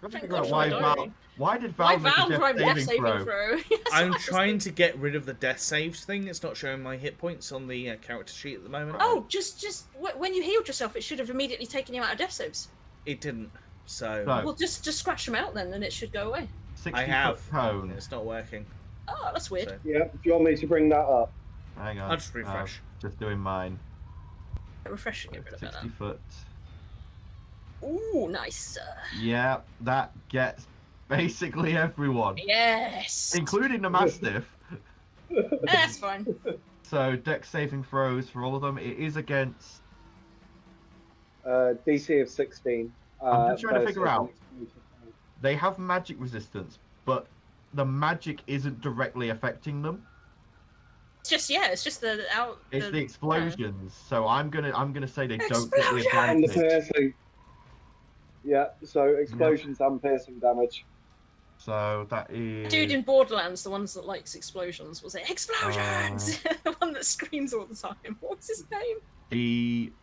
I'm trying to Thank figure God out for why my Val. diary. Why did my Val make Val a tried death death saving throw? Yes, I'm I was trying to get rid of the death saves thing. It's not showing my hit points on the character sheet at the moment. Oh, just when you healed yourself, it should have immediately taken you out of death saves. It didn't. So No. Well, just scratch them out then, and it should go away. 60 I have. foot cone. It's not working. Oh, that's weird. So Yeah, do you want me to bring that up? Hang on. I'll just refresh. Just doing mine. Refresh and get rid of it 60 foot. now. Ooh, nice. Yeah, that gets basically everyone, Yes. including the Mastiff. That's fine. So dex saving throws for all of them. It is against. DC of 16. I'm just trying to figure versus out. an explosive. They have magic resistance, but the magic isn't directly affecting them. It's just the out. It's the explosions. So I'm gonna say they don't get the Explosion! And the advantage. piercing. Yeah, so explosions and piercing damage. So that is. Dude in Borderlands, the ones that likes explosions, was it explosions? The one that screams all the time. What's his name? The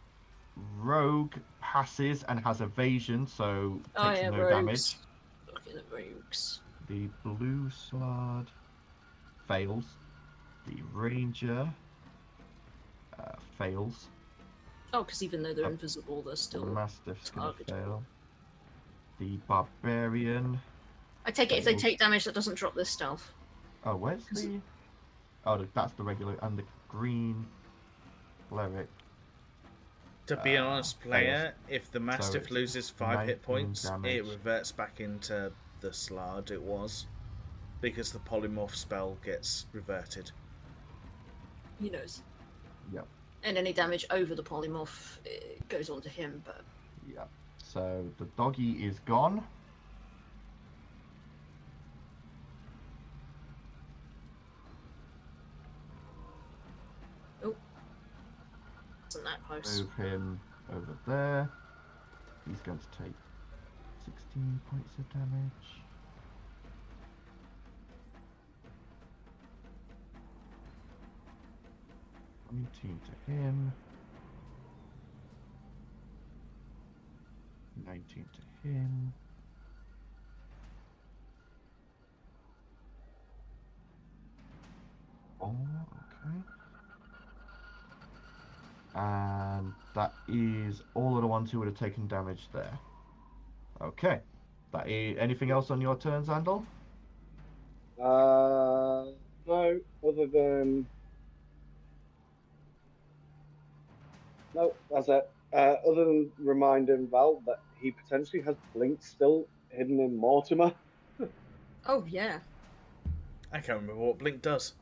rogue passes and has evasion, so takes no damage. Looking at rogues. The blue slard fails. The ranger fails. Oh, because even though they're Oh. invisible, they're The still. mastiff's gonna targetable. fail. The barbarian I take it if they take damage, that doesn't drop their stealth. Oh, where's the... Oh, that's the regular and the green cleric. To be an honest player, fails. if the Mastiff it's loses 5 hit 19 points, damage. it reverts back into the Slard it was. Because the polymorph spell gets reverted. He knows. Yep. And any damage over the polymorph goes on to him, but... Yeah. So the doggy is gone. Oh. Wasn't that close. Move him over there. He's going to take 16 points of damage. To him. 19 to him. Oh, okay. And that is all of the ones who would have taken damage there. Okay. That is anything else on your turn, Zandal? No, other than... No, that's it. Other than reminding Val that he potentially has Blink still hidden in Mortimer. Oh, yeah. I can't remember what Blink does.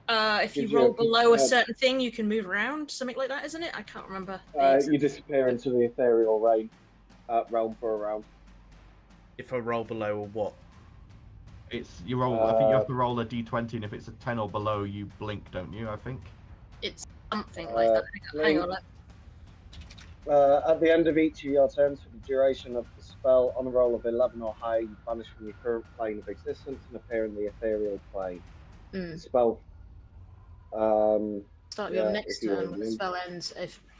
If you Gives you roll a- below a certain thing, you can move around. Something like that, isn't it? I can't remember. You disappear into the ethereal realm for a round. If I roll below what? It's you roll. I think you have to roll a d20, and if it's a 10 or below, you blink, don't you? I think. It's something like that. Hang on. At the end of each of your turns for the duration of the spell, on a roll of 11 or higher, you vanish from your current plane of existence and appear in the ethereal plane. The spell. Start your next turn when the spell ends.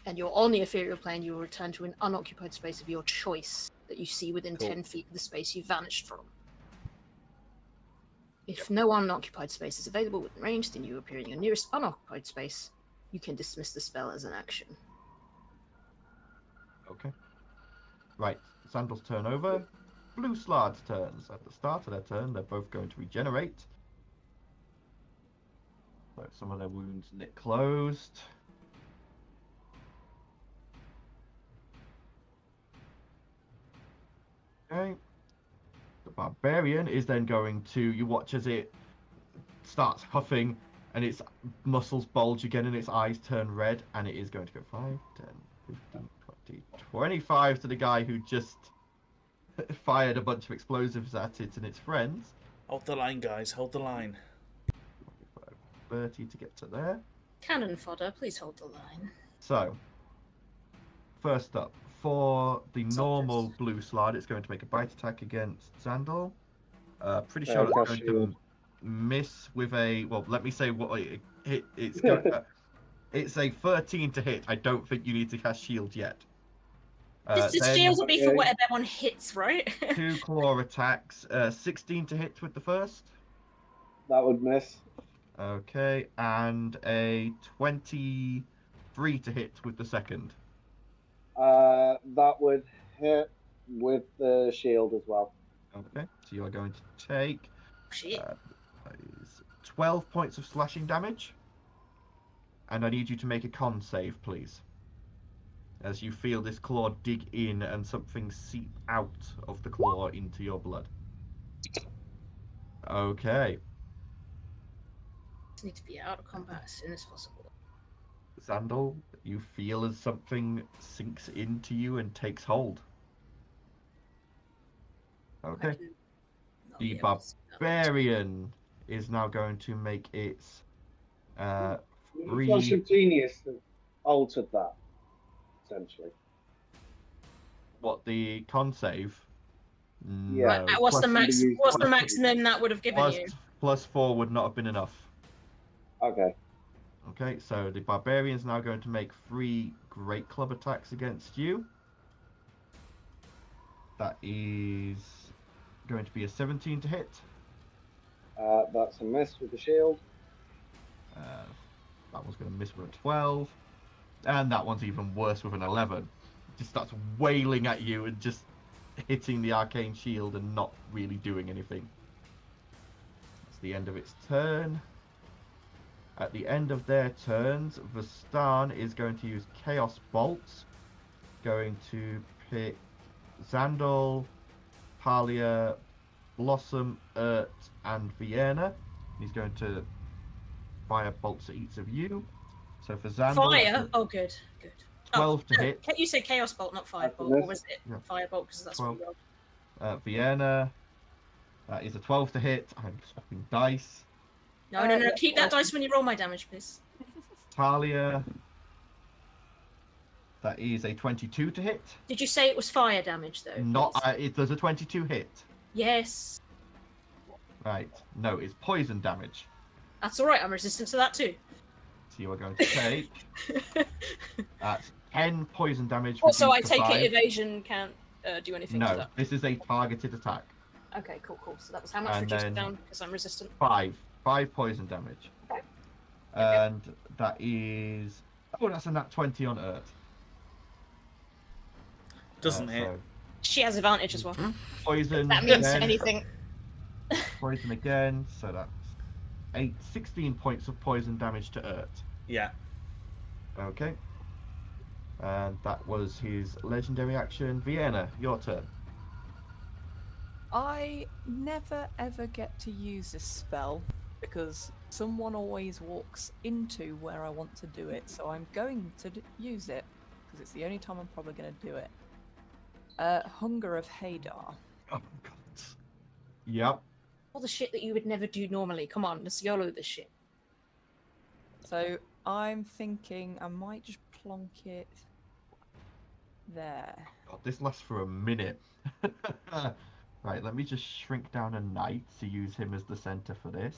And you're on the ethereal plane, you will return to an unoccupied space of your choice that you see within 10 feet of the space you vanished from. If no unoccupied space is available within range, then you appear in your nearest unoccupied space. You can dismiss the spell as an action. Okay. Right. Sandal's turn over. Blue Slard's turns. At the start of their turn, they're both going to regenerate. So some of their wounds knit closed. Okay. The barbarian is then going to, you watch as it starts huffing and its muscles bulge again and its eyes turn red, and it is going to go 5, 10, 15, 20, 25 to the guy who just fired a bunch of explosives at it and its friends. Hold the line, guys. Hold the line. 30 to get to there. Cannon fodder, please hold the line. So, first up, for the normal blue slide, it's going to make a bite attack against Zandal. Pretty sure it's going to miss with a, well, let me say what it hit. It's going to, it's a 13 to hit. I don't think you need to cast shield yet. This shield will be for whatever one hits, right? 2 claw attacks. 16 to hit with the first. That would miss. Okay, and a 23 to hit with the second. That would hit with the shield as well. Okay, so you're going to take Shit. 12 points of slashing damage. And I need you to make a con save, please. As you feel this claw dig in and something seep out of the claw into your blood. Okay. Need to be out of combat as soon as possible. Zandal, you feel as something sinks into you and takes hold. Okay. The barbarian is now going to make its Flash of Genius have altered that, essentially. What, the con save? Yeah. No. What's Plus the maximum that would have given you? Plus 4 would not have been enough. Okay. Okay, so the barbarian's now going to make 3 great club attacks against you. That is going to be a 17 to hit. That's a miss with the shield. That one's going to miss with a 12. And that one's even worse with an 11. It just starts wailing at you and just hitting the arcane shield and not really doing anything. It's the end of its turn. At the end of their turns, Vastan is going to use Chaos Bolts. Going to pick Xandal, Palia, Blossom, Urt, and Vienna. He's going to fire bolts at each of you. So for Xandal, Fire? Oh, good, good. 12 to hit. You said Chaos Bolt, not Firebolt, or was it Firebolt? Because that's 12. what we rolled. Vienna, that is a 12 to hit. I'm swapping dice. No, keep that dice when you roll my damage, please. Talia, that is a 22 to hit. Did you say it was fire damage, though? Not, it does a 22 hit. Yes. Right, no, it's poison damage. That's alright, I'm resistant to that too. So you are going to take that's 10 poison damage. Also, I reduced to take 5. it evasion can't do anything to No, that. this is a targeted attack. Okay, cool. So that was how much And reduced then- down because I'm resistant. 5 poison damage. Okay. And that is... Oh, that's a nat 20 on Urt. Doesn't hit. So She has advantage as well. poison That means again. anything. Poison again, so that's 16 points of poison damage to Urt. Yeah. Okay. And that was his legendary action. Vienna, your turn. I never ever get to use this spell because someone always walks into where I want to do it, so I'm going to use it because it's the only time I'm probably going to do it. Hunger of Hadar. Oh, God. Yep. All the shit that you would never do normally. Come on, let's YOLO this shit. So I'm thinking I might just plonk it there. God, this lasts for a minute. Right, let me just shrink down a knight to use him as the center for this.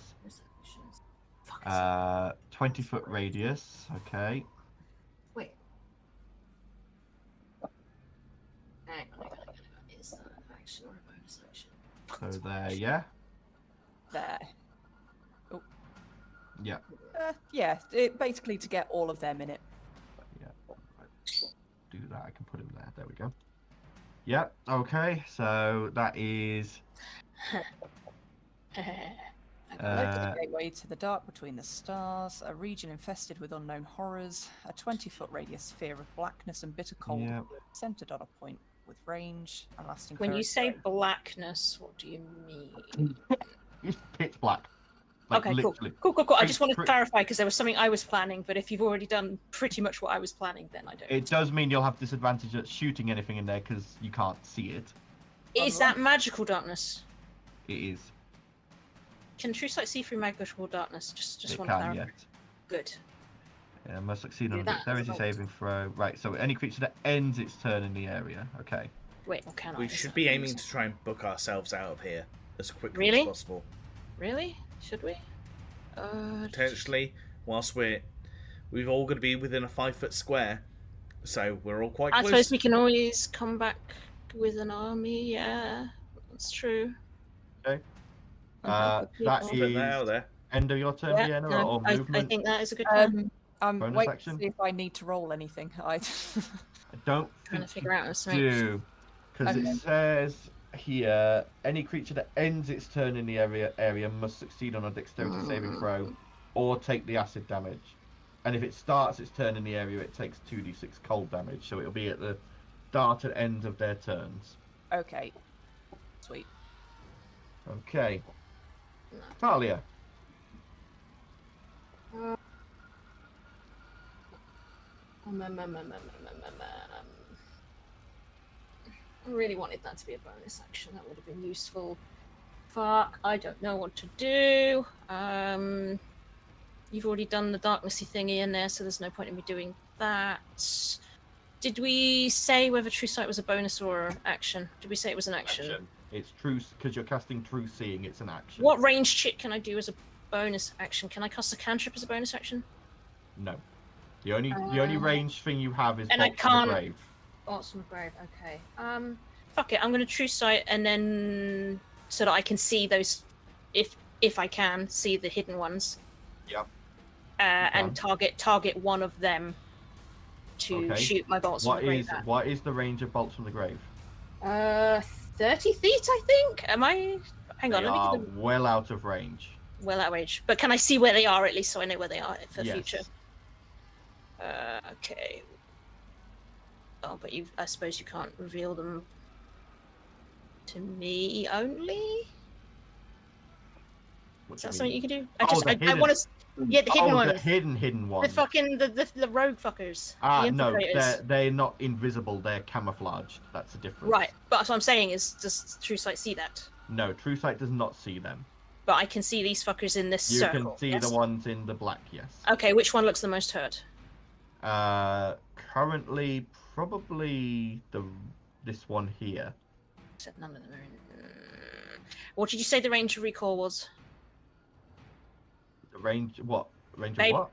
20-foot radius, okay. Wait. Hang on. Is that an action or a bonus action? So there, yeah? There. Yeah. Yeah, basically to get all of them in it. Yeah. Do that, I can put him there. There we go. Yep, okay, so that is... A gateway to the dark between the stars, a region infested with unknown horrors, a 20-foot radius sphere of blackness and bitter cold, Yep. centered on a point with range and lasting. When for you a say turn. blackness, what do you mean? It's pitch black. Like, Okay, literally. cool. I just wanted to Pretty- clarify because there was something I was planning, but if you've already done pretty much what I was planning, then I don't. It does mean you'll have disadvantage at shooting anything in there because you can't see it. Is that magical darkness? It is. Can True Sight see through magical darkness? Just It want to can, clarify. yes. Good. Yeah, must succeed on a Do that dexterity as a saving throw. Right, so any creature that ends its turn in the area. Okay. Wait, what can I? We Is should that- be aiming to try and book ourselves out of here as quickly Really? as possible. Really? Should we? Potentially, whilst we've all got to be within a 5-foot square, so we're all quite I close. suppose we can always come back with an army. Yeah, that's true. Okay. Okay, That people. Put that out is there. end of your turn, Yeah, Vienna, no, or I movement. think that is a good plan. I'm Bonus waiting action? to see if I need to roll anything. I don't Trying to think figure out you something. do. Because Okay. it says here, any creature that ends its turn in the area must succeed on a dexterity saving throw or take the acid damage. And if it starts its turn in the area, it takes 2d6 cold damage. So it'll be at the start and end of their turns. Okay. Sweet. Okay. Talia. I really wanted that to be a bonus action. That would have been useful. Fuck, I don't know what to do. You've already done the darknessy thingy in there, so there's no point in me doing that. Did we say whether True Sight was a bonus or action? Did we say it was an action? It's true, because you're casting True Seeing, it's an action. What range check can I do as a bonus action? Can I cast a cantrip as a bonus action? No. The only range thing you have is and I Bolt from can't- the Grave. Bots from the Grave, okay. Fuck it, I'm gonna True Sight and then so that I can see those, if I can see the hidden ones. Yep. And target one of them to Okay. shoot my bolts from the grave at. What is the range of Bolts from the Grave? 30 feet, I think. Am I? Hang on, They let me are get them well out of range. well out of range. But can I see where they are at least, so I know where they are for Yes. future? Okay. Oh, but I suppose you can't reveal them to me only. What Is do that you something mean? you can do? The I want to. Yeah, the hidden the ones. hidden ones. The fucking the rogue fuckers. Ah, the no, infiltrators. they're not invisible. They're camouflaged. That's the difference. Right, but what I'm saying is, does True Sight see that? No, True Sight does not see them. But I can see these fuckers in this You circle. can see yes? the ones in the black. Yes. Okay, which one looks the most hurt? Currently, probably this one here. Except none of them are in. What did you say the range of recall was? The range. What range Babe. of what?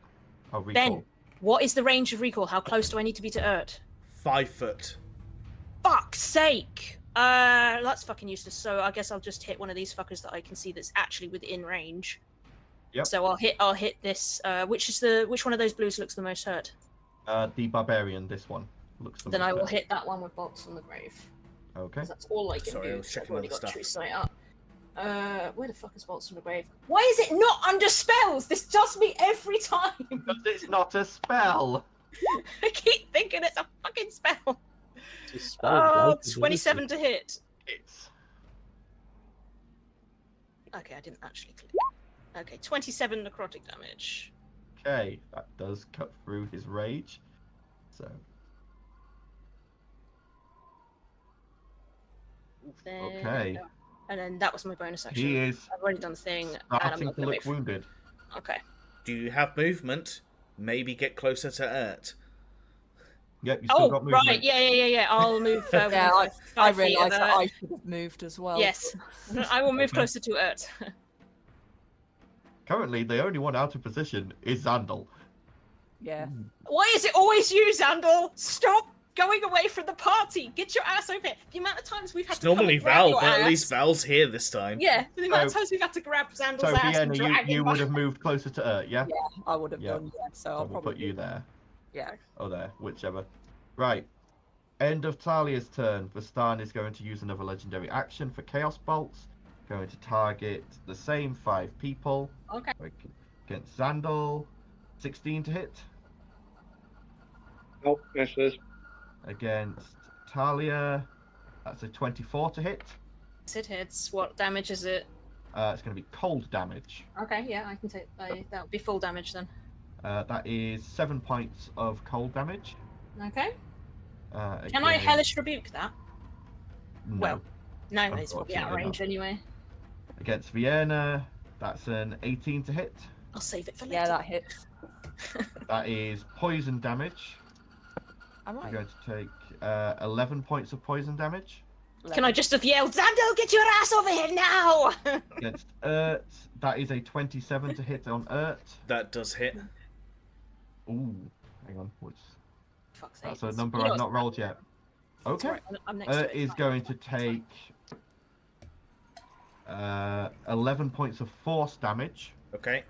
Oh, recall. Ben, what is the range of recall? How close do I need to be to Urt? 5 foot. Fuck's sake! That's fucking useless. So I guess I'll just hit one of these fuckers that I can see that's actually within range. Yep. So I'll hit this. Which one of those blues looks the most hurt? The barbarian. This one looks. The Then most I will hurt. hit that one with bolts on the grave. Okay. 'Cause that's all I can Sorry, do. I was 'cause checking I've already other got stuff. True Sight up. Where the fuck is bolts on the grave? Why is it not under spells? This does me every time. But it's not a spell. I keep thinking it's a fucking spell. It's a spell, Oh, right? 27 to hit. It's. Okay, I didn't actually click. Okay, 27 necrotic damage. Okay, that does cut through his rage. So. Then, Okay. And then that was my bonus action. He is I've already done the thing, and I'm starting not to gonna look move. wounded. Okay. Do you have movement? Maybe get closer to Urt. Yep, you still Oh, got movement. right, yeah. I'll move. Yeah, I 5 feet realised of that Urt. I should have moved as well. Yes, I will move Okay. closer to Urt. Currently, the only one out of position is Zandal. Yeah. Why is it always you, Xandal? Stop going away from the party. Get your ass over here. The amount of times we've had It's to come normally and grab Val, your but at ass. least Val's here this time. Yeah, the amount of So- times we've had to grab Xandal's So, ass and Vienna, drag you him would back. have moved closer to Urt, yeah? I would have Yeah. done, yeah. So So I'll we'll probably put you there. Yeah. Or there, whichever. Right. End of Talia's turn. Vastan is going to use another legendary action for Chaos Bolts. Going to target the same 5 people. Okay. Against Zandal. 16 to hit. Nope, misses. Against Talia. That's a 24 to hit. It hits. What damage is it? It's going to be cold damage. Okay, yeah, I can take. That would be full damage then. That is 7 points of cold damage. Okay. Can I again- hellish rebuke that? No. well, No, it's probably out of Unfortunately range anyway. Against Vienna, that's an 18 to hit. I'll save it for later. Yeah, that hits. That is poison damage. Am You're I? going to take 11 points of poison damage. Can I just have yelled, Xandal, get your ass over here now! Against Urt, that is a 27 to hit on Urt. That does hit. Ooh, hang on, what's Fuck's sake. that's a number You know I've not rolled yet. it's Okay. alright, I'm next to Urt it. is going to take 11 points of force damage, Okay.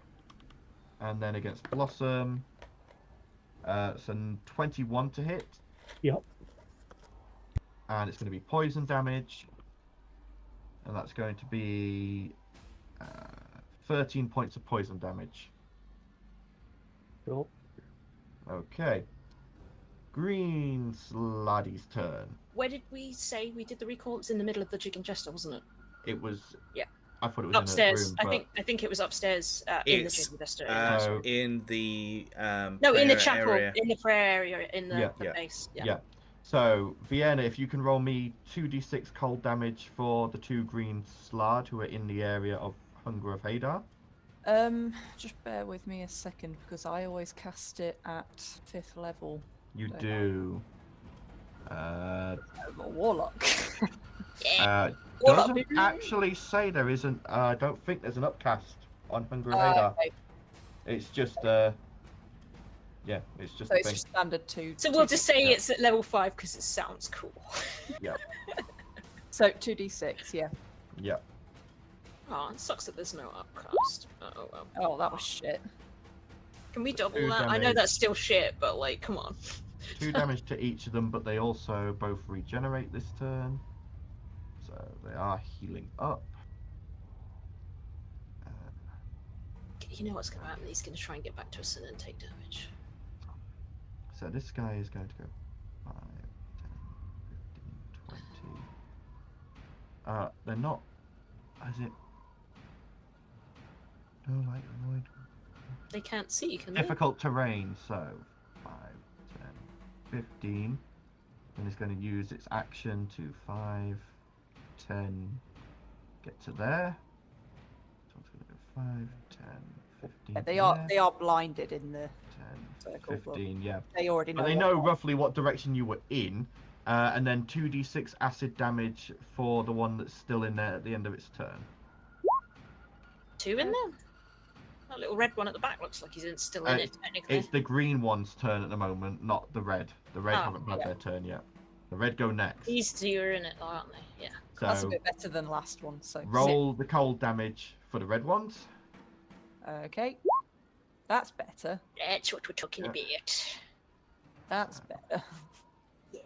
and then against Blossom, it's a 21 to hit. Yep. And it's going to be poison damage, and that's going to be 13 points of poison damage. Cool. Okay. Green Sladdy's turn. Where did we say we did the recall? It was in the middle of the chicken jester, wasn't it? It was. Yeah. I thought it was Upstairs. in a room, I think it was upstairs in the It's, chicken jester. So- in the no, in the prayer chapel, area. in the prayer area, in the, Yeah. the Yeah. base. Yeah. So, Vienna, if you can roll me 2d6 cold damage for the 2 green Slad who are in the area of Hunger of Hadar. Just bear with me a second because I always cast it at 5th level. You Okay. do. I'm a warlock. Warlock, Doesn't baby. actually say there isn't. I don't think there's an upcast on Hunger of Uh, Hadar. okay, It's just yeah, it's just so a it's thing. just standard 2. So we'll just say Yeah. it's at level 5 because it sounds cool. So 2d6, yeah. Yeah. Oh, it sucks that there's no upcast. Oh well. Oh, that was shit. Can we double 2 that? I know damage. that's still shit, but like, come on. 2 damage to each of them, but they also both regenerate this turn. So they are healing up. You know what's going to happen? He's going to try and get back to us and then take damage. So this guy is going to go 5, 10, 15, 20. They're not. Is it? No light avoid. They can't see, can they? Difficult terrain. So 5, 10, 15. And it's going to use its action to 5, 10, get to there. So it's going to go 5, 10, 15. Yeah, they are blinded in the 10, circle. 15, yeah. They already know. But they know roughly what direction you were in, and then 2d6 acid damage for the one that's still in there at the end of its turn. 2 in there? That little red one at the back looks like he's still in it, technically. It's the green one's turn at the moment, not the red. The red haven't had their turn yet. The red go next. These 2 are in it, aren't they? Yeah. So that's a bit better than last one. So roll the cold damage for the red ones. Okay. That's better. That's what we're talking about. That's better. Yeah.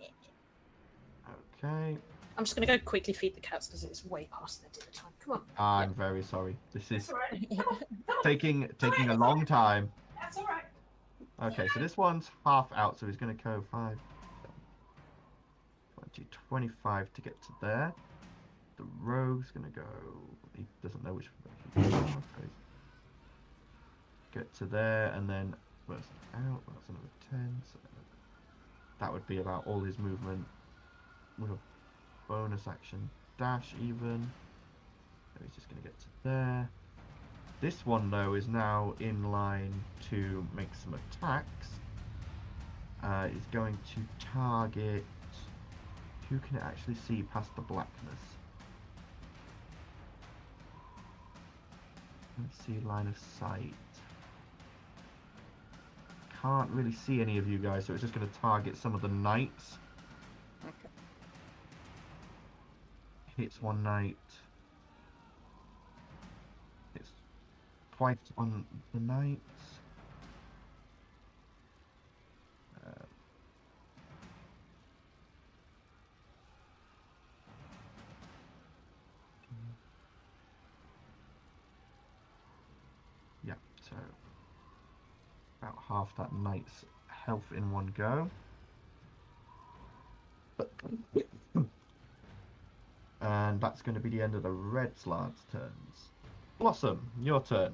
Okay. I'm just going to go quickly feed the cats because it's way past their dinner time. Come on. I'm very sorry. This is Right. Come on. taking a long time. That's all right. Okay, so this one's half out, so he's going to go 5, 20, 25 to get to there. The rogue's going to go... He doesn't know which... Get to there, and then burst out. That's another 10. So that would be about all his movement with a bonus action dash even. So he's just going to get to there. This one, though, is now in line to make some attacks. Is going to target... Who can it actually see past the blackness? Let's see, line of sight. Can't really see any of you guys, so it's just going to target some of the knights. Okay. Hits one knight. Hits twice on the knights. Yeah, so about half that knight's health in one go. And that's going to be the end of the red slard's turns. Blossom, your turn.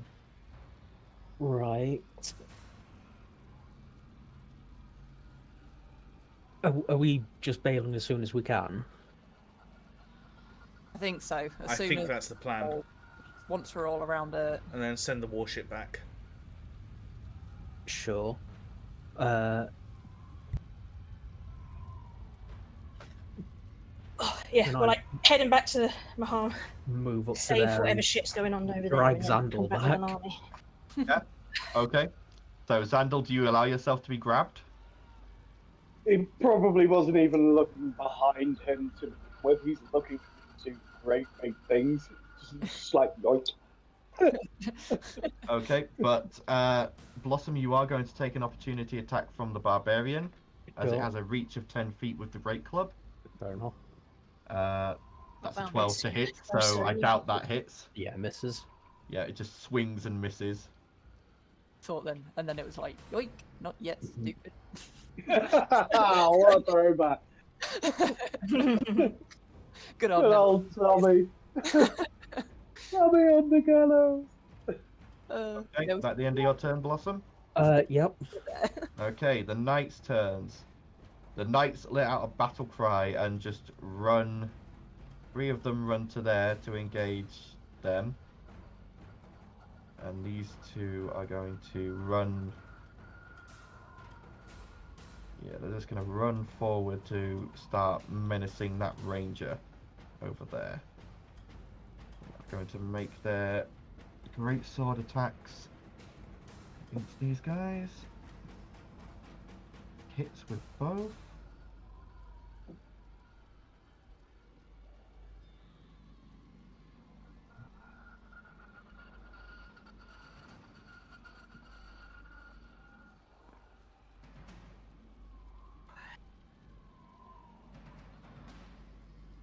Right. Are we just bailing as soon as we can? I think so. I think that's the plan. Once we're all around it. And then send the warship back. Sure. Yeah, we're like heading back to Maham. Move up to Save there. whatever shit's going on over there. Drag and then come Xandal back with an back. army. Yeah. Okay. So Xandal, do you allow yourself to be grabbed? He probably wasn't even looking behind him to whether he's looking to great big things. Just like yoink. Okay, but Blossom, you are going to take an opportunity attack from the barbarian, as it Sure. has a reach of 10 feet with the great club. Fair enough. That's a Found 12 this to hit, closer so I than doubt that hits. Yeah, misses. Yeah, it just swings and misses. Thought then, and then it was like, yoink, not yet, stupid. What a throwback. Good Good on them. old Tommy. Tommy on the gallows. Okay, no, is that the end of your turn, Blossom? Yep. Okay, the knights' turns. The knights let out a battle cry and just run. 3 of them run to there to engage them. And these 2 are going to run. Yeah, they're just going to run forward to start menacing that ranger over there. They're going to make their great sword attacks against these guys. Hits with both.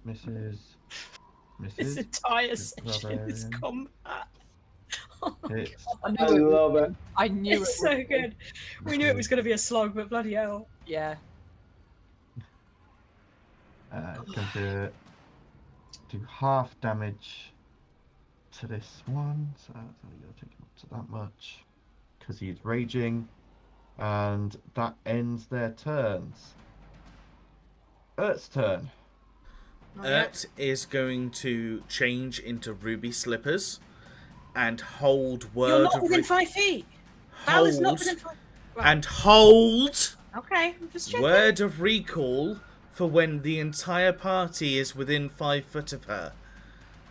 Misses. Misses. This entire It's session is barbarian. combat. Oh my Hits. God. I I knew it. love it. I knew It's it. would so be. good. We knew it was going to be a slog, but bloody hell. Yeah. Going to do half damage to this one. So that's only going to take him up to that much because he's raging, and that ends their turns. Ert's turn. Not yet. Ert is going to change into Ruby Slippers and hold word You're not of within 5 feet. Val is not hold within 5. Right. and hold Okay, I'm just checking. word of recall for when the entire party is within 5 foot of her.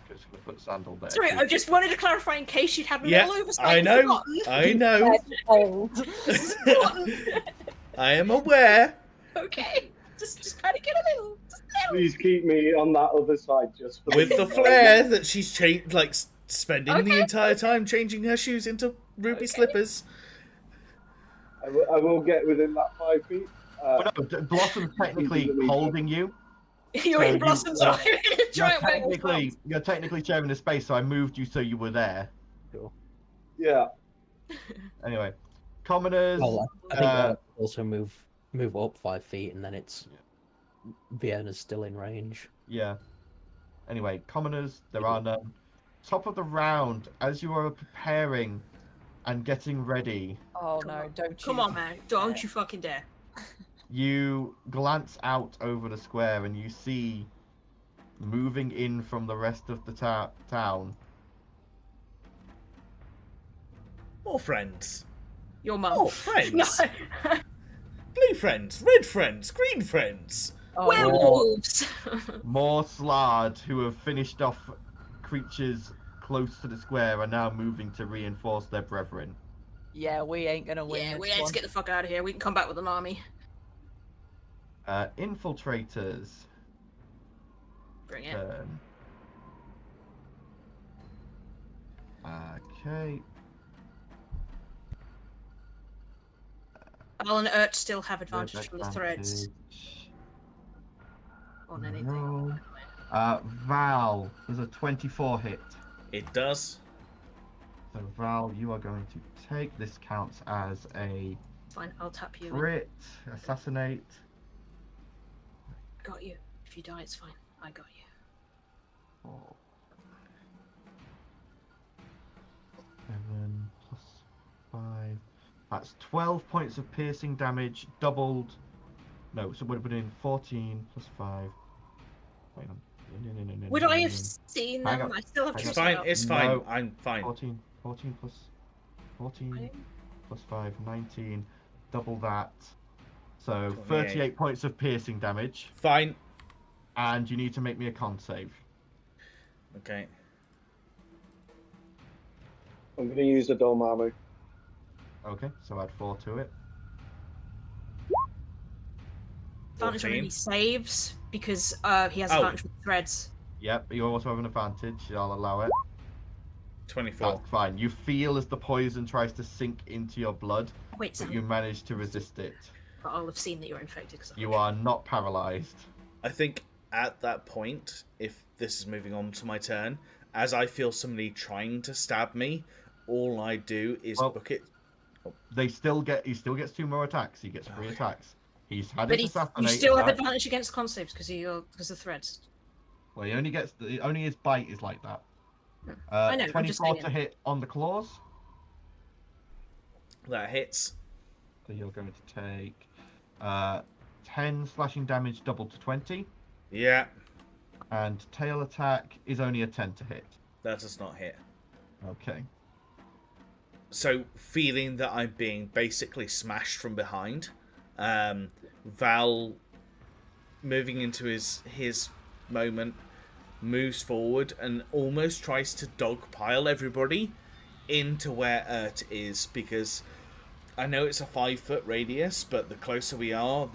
Just going to put Sandal there. Sorry, I just wanted to clarify in case you'd had me Yeah, all oversight. I and know. forgotten. I know. Old. I am aware. Okay, just panicking a little. Just a little. Please keep me on that other side just for With this. the flair that she's spending the Okay. entire time changing her shoes into ruby Okay. slippers. I will get within that 5 feet. Well, no, Blossom's technically holding you. You're So in you- Blossom's you're- eye. Giant werewolf. You're technically sharing the space, so I moved you so you were there. Cool. Yeah. Anyway, commoners. Well, I think uh, that also move up 5 feet, and then it's Vienna's still in range. Yeah. Anyway, commoners, there are none. Top of the round, as you are preparing and getting ready, Oh Come no! on. Don't you? Come on, man. Don't you fucking dare. you glance out over the square and you see, moving in from the rest of the town, More friends. Your mum. More friends. No. Blue friends, red friends, green friends. Oh, Werewolves. more Slard, who have finished off creatures close to the square, are now moving to reinforce their brethren. yeah, we ain't gonna win. Yeah, this we need one. to get the fuck out of here. We can come back with an army. Infiltrators. Bring it. Turn. Okay. Val and Ert still have advantage from the threads Advantage. on anything. Roll. Val, there's a 24 hit. It does. So Val, you are going to take this. Counts as a Fine, I'll tap you. crit, assassinate. Got you. If you die, it's fine. I got you. 4. 7 plus 5. That's 12 points of piercing damage, doubled. No, so it would have been 14 plus 5. Wait on. Would I have seen Hang them? on. I still have Hang to on. It's fine. shout. It's fine. No. I'm fine. 14 plus 14 Fine. plus 5, 19. Double that. So 28. 38 points of piercing damage. Fine. And you need to make me a con save. Okay. I'm going to use the Dormammu. Okay, so add 4 to it. Advantage on 14. any saves because he has Oh. advantage with threads. Yep, but you also have an advantage. I'll allow it. 24. That's fine. You feel as the poison tries to sink into your blood, Wait, but Sam, you manage to resist it. I'll have seen that you're infected. Cause You are not paralyzed. I think at that point, if this is moving on to my turn, as I feel somebody trying to stab me, all I do is Well- book it. He still gets 2 more attacks. He gets 3 attacks. He's had But his you assassinate still have attack. advantage against con saves because of threads. Well, he only gets only his bite is like that. I know, I'm just 24 to saying. hit on the claws. That hits. So you're going to take 10 slashing damage, doubled to 20, Yeah, and tail attack is only a 10 to hit. that does not hit. Okay. So, feeling that I'm being basically smashed from behind, Val, moving into his moment, moves forward and almost tries to dogpile everybody into where Ert is, because I know it's a 5-foot radius, but the closer we are,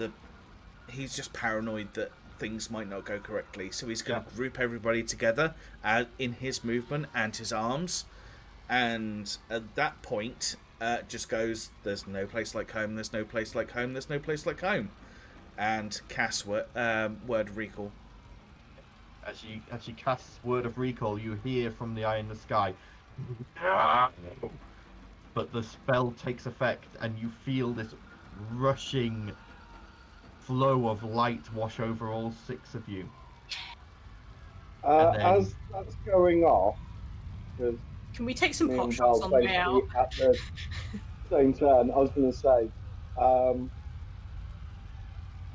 he's just paranoid that things might not go correctly. So he's going to group everybody together in his movement and his arms. And at that point, just goes, there's no place like home, there's no place like home, there's no place like home. And cast word of recall. As she casts Word of Recall, you hear from the eye in the sky. But the spell takes effect, and you feel this rushing flow of light wash over all 6 of you. Then... As that's going off, because Can we take some me pot and shots Val on the way out? basically at the same turn, I was going to say,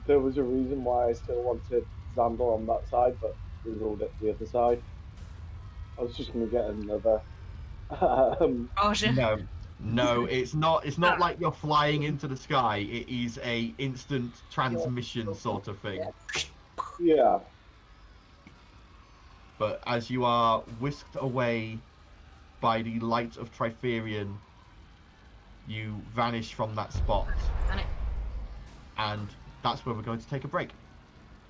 there was a reason why I still wanted Xander on that side, but we ruled it the other side. I was just going to get another. No, it's not like you're flying into the sky. It is a instant transmission sort of thing. Yeah. But as you are whisked away by the light of Triferian, you vanish from that spot. And that's where we're going to take a break.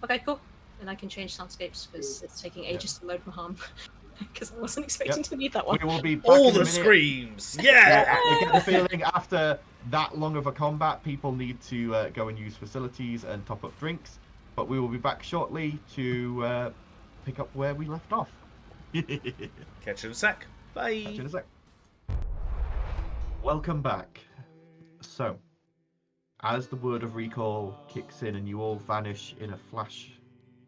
Okay, cool. Then I can change soundscapes because it's taking ages to load Maham. Because I wasn't expecting to need that one. We will be back All in a the minute. screams! Yeah! I get the feeling after that long of a combat, people need to go and use facilities and top up drinks. But we will be back shortly to pick up where we left off. Catch you in a sec. Bye. Catch you in a sec. Welcome back. So, as the Word of Recall kicks in and you all vanish in a flash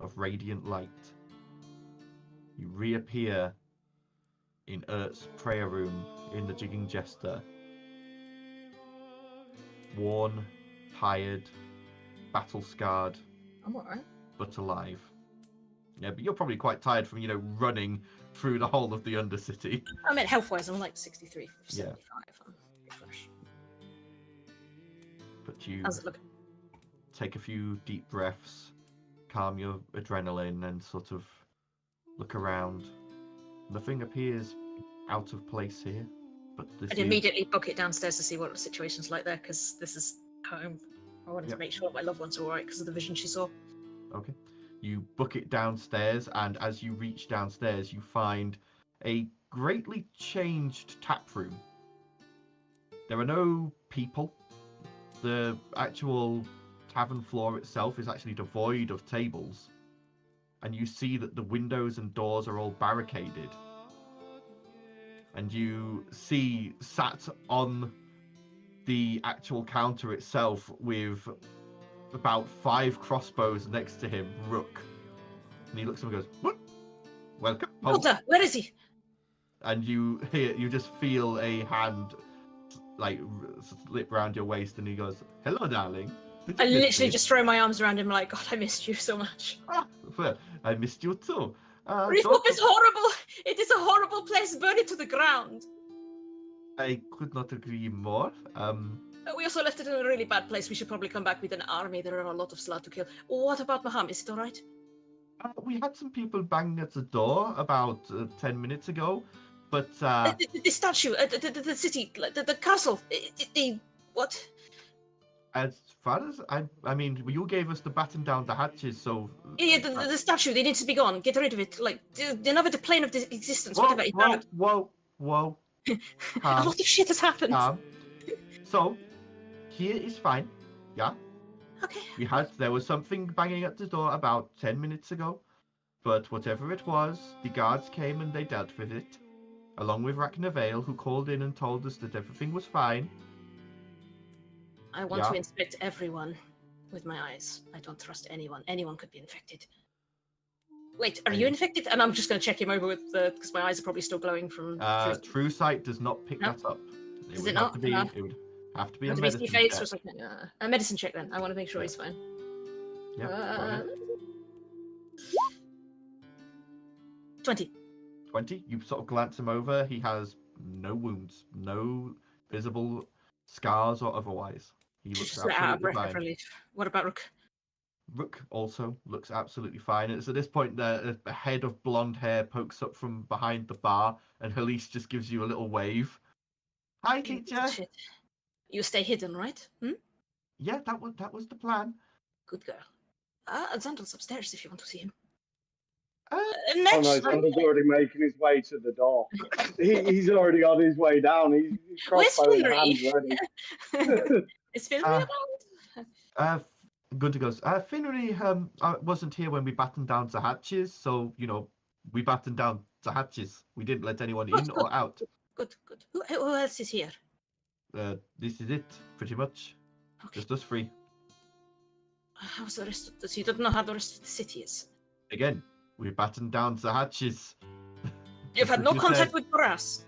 of radiant light, you reappear in Ert's prayer room in the Jigging Jester. Worn, tired, battle-scarred, I'm alright. but alive. Yeah, but you're probably quite tired from, running through the whole of the Undercity. I mean, health-wise, I'm like 63, 75. I'm fresh. But you How's it looking? take a few deep breaths, calm your adrenaline, and sort of look around. Nothing appears out of place here. But I'd immediately book it downstairs to see what the situation's like there, because this is home. I wanted to make sure my loved ones are alright because of the vision she saw. Okay. You book it downstairs, and as you reach downstairs, you find a greatly changed tap room. There are no people. The actual tavern floor itself is actually devoid of tables. And you see that the windows and doors are all barricaded. And you see, sat on the actual counter itself with about 5 crossbows next to him, Rook. And he looks up and goes, "What? Welcome home." Walter, where is he? And you just feel a hand slip round your waist, and he goes, "Hello, darling." I literally just throw my arms around him like, God, I missed you so much. Well, I missed you too. Rehoop is horrible. It is a horrible place. Burn it to the ground. I could not agree more. We also left it in a really bad place. We should probably come back with an army. There are a lot of Slav to kill. What about Maham? Is it all right? We had some people banging at the door about 10 minutes ago, but the statue, the city, the castle. What? As far as I mean, you gave us the batten down the hatches, so Yeah, the statue. They need to be gone. Get rid of it. Like another plane of existence. Whoa, Whatever. It's bad. Whoa. A lot of shit has happened. So, here is fine. Yeah. Okay. There was something banging at the door about 10 minutes ago, but whatever it was, the guards came and they dealt with it, along with Rachna, who called in and told us that everything was fine. I want to inspect everyone with my eyes. I don't trust anyone. Anyone could be infected. Wait, are you infected? And I'm just going to check him over with because my eyes are probably still glowing from. True Sight does not pick that up. Does it not? It would have to be a medicine face check. or something. A medicine check then. I want to make sure he's fine. Yeah. 20. 20. You sort of glance him over. He has no wounds, no visible scars or otherwise. He looks absolutely fine. What about Rook? Rook also looks absolutely fine. It's at this point that a head of blonde hair pokes up from behind the bar, and Halise just gives you a little wave. Hi, teacher. Shit. You stay hidden, right? Yeah, that was the plan. Good girl. Xander's upstairs if you want to see him. Oh no, Xander's already making his way to the door. He's already on his way down. He's crossbow in hand ready. Is Finley around? Gunter goes, Finnery wasn't here when we battened down the hatches, so, we battened down the hatches. We didn't let anyone in or out. Good. Who else is here? This is it, pretty much. Okay. Just us three. How's the rest of the... So you don't know how the rest of the city is? Again, we battened down the hatches. You've had no You contact said- with brass?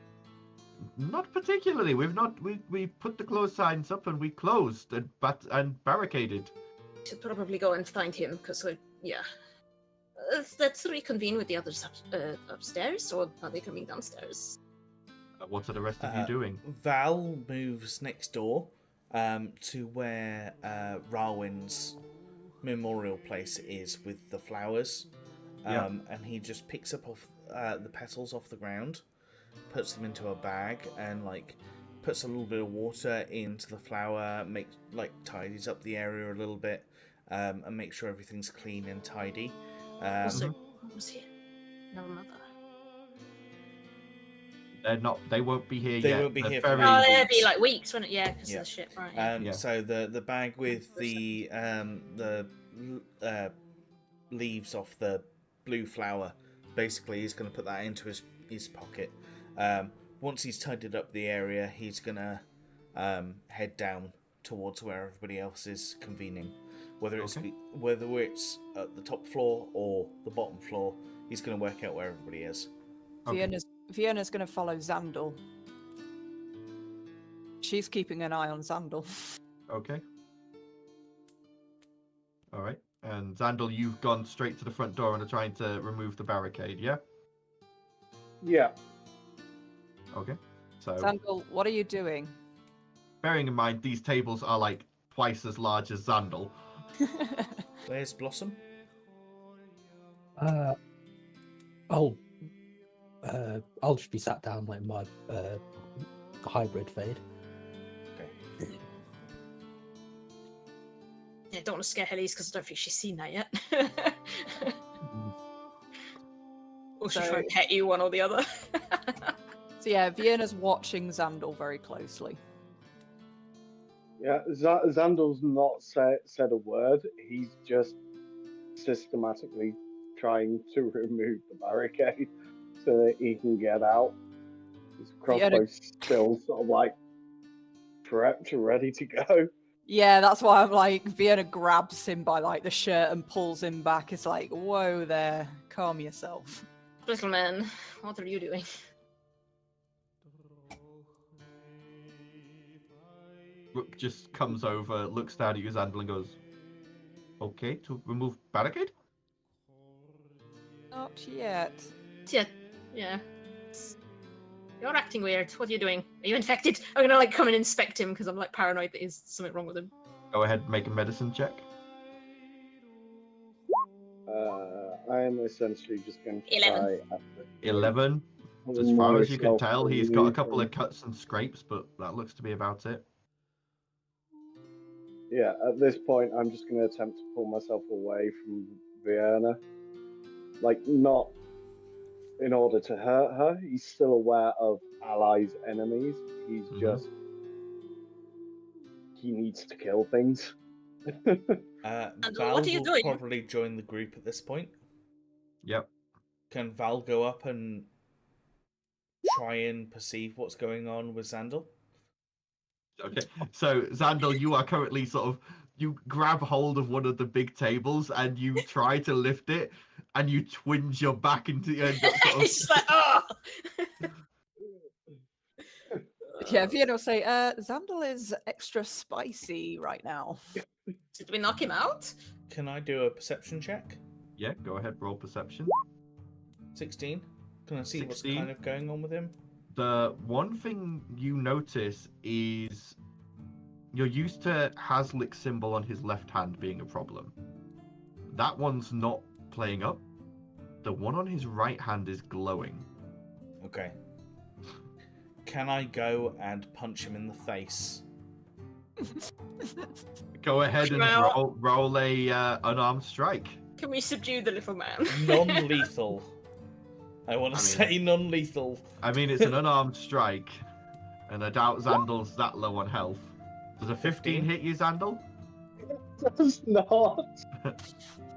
Not particularly. We put the close signs up and we closed and barricaded. Should probably go and find him, because, yeah. Let's reconvene with the others upstairs, or are they coming downstairs? What are the rest of you doing? Val moves next door to where Rawin's memorial place is with the flowers. And he just picks up the petals off the ground, puts them into a bag, and puts a little bit of water into the flower, tidies up the area a little bit, and make sure everything's clean and tidy. Also, what was here? No mother. They're not. They won't be here They yet. won't be They're here for very Oh, weeks. it'd be like weeks, wouldn't it? Yeah, because Yeah. of the ship, right? Yeah. Yeah. So the bag with the leaves off the blue flower, basically he's going to put that into his pocket. Once he's tidied up the area, he's going to head down towards where everybody else is convening. Whether it's at the top floor or the bottom floor, he's going to work out where everybody is. Okay. Vienna's going to follow Xandal. She's keeping an eye on Xandal. Okay. All right. And Xandal, you've gone straight to the front door and are trying to remove the barricade, yeah? Yeah. Okay. So, Xandal, what are you doing? bearing in mind these tables are like twice as large as Xandal. Where's Blossom? I'll just be sat down like my hybrid fade. Okay. Yeah, don't want to scare Helise because I don't think she's seen that yet. Or she'll try and pet you, one or the other. So yeah, Vienna's watching Xandal very closely. Yeah, Xandal's not said a word. He's just systematically trying to remove the barricade so that he can get out. His crossbow's still sort of like prepped, ready to go. Yeah, that's why I'm like, Vienna grabs him by like the shirt and pulls him back. It's like, whoa there, calm yourself. Little man, what are you doing? Rook just comes over, looks down at you, Xandal, and goes, okay, to remove barricade? Not yet. Yeah. You're acting weird. What are you doing? Are you infected? I'm gonna come and inspect him because I'm paranoid that there's something wrong with him. Go ahead, make a medicine check. I am essentially just going to 11. try. 11. As far as you can tell, he's got a couple of cuts and scrapes, but that looks to be about it. Yeah, at this point, I'm just going to attempt to pull myself away from Vienna. Not in order to hurt her. He's still aware of allies' enemies. He's just... He needs to kill things. Val what are you will doing? probably join the group at this point. Yep. Can Val go up and try and perceive what's going on with Xandal? Okay, so Xandal, you are currently you grab hold of one of the big tables and you try to lift it, and you twinge your back into the end. It's just like, oh! Yeah, Vienna will say, Xandal is extra spicy right now. Did we knock him out? Can I do a perception check? Yeah, go ahead, roll perception. 16. Can I see 16? what's kind of going on with him? The one thing you notice is you're used to Haslick's symbol on his left hand being a problem. That one's not playing up. The one on his right hand is glowing. Okay. Can I go and punch him in the face? Go ahead and Well- roll a unarmed strike. Can we subdue the little man? Non-lethal. I want to I mean- say non-lethal. I mean, it's an unarmed strike, and I doubt Xandal's that low on health. Does a 15 hit you, Xandal? does not.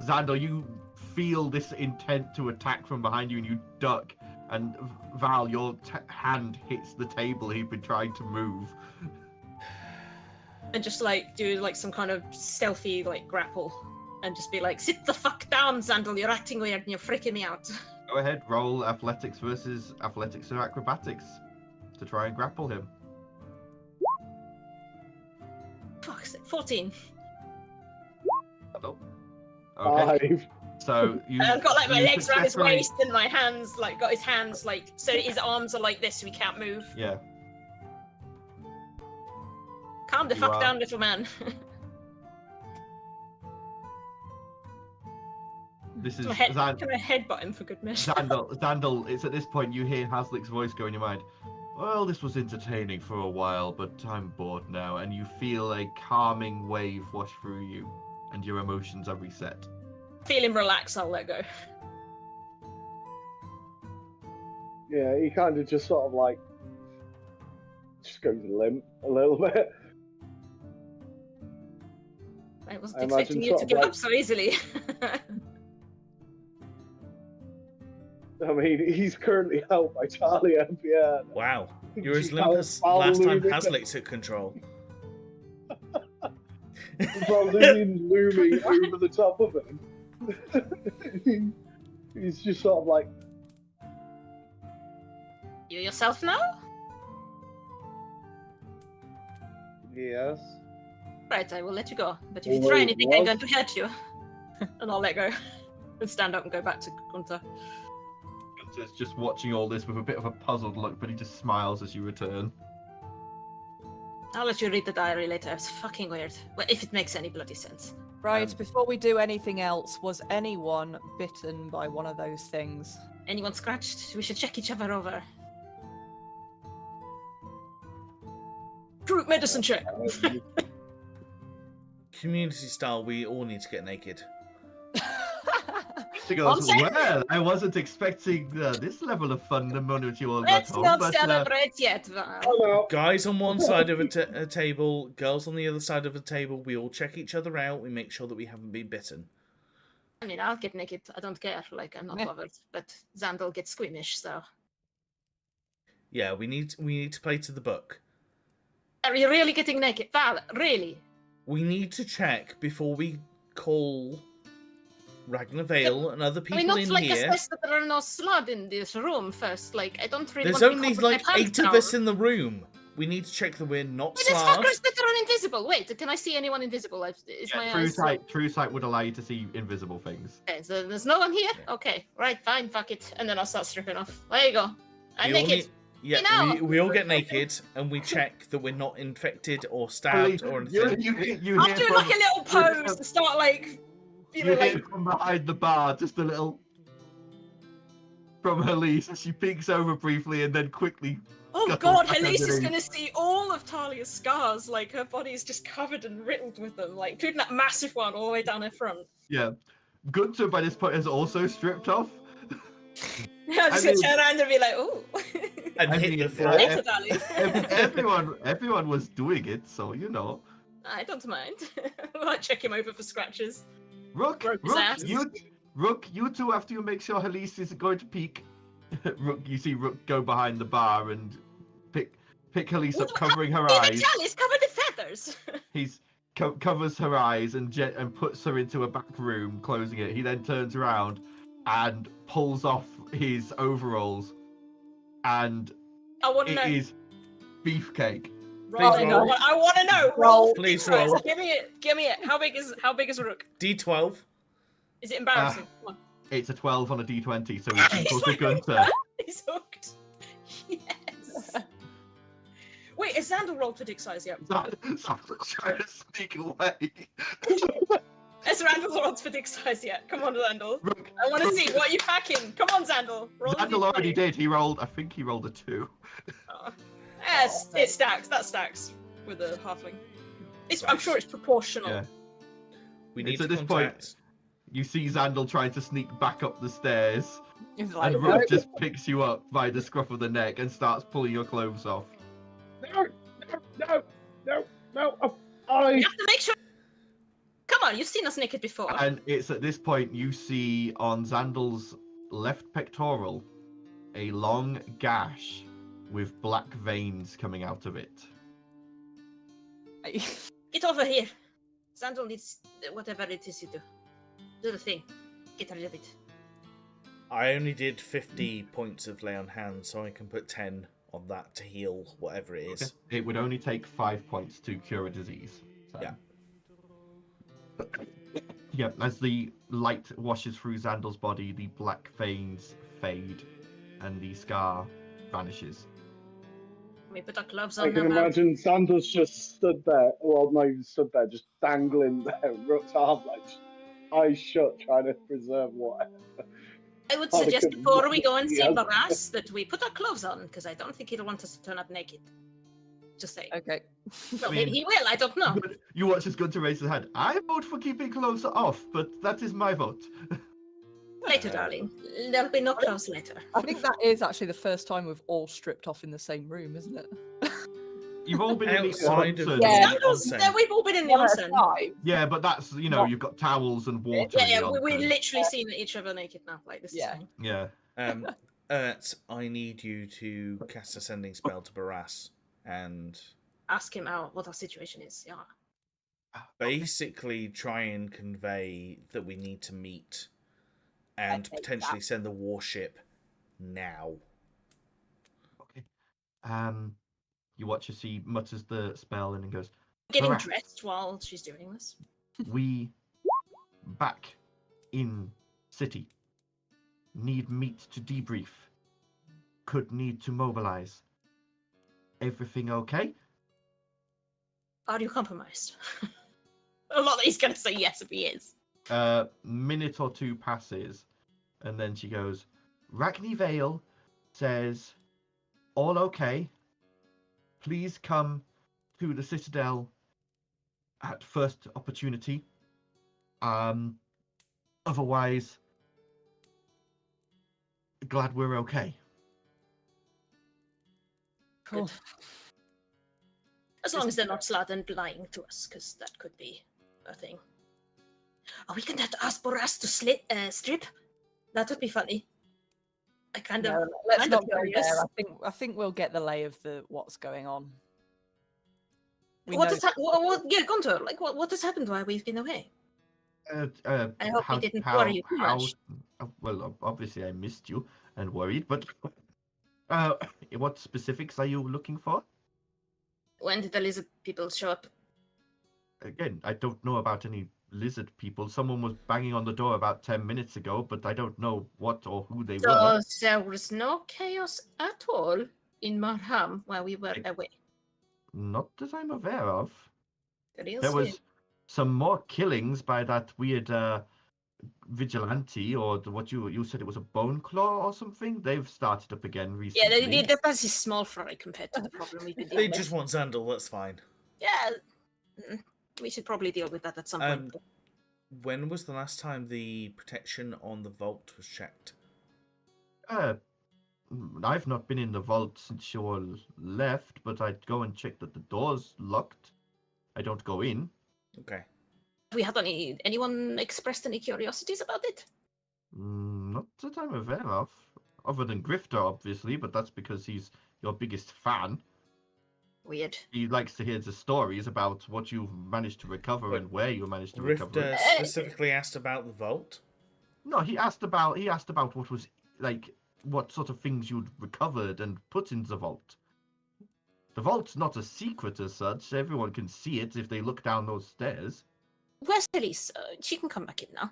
Xandal, you feel this intent to attack from behind you, and you duck. And Val, your hand hits the table you've been trying to move. And just like do like some kind of stealthy like grapple, and just be like, "Sit the fuck down, Xandal. You're acting weird and you're freaking me out." Go ahead, roll athletics versus athletics or acrobatics to try and grapple him. Fuck's sake, 14. Okay. 5. So you. I've got like my you legs around his successfully- waist and my hands like got his hands like so his arms are like this, so he can't move. Yeah. Calm the You fuck are- down, little man. This is Can I Xandal. headbutt him for good measure? Xandal, it's at this point you hear Haslick's voice go in your mind. Well, this was entertaining for a while, but I'm bored now, and you feel a calming wave wash through you, and your emotions are reset. Feeling relaxed, I'll let go. Yeah, he kind of just sort of like just goes limp a little bit. I wasn't I expecting imagine you sort to of give like- up so easily. I mean, he's currently held by Talia and Pierre. Wow. You're as She's limp as Val last time looming- Haslick took control. Probably been looming over the top of him. He's just sort of like, You yourself now? yes. Right, I will let you go. But if you Oh, try wait, anything, what? I'm going to hurt you. And I'll let go. And stand up and go back to Gunter. Gunter's just watching all this with a bit of a puzzled look, but he just smiles as you return. I'll let you read the diary later. It's fucking weird. Well, if it makes any bloody sense. Right, Um, before we do anything else, was anyone bitten by one of those things? Anyone scratched? We should check each other over. Group medicine check. Community style, we all need to get naked. She goes, One well, I wasn't expecting this level of fun the moment you all got Let's home, not but celebrate yet, Val. Oh no. Guys on one side of a table, girls on the other side of a table. We all check each other out. We make sure that we haven't been bitten. I mean, I'll get naked. I don't care. Like, I'm not Yeah. bothered. But Xandal gets squeamish, so. Yeah, we need to play to the book. Are you really getting naked? Val, really? We need to check before we call Ragnar Vale and other I people mean, not in like here. assess that there are no slud in this room first. Like, I don't really There's want to only be caught with like my pants 8 of down. us in the room. We need to check that we're not Wait, there's slard. fuckers that are invisible. Wait, can I see anyone invisible? Is my True sight would allow you to see invisible things. Okay, so there's no one here? Yeah. Okay, right, fine, fuck it. And then I'll start stripping off. There you go. I'm We all naked. need- Yeah, now. we all get naked and we check that we're not infected or stabbed or anything. You I'll hear do from, like a little pose to start like, you know, you like hear from behind the bar just a little from Elise as she peeks over briefly and then quickly. oh Go god, back Elise is underneath. gonna see all of Talia's scars. Like her body is just covered and riddled with them, like including that massive one all the way down her front. Yeah, Gunter by this point has also stripped off. I'm just I gonna turn around and be like, oh. And I hit mean, the floor. Later, darling. Everyone was doing it, so you know. I don't mind. I might check him over for scratches. Rook, Broke his ass. you two, after you make sure Elise isn't going to peek. Rook, you see Rook go behind the bar and pick Elise up, covering her Even eyes. Charlie's covered in feathers. He's covers her eyes and puts her into a back room, closing it. He then turns around and pulls off his overalls, and I want to it know. is beefcake. Rolling. roll. I want to know. Roll. Please Right, roll. Give me it. Give me it. How big is Rook? D12. Is it embarrassing? Come on. It's a 12 on a d20, so He's it's equal to like, Gunter. He's hooked. Yes. Wait, is Xandal rolled for dick size yet? Xandel's trying to sneak away. Has Xandal rolled for dick size yet? Come on, Xandal. Rook, I want to Rook- see what you packing. Come on, Xandal. Roll a Xandal already D20. did. He rolled. I think he rolled a 2. Oh. Yes, it stacks. That stacks with a halfling. I'm sure it's proportional. Yeah. We need It's to at this point- contact. You see Xandal trying to sneak back up the stairs, It's like, and Rook just picks you up by the scruff of the neck and starts pulling your clothes off. No. You have to make sure. Come are. You've seen us naked before. And it's at this point you see on Xandal's left pectoral a long gash with black veins coming out of it. Get over here. Xandal needs whatever it is you do. Do the thing. Get rid of it. I only did 50 points of lay on hands, so I can put 10 on that to heal whatever it is. It would only take 5 points to cure a disease. So. Yeah. Yeah, as the light washes through Xandal's body, the black veins fade and the scar vanishes. Let me put our gloves on I can now. imagine Sandals just stood there. Well, not even stood there, just dangling there, Rook's arm, like eyes shut, trying to preserve whatever. I would Oh, they suggest could- before we go and see Yeah. Barras that we put our gloves on, because I don't think he'll want us to turn up naked. Just saying. Okay. Well, I maybe mean- he will, I don't know. You watch his gun to raise his hand. I vote for keeping clothes off, but that is my vote. Later, darling. There'll be no clothes later. I think that is actually the first time we've all stripped off in the same room, isn't it? You've all been in the Outside of onsen. the Yeah. onsen. Yeah, we've all been in the onsen. Yeah, but that's, you know, Not- you've got towels and water. Yeah, in the we onsen. literally seen each other naked now. Like, this Yeah. is fine. Yeah. I need you to cast a sending spell to Barras and Ask him out what our situation is. Yeah. basically try and convey that we need to meet and Okay, potentially send the warship now. Okay. You watch as he mutters the spell and then goes, Getting Barras. dressed while she's doing this. we back in city. Need meet to debrief. Could need to mobilize. Everything okay? Are you compromised? A lot that he's going to say yes if he is. Minute or two passes, and then she goes, Ragni Vale says, all okay. Please come to the Citadel at first opportunity. Otherwise, glad we're okay. Cool. As long as they're not slut and lying to us, because that could be a thing. Are we going to have to ask Boras to strip? That would be funny. I kind of... No, let's kind not of go curious. there. I think we'll get the lay of what's going on. We What know has happened? Yeah, Gunter, like, what has happened while we've been away? I hope we didn't worry you too much. Well, obviously I missed you and worried, but what specifics are you looking for? When did the lizard people show up? Again, I don't know about any lizard people. Someone was banging on the door about 10 minutes ago, but I don't know what or who they were. So there was no chaos at all in Marham while we were away. Not that I'm aware of. Real There was sweet. some more killings by that weird vigilante, or what you said it was a bone claw or something. They've started up again recently. Yeah, the buzz is small fry compared to the problem we've been They dealing just with. want Xandal, that's fine. Yeah, we should probably deal with that at some point. When was the last time the protection on the vault was checked? I've not been in the vault since you all left, but I'd go and check that the door's locked. I don't go in. Okay. Have we had anyone expressed any curiosities about it? Not that I'm aware of. Other than Grifter, obviously, but that's because he's your biggest fan. Weird. He likes to hear the stories about what you've managed to recover But and where you managed to recover. Rifter it. specifically asked about the vault. No, he asked about what was like, what sort of things you'd recovered and put in the vault. The vault's not a secret as such. Everyone can see it if they look down those stairs. Where's Elise? She can come back in now.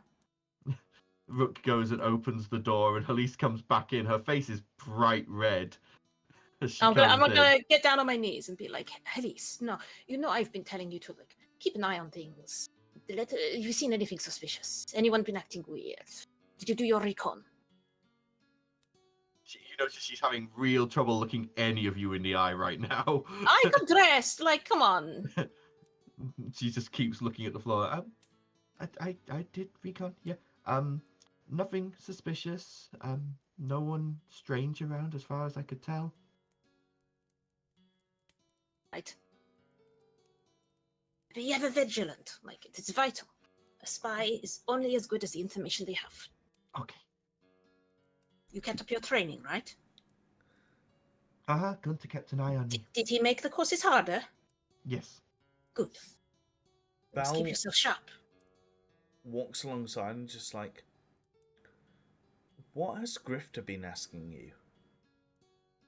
Rook goes and opens the door, and Elise comes back in. Her face is bright red. As she I'm comes not in. gonna get down on my knees and be like, Elise, no, I've been telling you to like keep an eye on things. Have you seen anything suspicious? Anyone been acting weird? Did you do your recon? You notice she's having real trouble looking any of you in the eye right now. I got dressed. Like, come on. She just keeps looking at the floor. I did recon. Yeah. Nothing suspicious. No one strange around, as far as I could tell. Right. Be ever vigilant. Like, it's vital. A spy is only as good as the information they have. Okay. You kept up your training, right? Gunter kept an eye on me. Did he make the courses harder? Yes. Good. Just keep Val yourself sharp. walks alongside and just like, what has Grifter been asking you?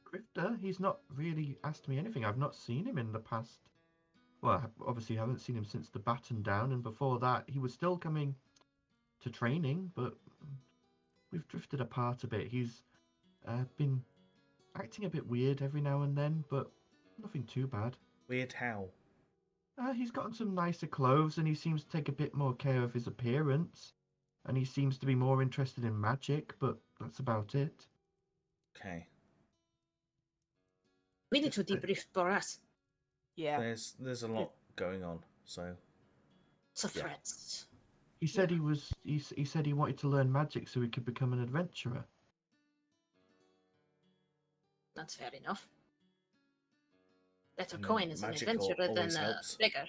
Grifter? He's not really asked me anything. I've not seen him in the past. Well, obviously I haven't seen him since the baton down, and before that he was still coming to training, but we've drifted apart a bit. He's been acting a bit weird every now and then, but nothing too bad. Weird how? He's gotten some nicer clothes, and he seems to take a bit more care of his appearance. And he seems to be more interested in magic, but that's about it. Okay. We need to debrief Boras. Yeah. There's a lot going on, so. So Yeah. threats. He said he said he wanted to learn magic so he could become an adventurer. That's fair enough. Better Mm, coin as an magic adventurer than always a helps. beggar.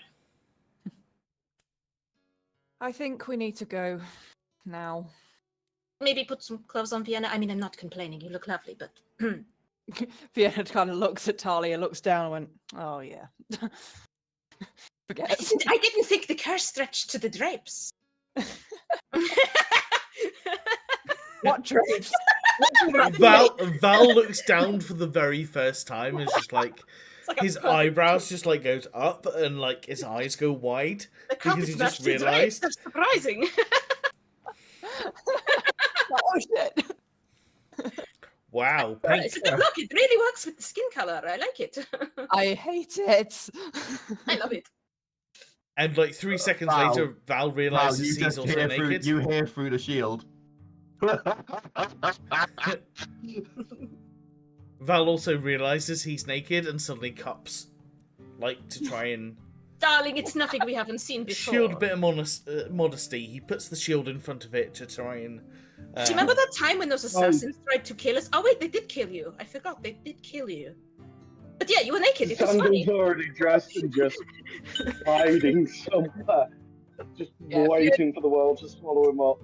I think we need to go now. Maybe put some clothes on, Vienna. I mean, I'm not complaining. You look lovely, but Vienna kind of looks at Talia, looks down and went, oh yeah. Forget it. I didn't think the curse stretched to the drapes. What drapes? Val looks down for the very first time and is just like, It's like a his puff. eyebrows just like goes up and like his eyes go wide The because he carpet just matched the drapes. realised. That's surprising. Oh shit. Wow, Right, pink. so look, it really works with the skin color. I like it. I hate it. I love it. And like 3 seconds Val. later, Val Wow, realizes you he's just also hear naked. you hear through the shield. Val also realizes he's naked and suddenly cups, like to try and Darling, it's nothing we haven't seen before. shield a bit of modesty. He puts the shield in front of it to try and. Do you remember that time when those Oh. assassins tried to kill us? Oh wait, they did kill you. I forgot, they did kill you. But yeah, you were naked. It was funny. Sandal's already dressed and just hiding somewhere. Just Yeah, waiting for the world to swallow him up.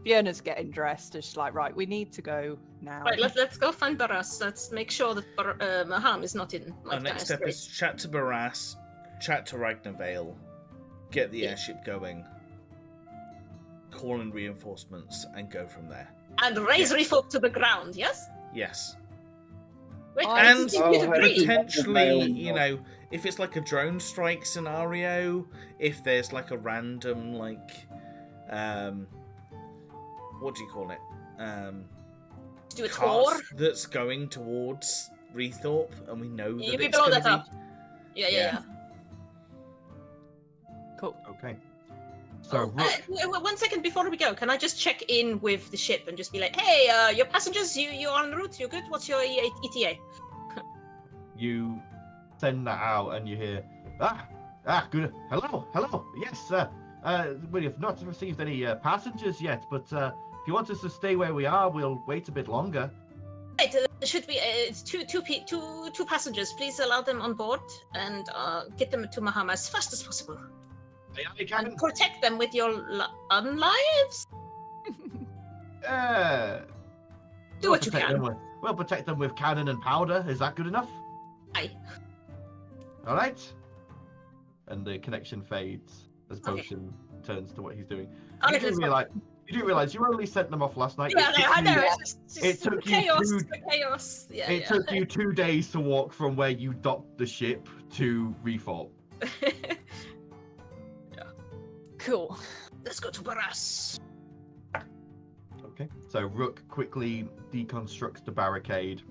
Vienna's getting dressed. It's like, right, we need to go now. Right, let's go find Barras. Let's make sure that Maham is not in. Our next step is chat to Barras, chat to Ragnarvale, get the Yeah. airship going, call in reinforcements, and go from there. And raise Yes. Reef up to the ground. Yes. Yes. Wait, And you did agree. potentially, you know, if it's like a drone strike scenario, if there's like a random, like, what do you call it? Do a Cast tour. that's going towards Rethorpe, and we know that Yeah, we it's blow gonna that up. be. Yeah. Yeah. Cool. Okay. So Oh, Rook, 1 second before we go, can I just check in with the ship and just be like, "Hey, your passengers, you en route? You good? What's your ETA?" you send that out, and you hear good. Hello. Yes, sir. We have not received any passengers yet, but if you want us to stay where we are, we'll wait a bit longer. Right, should be it's two passengers. Please allow them on board and get them to Maham as fast as possible. Aye, Captain. And protect them with your unlives. Do what you can. We'll protect them with cannon and powder. Is that good enough? Aye. All right. And the connection fades as Okay. Potion turns to what he's doing. Okay, You do let's go. realize you only sent them off last night. Yeah, I know. It It's just it took you chaos. two- Chaos. Yeah. It took you 2 days to walk from where you docked the ship to Rethorpe. Cool. Let's go to Barras. Okay. So Rook quickly deconstructs the barricade,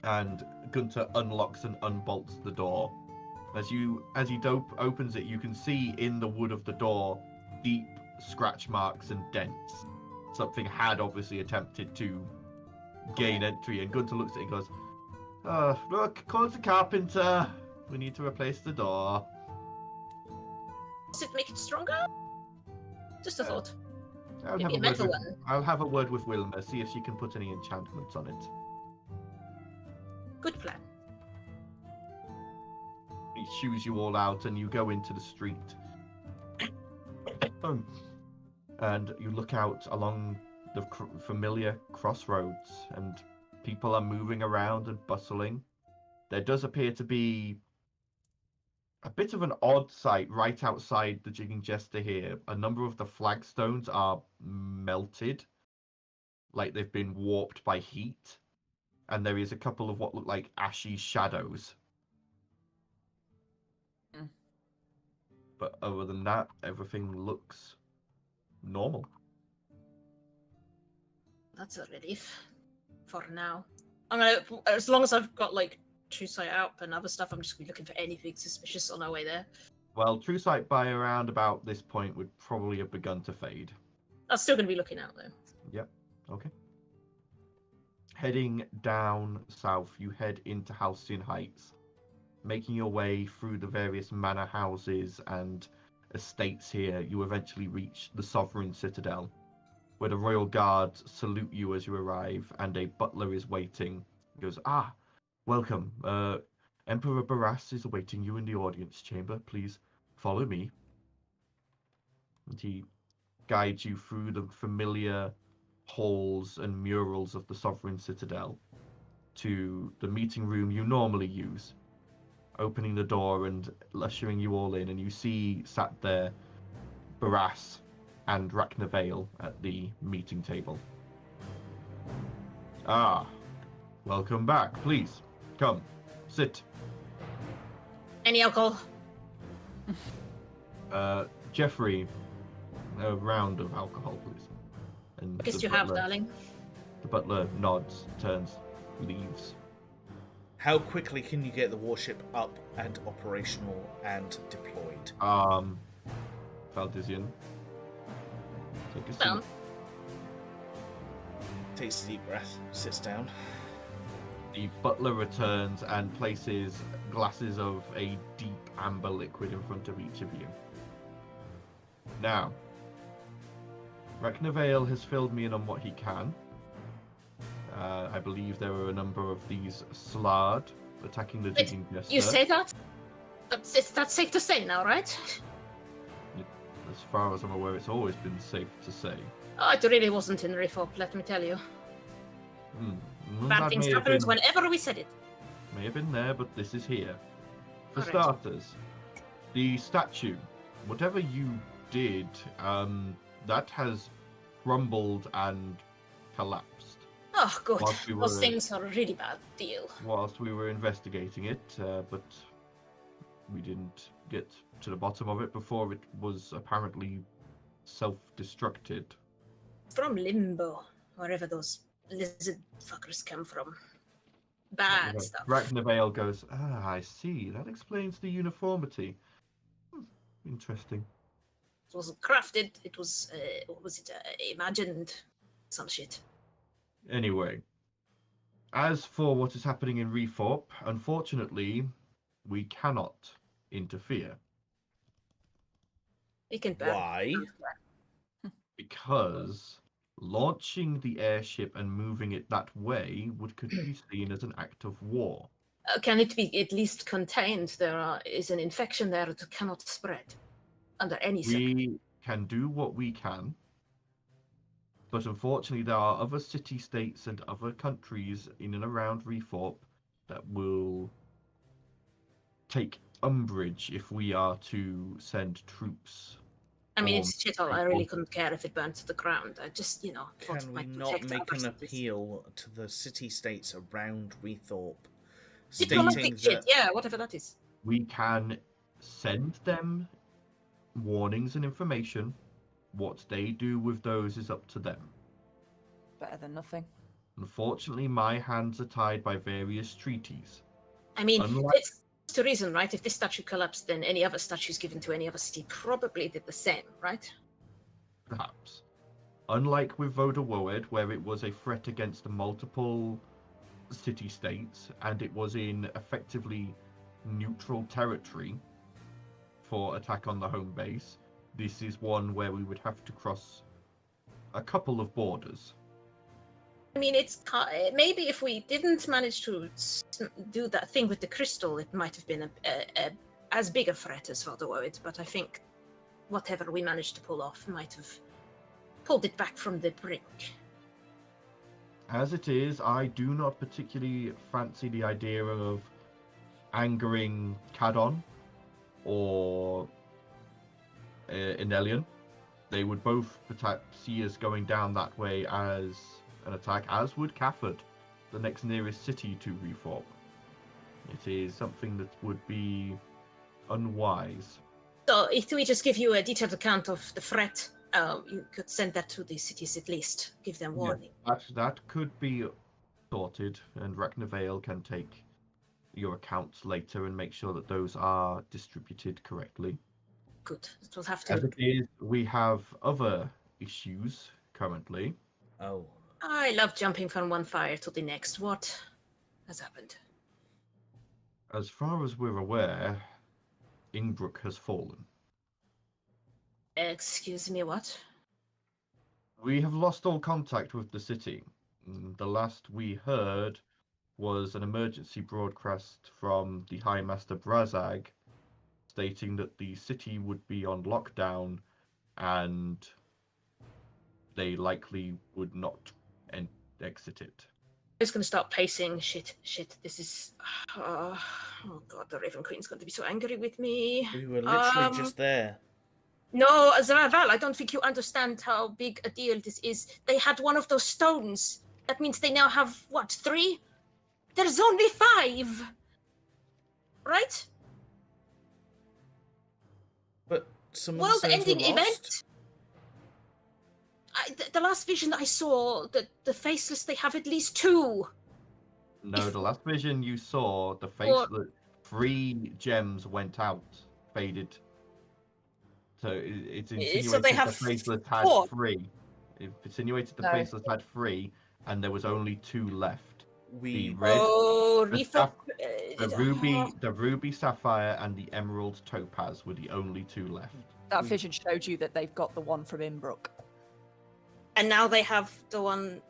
and Gunter unlocks and unbolts the door. As he opens it, you can see in the wood of the door deep scratch marks and dents. Something had obviously attempted to gain entry, and Gunter looks at it and goes, Rook, call the carpenter. We need to replace the door. Does it make it stronger? Just a thought. I'll Maybe have a a word metal with, one. I'll have a word with Wilma, see if she can put any enchantments on it. Good plan. He shoos you all out, and you go into the street. And you look out along the familiar crossroads, and people are moving around and bustling. There does appear to be a bit of an odd sight right outside the Jigging Jester here. A number of the flagstones are melted, like they've been warped by heat, and there is a couple of what look like ashy shadows. But other than that, everything looks normal. That's a relief. For now. I'm gonna, as long as I've got like True Sight out and other stuff, I'm just gonna be looking for anything suspicious on our way there. Well, True Sight by around about this point would probably have begun to fade. I'm still gonna be looking out though. Yep. Okay. Heading down south, you head into Halcyon Heights, making your way through the various manor houses and estates here. You eventually reach the Sovereign Citadel, where the royal guards salute you as you arrive, and a butler is waiting. He goes, welcome. Emperor Barras is awaiting you in the audience chamber. Please follow me. And he guides you through the familiar halls and murals of the Sovereign Citadel to the meeting room you normally use, opening the door and ushering you all in, and you see sat there Barras and Rachna at the meeting table. Welcome back. Please, come, sit. Any alcohol? Jeffrey, a round of alcohol, please. And I guess you have, darling. The butler nods, turns, leaves. How quickly can you get the warship up and operational and deployed? Valdizian. Take a Well. seat. Takes a deep breath, sits down. The butler returns and places glasses of a deep amber liquid in front of each of you. Now, Rachna has filled me in on what he can. I believe there were a number of these Slard attacking the Jigging Jester. You say that? That's safe to say now, right? As far as I'm aware, it's always been safe to say. Oh, it really wasn't in Refop, let me tell you. Bad That things may have happened been- whenever we said it. May have been there, but this is here. For Alright. starters, the statue, whatever you did, that has crumbled and collapsed Oh, good. Whilst we Those were- things are a really bad deal. whilst we were investigating it, but we didn't get to the bottom of it before it was apparently self-destructed. From Limbo, wherever those lizard fuckers come from. Bad stuff. Rachna goes, I see. That explains the uniformity. Interesting. It wasn't crafted, it was, what was it, imagined some shit. Anyway, as for what is happening in Refop, unfortunately, we cannot interfere We can burn. Why? because launching the airship and moving it that way could be seen as an act of war. Can it be at least contained? There is an infection there that cannot spread under any circumstance. We can do what we can, but unfortunately there are other city-states and other countries in and around Refop that will take umbrage if we are to send troops. I mean, or it's shithole. I really couldn't care if it burned to the ground. I just, thought Can it we might not protect make our an citizens. appeal to the city-states around Rethorpe, Diplomatic stating shit, that yeah, whatever that is. We can send them warnings and information. What they do with those is up to them. Better than nothing. Unfortunately, my hands are tied by various treaties. I mean, Unlike- it's the reason, right? If this statue collapsed, then any other statues given to any other city probably did the same, right? Perhaps. Unlike with Vodawoed, where it was a threat against multiple city-states, and it was in effectively neutral territory for attack on the home base, this is one where we would have to cross a couple of borders. I mean, it's maybe if we didn't manage to do that thing with the crystal, it might have been a as big a threat as Vodawoed, but I think whatever we managed to pull off might have pulled it back from the brink. As it is, I do not particularly fancy the idea of angering Cadon or Inelian. They would both see us going down that way as an attack, as would Cafford, the next nearest city to reform. It is something that would be unwise. So if we just give you a detailed account of the threat, you could send that to the cities at least, give them warning. Yeah, that could be sorted, and Reknavale can take your accounts later and make sure that those are distributed correctly. Good. It will have to. As it is, we have other issues currently. Oh. I love jumping from one fire to the next. What has happened? As far as we're aware, Ingbrook has fallen. Excuse me, what? We have lost all contact with the city. The last we heard was an emergency broadcast from the High Master Brazag stating that the city would be on lockdown and they likely would not exit it. I'm just gonna start pacing. Shit. This is. Oh god, the Raven Queen's going to be so angry with me. We were literally just there. No, Zaraval, I don't think you understand how big a deal this is. They had one of those stones. That means they now have, what, 3? There's only 5! Right? But some of the stones were World-ending lost. event? The last vision I saw, the Faceless, they have at least 2. No, the last vision you saw, the faceless, 3 gems went out, faded. So it's insinuated So they have the faceless had 4. 3. It insinuated the No. faceless had 3, and there was only 2 left. We The red, Oh, the Reaper. the ruby sapphire, and the emerald topaz were the only 2 left. That vision showed you that they've got the one from Inbrook. And now they have the one.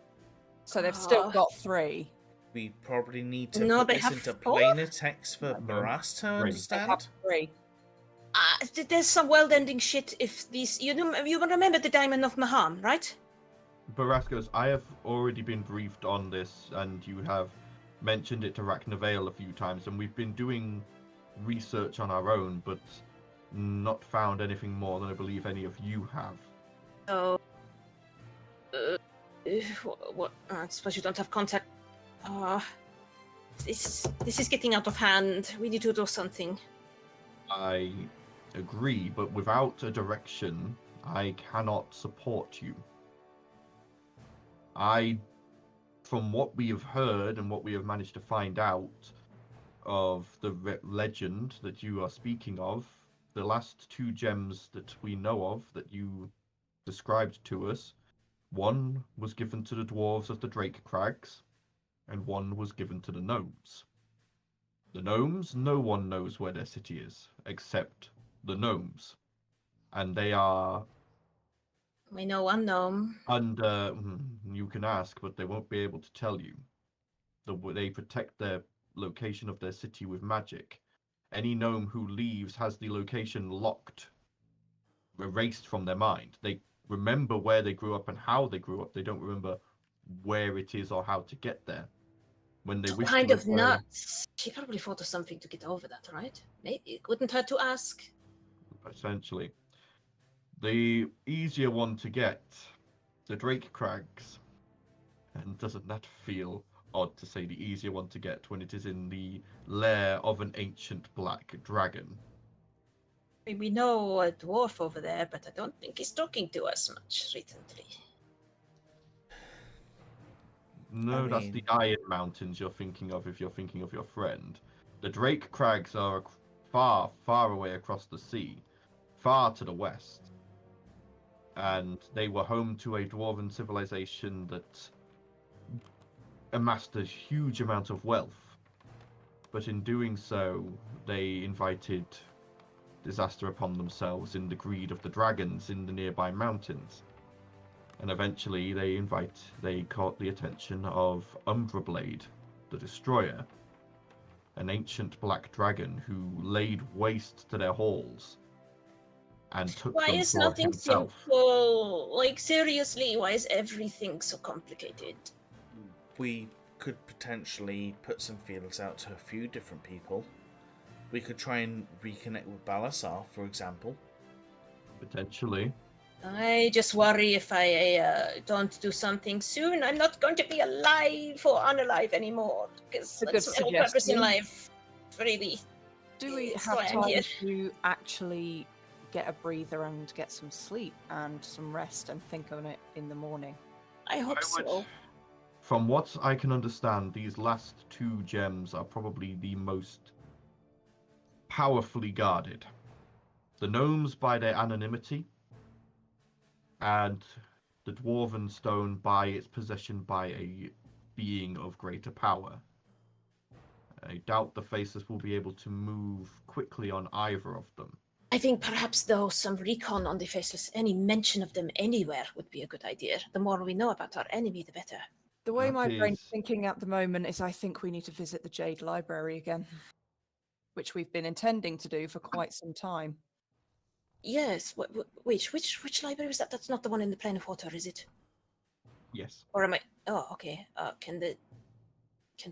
So they've still got 3. we probably need to No, put they this have into 4? plainer text for No, Baras to 3. They have understand. 3. There's some world-ending shit if these. You remember the Diamond of Maham, right? Baraskos, I have already been briefed on this, and you have mentioned it to Raknavale a few times, and we've been doing research on our own, but not found anything more than I believe any of you have. So, what? I suppose you don't have contact. This is getting out of hand. We need to do something. I agree, but without a direction, I cannot support you. From what we have heard and what we have managed to find out of the legend that you are speaking of, the last 2 gems that we know of that you described to us, one was given to the dwarves of the Drake Crags, and one was given to the gnomes. The gnomes, no one knows where their city is, except the gnomes. And they are We know one gnome. under, you can ask, but they won't be able to tell you. They protect their location of their city with magic. Any gnome who leaves has the location locked, erased from their mind. They remember where they grew up and how they grew up. They don't remember where it is or how to get there. When they wish Kind to of return- nuts. She probably thought of something to get over that, right? Maybe it wouldn't hurt to ask. Essentially. The easier one to get, the Drake Crags. And doesn't that feel odd to say the easier one to get when it is in the lair of an ancient black dragon? We know a dwarf over there, but I don't think he's talking to us much recently. No, I that's mean- the Iron Mountains you're thinking of if you're thinking of your friend. The Drake Crags are far, far away across the sea, far to the west. And they were home to a dwarven civilization that amassed a huge amount of wealth. But in doing so, they invited disaster upon themselves in the greed of the dragons in the nearby mountains. And eventually they caught the attention of Umbrablade, the Destroyer, an ancient black dragon who laid waste to their halls and took Why them is for nothing himself. simple? Like, seriously, why is everything so complicated? We could potentially put some feelers out to a few different people. We could try and reconnect with Balasar, for example. Potentially. I just worry if I don't do something soon, I'm not going to be alive or unalive anymore. Because It's a that's good my whole purpose in suggestion. life. Really. Do we It's have why I'm here. time to actually get a breather and get some sleep and some rest and think on it in the morning? I hope so. From what I can understand, these last 2 gems are probably the most powerfully guarded. The gnomes by their anonymity, and the dwarven stone by its possession by a being of greater power. I doubt the faceless will be able to move quickly on either of them. I think perhaps, though, some recon on the faceless, any mention of them anywhere would be a good idea. The more we know about our enemy, the better. The way That my brain's is- thinking at the moment is I think we need to visit the Jade Library again, which we've been intending to do for quite some time. Yes, which library is that? That's not the one in the Plane of Water, is it? Yes. Or am I... Oh, okay. Can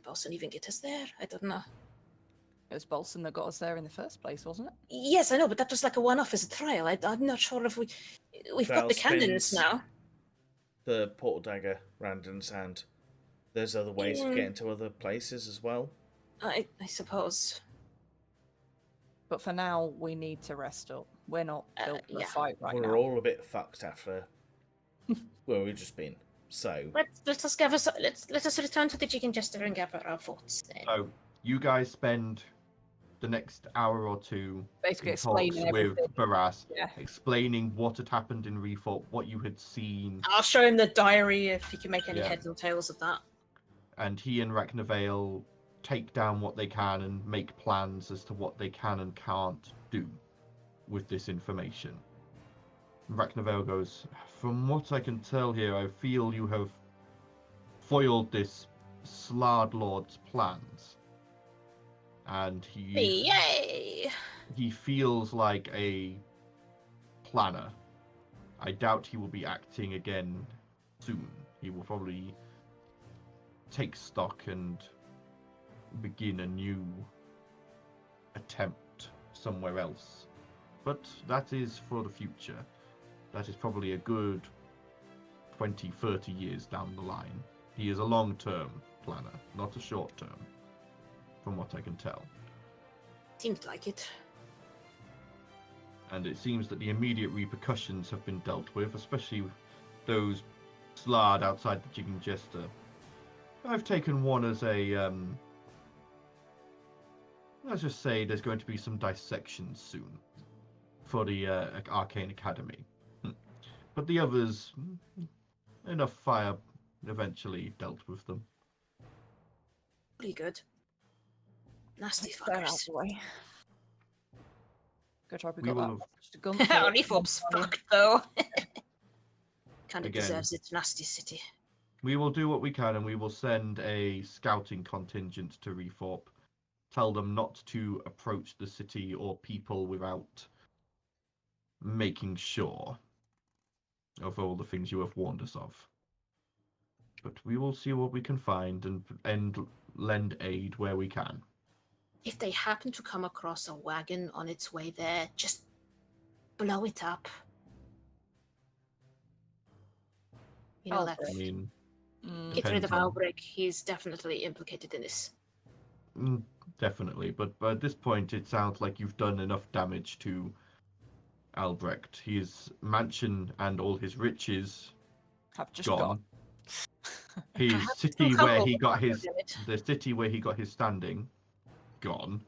Bolson even get us there? I don't know. It was Bolson that got us there in the first place, wasn't it? Yes, I know, but that was like a one-off as a trial. I'm not sure if we've got the cannons spins now. The portal dagger Randon's hand. There's other ways of Yeah. getting to other places as well. I suppose. But for now, we need to rest up. We're not built for yeah. a fight right We're now. all a bit fucked after where we've just been. So Let us gather. Let us return to the Chicken Jester and gather our thoughts. Then. So you guys spend the next hour or 2 Basically in talks explaining with everything. Barras, Yeah. explaining what had happened in Refort, what you had seen, I'll show him the diary if he can make any Yeah. heads or tails of that. and he and Raknavale take down what they can and make plans as to what they can and can't do with this information. Raknavale goes, "From what I can tell here, I feel you have foiled this Slard Lord's plans." And Yay! he feels like a planner. I doubt he will be acting again soon. He will probably take stock and begin a new attempt somewhere else. But that is for the future. That is probably a good 20, 30 years down the line. He is a long-term planner, not a short-term, from what I can tell. Seems like it. And it seems that the immediate repercussions have been dealt with, especially those Slard outside the Jigging Jester. I've taken one as a, let's just say there's going to be some dissections soon for the Arcane Academy. But the others, enough fire eventually dealt with them. Pretty good. Nasty Let's get out fuckers. the way. Good job we We got will that. have- Just a gun. Reform's fucked though. Kinda Again. deserves it. Nasty city. We will do what we can, and we will send a scouting contingent to Reforp. Tell them not to approach the city or people without making sure of all the things you have warned us of. But we will see what we can find and lend aid where we can. If they happen to come across a wagon on its way there, just blow it up. You know, Oh, that. I mean, Get rid of depends on- Albrecht. He's definitely implicated in this. definitely. But at this point, it sounds like you've done enough damage to Albrecht. His mansion and all his riches Have just gone. gone. His Perhaps city some where couple he would got not his forget it. the city where he got his standing gone.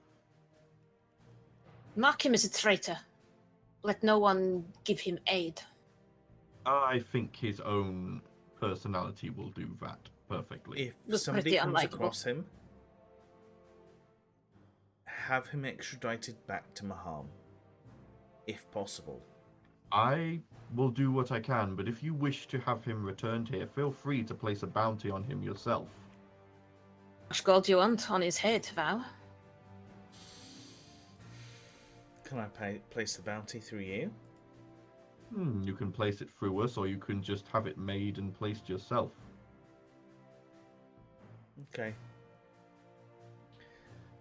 Mark him as a traitor. Let no one give him aid. I think his own personality will do that perfectly. if Looks somebody pretty comes unlikable. across him, have him extradited back to Maham, if possible. I will do what I can, but if you wish to have him returned here, feel free to place a bounty on him yourself. How much gold do you want on his head, Val? Can I place the bounty through you? You can place it through us, or you can just have it made and placed yourself. Okay.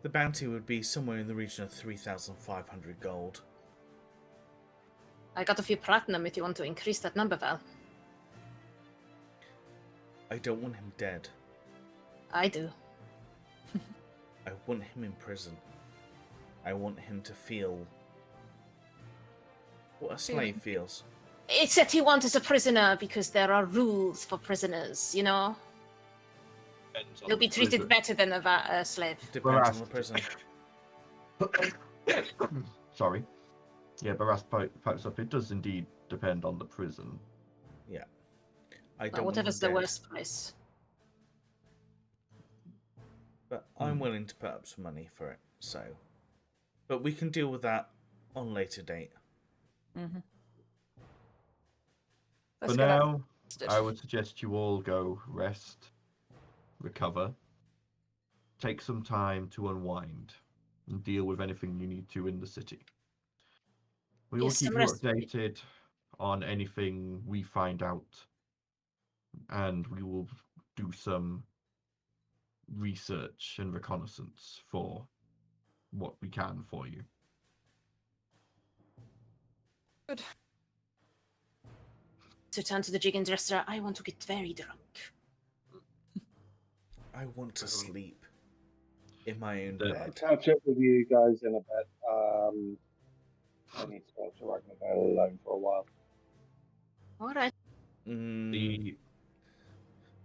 The bounty would be somewhere in the region of 3,500 gold. I got a few platinum if you want to increase that number, Val. I don't want him dead. I do. I want him in prison. I want him to feel what a slave feels. It's that he wants a prisoner because there are rules for prisoners, you know? He'll be treated better than a slave. Depends on the prison. Sorry. Yeah, Barast pipes up. It does indeed depend on the prison. Yeah. I don't Whatever's the want him dead, worst place. but I'm willing to put up some money for it, so. But we can deal with that on a later date. Mm-hmm. For now, I would suggest you all go rest, recover, take some time to unwind, and deal with anything you need to in the city. We will Yes, keep some you rest. updated on anything we find out, and we will do some research and reconnaissance for what we can for you. Good. To turn to the Jiggins restaurant, I want to get very drunk. I want to sleep in my own I'll bed. catch up with you guys in a bit. I need to go to Armatae alone for a while. Alright. The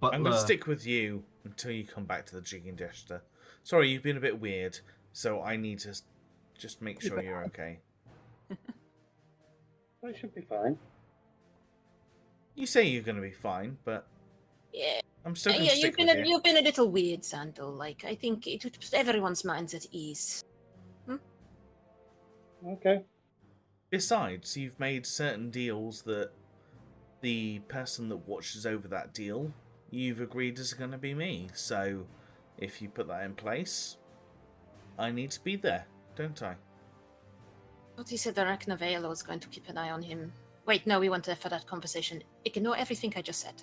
I'm going to butler, stick with you until you come back to the jigging jester. Sorry, you've been a bit weird, so I need to just make sure you're okay. I should be fine. You say you're going to be fine, but Yeah. I'm still going to Yeah, stick with you. you've been a little weird, Sandal. Like, I think it would put everyone's minds at ease. Okay. Besides, you've made certain deals that the person that watches over that deal, you've agreed is going to be me. So, if you put that in place, I need to be there, don't I? But he said the Arachnaveil was going to keep an eye on him. Wait, no, we weren't there for that conversation. Ignore everything I just said.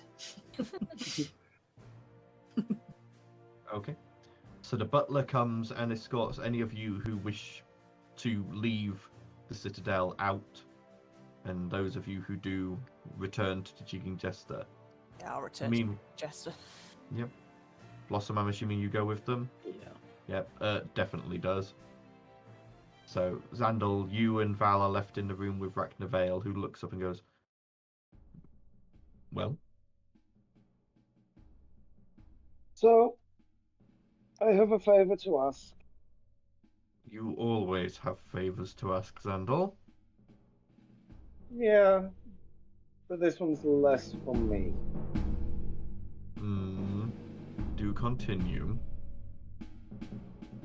okay. So the butler comes and escorts any of you who wish to leave the citadel out, and those of you who do return to the Jigging Jester. Yeah, I'll return I mean, to Jester. Yep. Blossom, I'm assuming you go with them? Yeah. Yep, definitely does. So, Xandal, you and Val are left in the room with Arachnaveil, who looks up and goes, well? So, I have a favour to ask. You always have favours to ask, Xandal. Yeah, but this one's less from me. Do continue.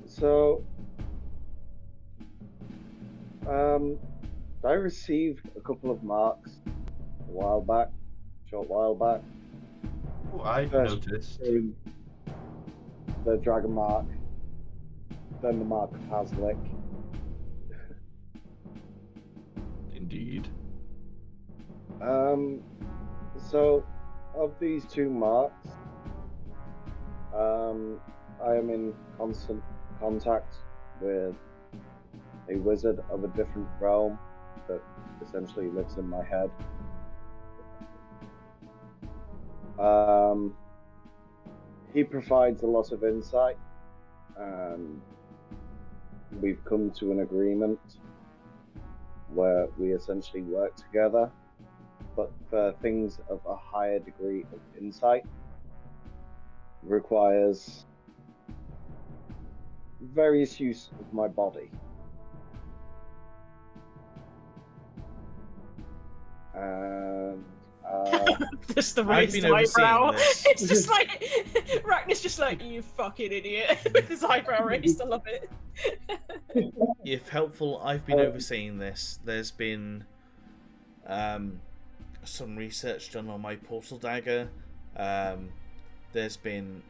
So, I received a couple of marks short while back. Oh, I First, noticed. The dragon mark, then the mark of Hazlick. Indeed. So, of these two marks, I am in constant contact with a wizard of a different realm that essentially lives in my head. He provides a lot of insight, and we've come to an agreement where we essentially work together, but for things of a higher degree of insight requires various use of my body. And Just the I've raised been overseeing eyebrow. this. It's just like Ragna's just like, you fucking idiot, with his eyebrow raised. I love it. If helpful, I've been overseeing this. There's been some research done on my portal dagger. There's been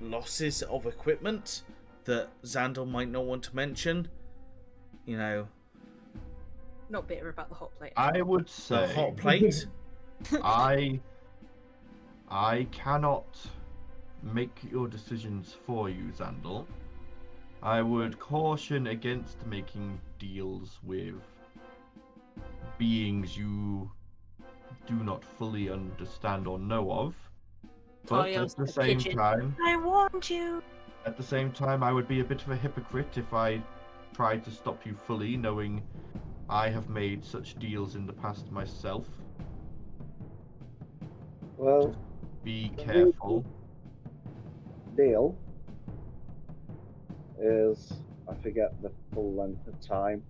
losses of equipment that Xandal might not want to mention. You know, not bitter about the hot plate. I would The say hot plate. I cannot make your decisions for you, Xandal. I would caution against making deals with beings you do not fully understand or know of. But Tayo's at the like a same pigeon. time, I warned you. at the same time, I would be a bit of a hypocrite if I tried to stop you fully, knowing I have made such deals in the past myself. Well, Be careful. deal is, I forget the full length of time,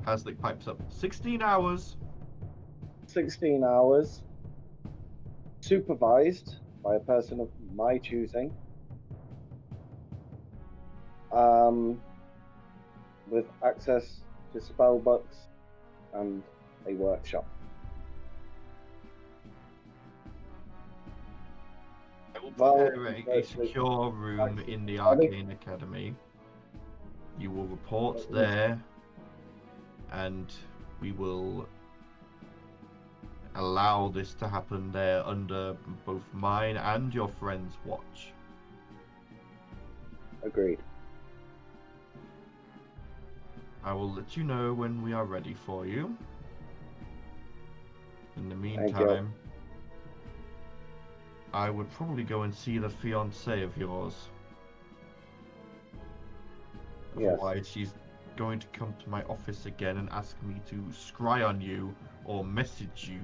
Haslick pipes up. 16 hours. 16 hours, supervised by a person of my choosing, with access to spell books and a workshop. I will Well, prepare a secure room in the Arcane Academy. You will report there, and we will allow this to happen there under both mine and your friend's watch. Agreed. I will let you know when we are ready for you. In the you. meantime, I would probably go and see the fiancée of yours. Yes. Otherwise, she's going to come to my office again and ask me to scry on you, or message you,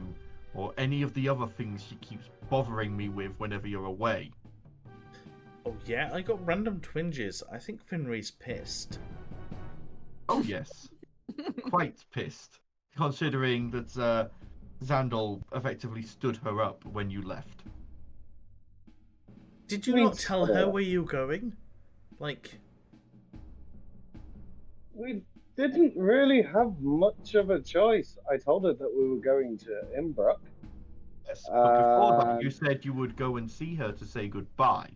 or any of the other things she keeps bothering me with whenever you're away. Oh yeah, I got random twinges. I think Finray's pissed. Oh yes, quite pissed, considering that Xandal effectively stood her up when you left. Did you I mean, not tell her where you were going? Like, We didn't really have much of a choice. I told her that we were going to Inbrook. Yes, but before that, you said you would go and see her to say goodbye.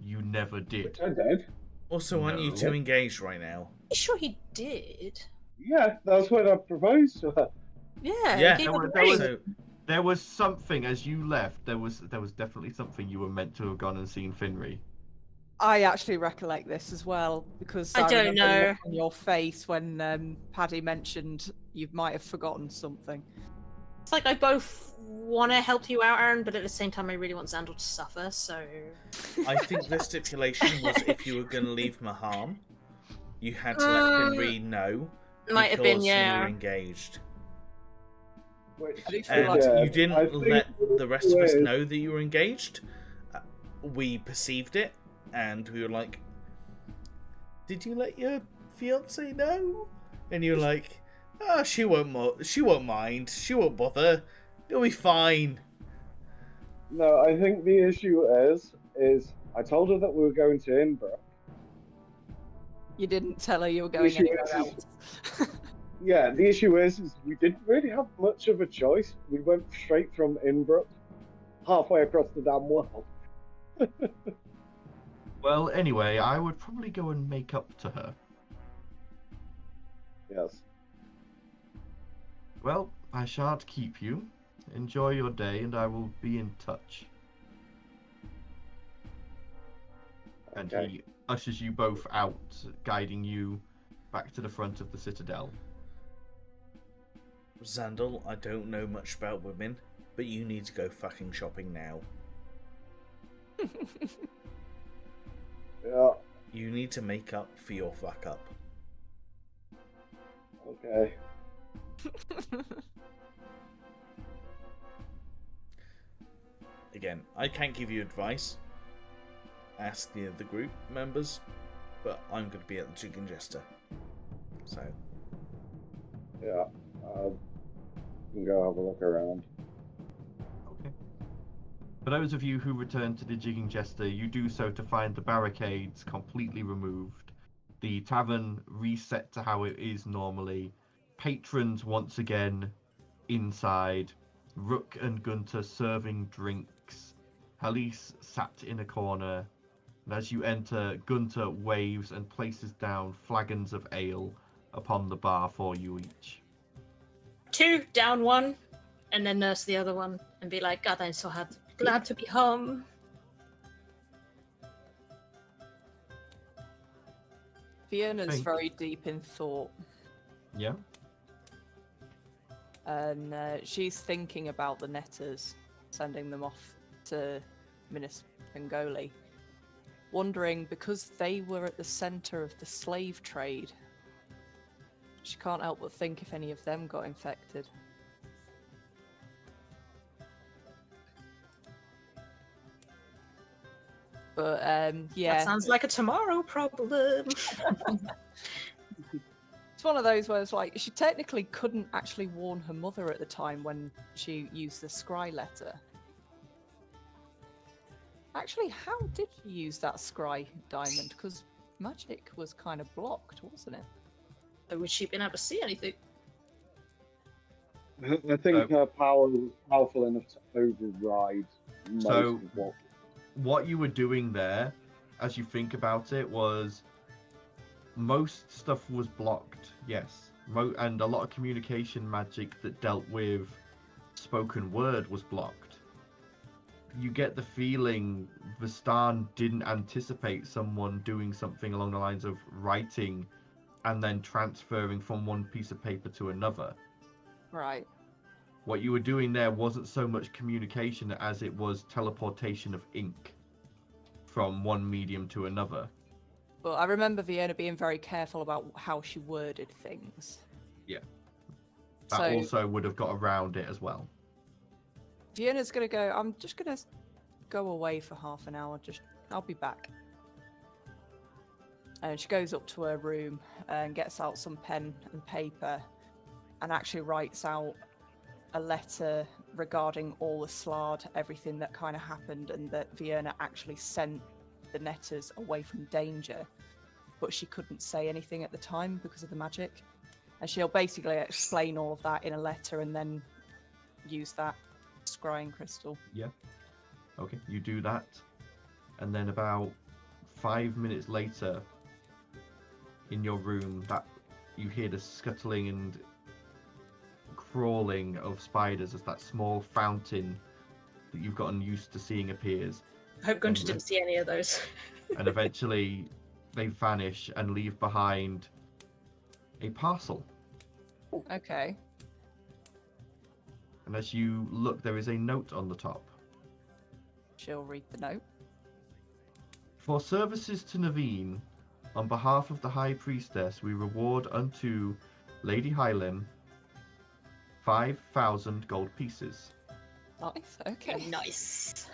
You never did. Which I did. also, aren't you No. two engaged right now? You sure he did? Yeah, that's when I proposed to her. Yeah. Yeah, He gave her the there ring. was- So, There was something as you left. There was definitely something you were meant to have gone and seen Finrey. I actually recollect this as well because I don't remember the know. look on your face when Paddy mentioned you might have forgotten something. It's like I both want to help you out, Aaron, but at the same time, I really want Xandal to suffer. So I think the stipulation was if you were going to leave Maham, you had to let Finrey know might have been, because you were yeah. engaged. Which I do feel And like- Yeah, you I didn't think let the rest of us it is- know that you were engaged. We perceived it, and we were like, "Did you let your fiance know?" And you're like, "Oh, she won't mind. She won't bother. It'll be fine." No, I think the issue is I told her that we were going to Inbrook. You didn't tell her you were The going issue anywhere is- else. Yeah, the issue is we didn't really have much of a choice. We went straight from Inbrook, halfway across the damn world. Well, anyway, I would probably go and make up to her. Yes. Well, I shan't keep you. Enjoy your day, and I will be in touch. And Okay. he ushers you both out, guiding you back to the front of the citadel. Xandal, I don't know much about women, but you need to go fucking shopping now. Yeah. You need to make up for your fuck up. Okay. Again, I can't give you advice. Ask the other group members, but I'm going to be at the Chicken Jester. So, Yeah. Can go have a look around. Okay. For those of you who return to the Jigging Jester, you do so to find the barricades completely removed, the tavern reset to how it is normally, patrons once again inside, Rook and Gunter serving drinks, Halise sat in a corner, and as you enter, Gunter waves and places down flagons of ale upon the bar for you each. 2, down 1, and then nurse the other one and be like, God, I'm so glad to be home. Fiona's very deep in thought. Yeah. And she's thinking about the netters, sending them off to Minas Pangoli, wondering, because they were at the centre of the slave trade, she can't help but think if any of them got infected. But yeah, That sounds like a tomorrow problem. it's one of those where it's like she technically couldn't actually warn her mother at the time when she used the scry letter. Actually, how did she use that scry diamond? Because magic was kind of blocked, wasn't it? So would she been able to see anything? I think her power was powerful enough to override most So- of What you were doing there, as you think about it, was most stuff was blocked, yes. And a lot of communication magic that dealt with spoken word was blocked. You get the feeling Vistan didn't anticipate someone doing something along the lines of writing and then transferring from one piece of paper to another. Right. What you were doing there wasn't so much communication as it was teleportation of ink from one medium to another. But I remember Vienna being very careful about how she worded things. That So- also would have got around it as well. Vienna's gonna go, I'm just gonna go away for half an hour, I'll be back. And she goes up to her room and gets out some pen and paper and actually writes out a letter regarding all the Slard, everything that kind of happened, and that Vienna actually sent the netters away from danger. But she couldn't say anything at the time because of the magic. And she'll basically explain all of that in a letter and then use that scrying crystal. Okay, you do that. And then about 5 minutes later, in your room, that you hear the scuttling and crawling of spiders as that small fountain that you've gotten used to seeing appears. I hope Gunter didn't see any of those. And eventually they vanish and leave behind a parcel. Okay. And as you look, there is a note on the top. She'll read the note. For services to Naveen, on behalf of the High Priestess, we reward unto Lady Hylim 5,000 gold pieces. Nice, okay. Nice.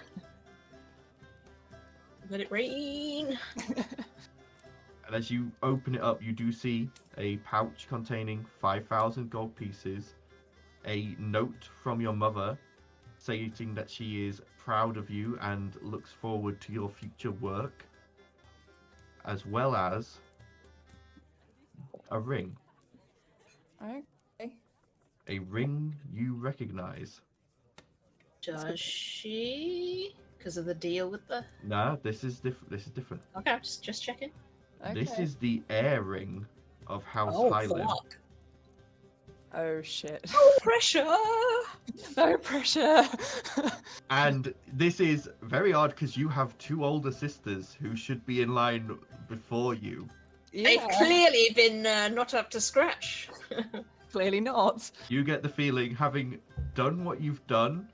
Let it rain. And as you open it up, you do see a pouch containing 5,000 gold pieces, a note from your mother stating that she is proud of you and looks forward to your future work, as well as a ring. Okay. A ring you recognize. Does she? Because of the deal with the... Nah, this is different. Okay, I'm just checking. Okay. This is the heir ring of House Oh, Hylim. fuck. Oh shit. No pressure! No pressure. And this is very odd because you have two older sisters who should be in line before you. They've clearly been not up to scratch. Clearly not. You get the feeling, having done what you've done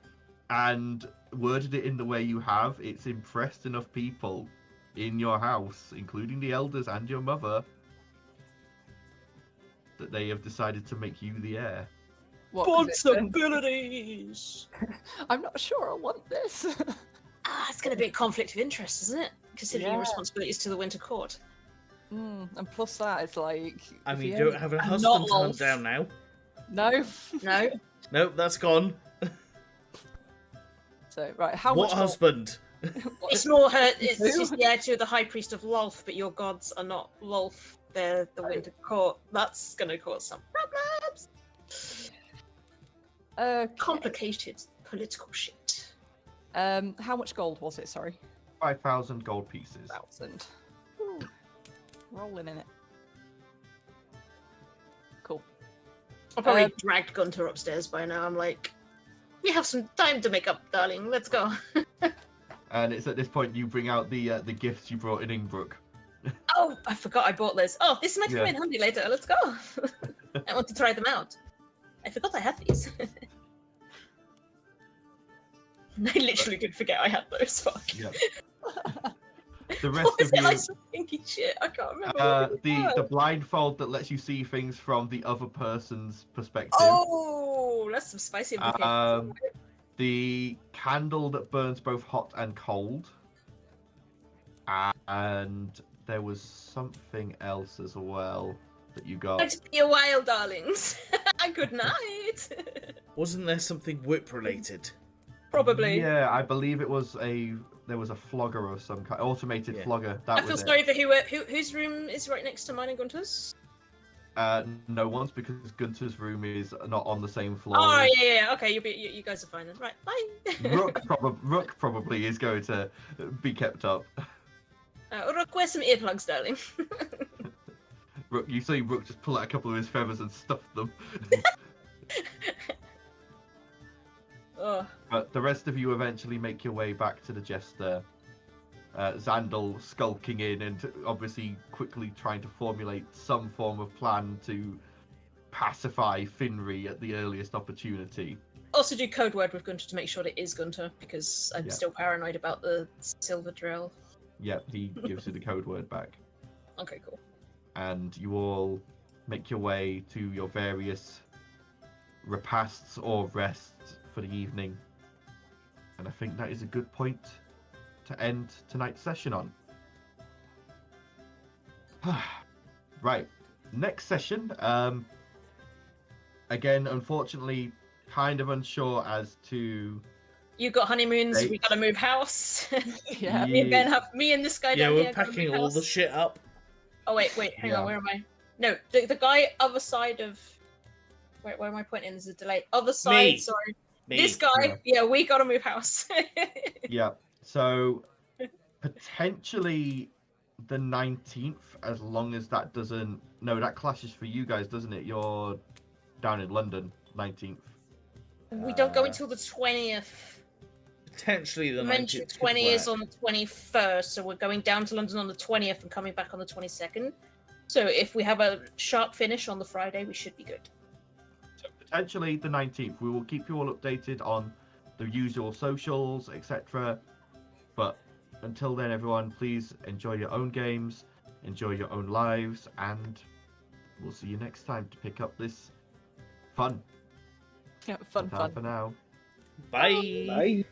and worded it in the way you have, it's impressed enough people in your house, including the elders and your mother, that they have decided to make you the heir. What, 'cause it's a- Responsibilities! I'm not sure I want this. It's going to be a conflict of interest, isn't it? Considering your Yeah. responsibilities to the Winter Court. And plus that, it's like... I if mean, you you don't ain't- have a I'm husband not to hunt Wolf. down now. No. No? Nope, that's gone. So, right, how What much... gold- husband? what- It's more her. It's just the heir to the High Priest of Lolth, but your gods are not Lolth. They're the Winter Court. That's going to cause some problems. Okay. Complicated political shit. How much gold was it? Sorry. 5,000 gold pieces. 1,000. Ooh. Rolling in it. Cool. I'll probably dragged Gunter upstairs by now. I'm like, we have some time to make up, darling. Let's go. And it's at this point you bring out the gifts you brought in Ingbrook. Oh, I forgot I bought this. Oh, this might come in handy later. Let's go. I want to try them out. I forgot I had these. I literally did forget I had those. Fuck. Yeah. The rest What is of it? you, Like some pinky shit. I can't remember. the blindfold that lets you see things from the other person's perspective. Oh, that's some spicy implications. The candle that burns both hot and cold. And there was something else as well that you got. Let's be a while, darlings. Good night. Wasn't there something whip related? Probably. Yeah, I believe it was there was a flogger of some kind, automated flogger. That I feel was sorry for whose room is right next to mine and Gunter's. No one's, because Gunter's room is not on the same floor. Oh yeah. Okay, you guys are fine then. Right, bye. Rook probably is going to be kept up. Rook, wear some earplugs, darling. Rook, you see Rook just pull out a couple of his feathers and stuff them. Oh. But the rest of you eventually make your way back to the Jester. Xandal skulking in and obviously quickly trying to formulate some form of plan to pacify Finri at the earliest opportunity. Also do code word with Gunter to make sure it is Gunter, because I'm still paranoid about the silver drill. Yeah, he gives you the code word back. Okay, cool. And you all make your way to your various repasts or rests for the evening. And I think that is a good point to end tonight's session on. Right, next session. Again, unfortunately, kind of unsure as to. You got honeymoons. We gotta move house. Yeah. Me and Ben have and this guy. Yeah, down we're here gotta packing move all house. the shit up. Oh wait, hang on. Where am I? No, the guy other side of. Where am I pointing? There's a delay. Other side. Me. Sorry. Me. This guy. Yeah, we gotta move house. Yeah, so potentially the 19th, as long as that doesn't. No, that clashes for you guys, doesn't it? You're down in London, 19th. We don't go until the 20th. Potentially the 19th. 20 is on the 21st, so we're going down to London on the 20th and coming back on the 22nd. So if we have a sharp finish on the Friday, we should be good. So potentially the 19th. We will keep you all updated on the usual socials, etc. But until then, everyone, please enjoy your own games, enjoy your own lives, and we'll see you next time to pick up this fun. Yeah, fun. For now. Bye. Bye.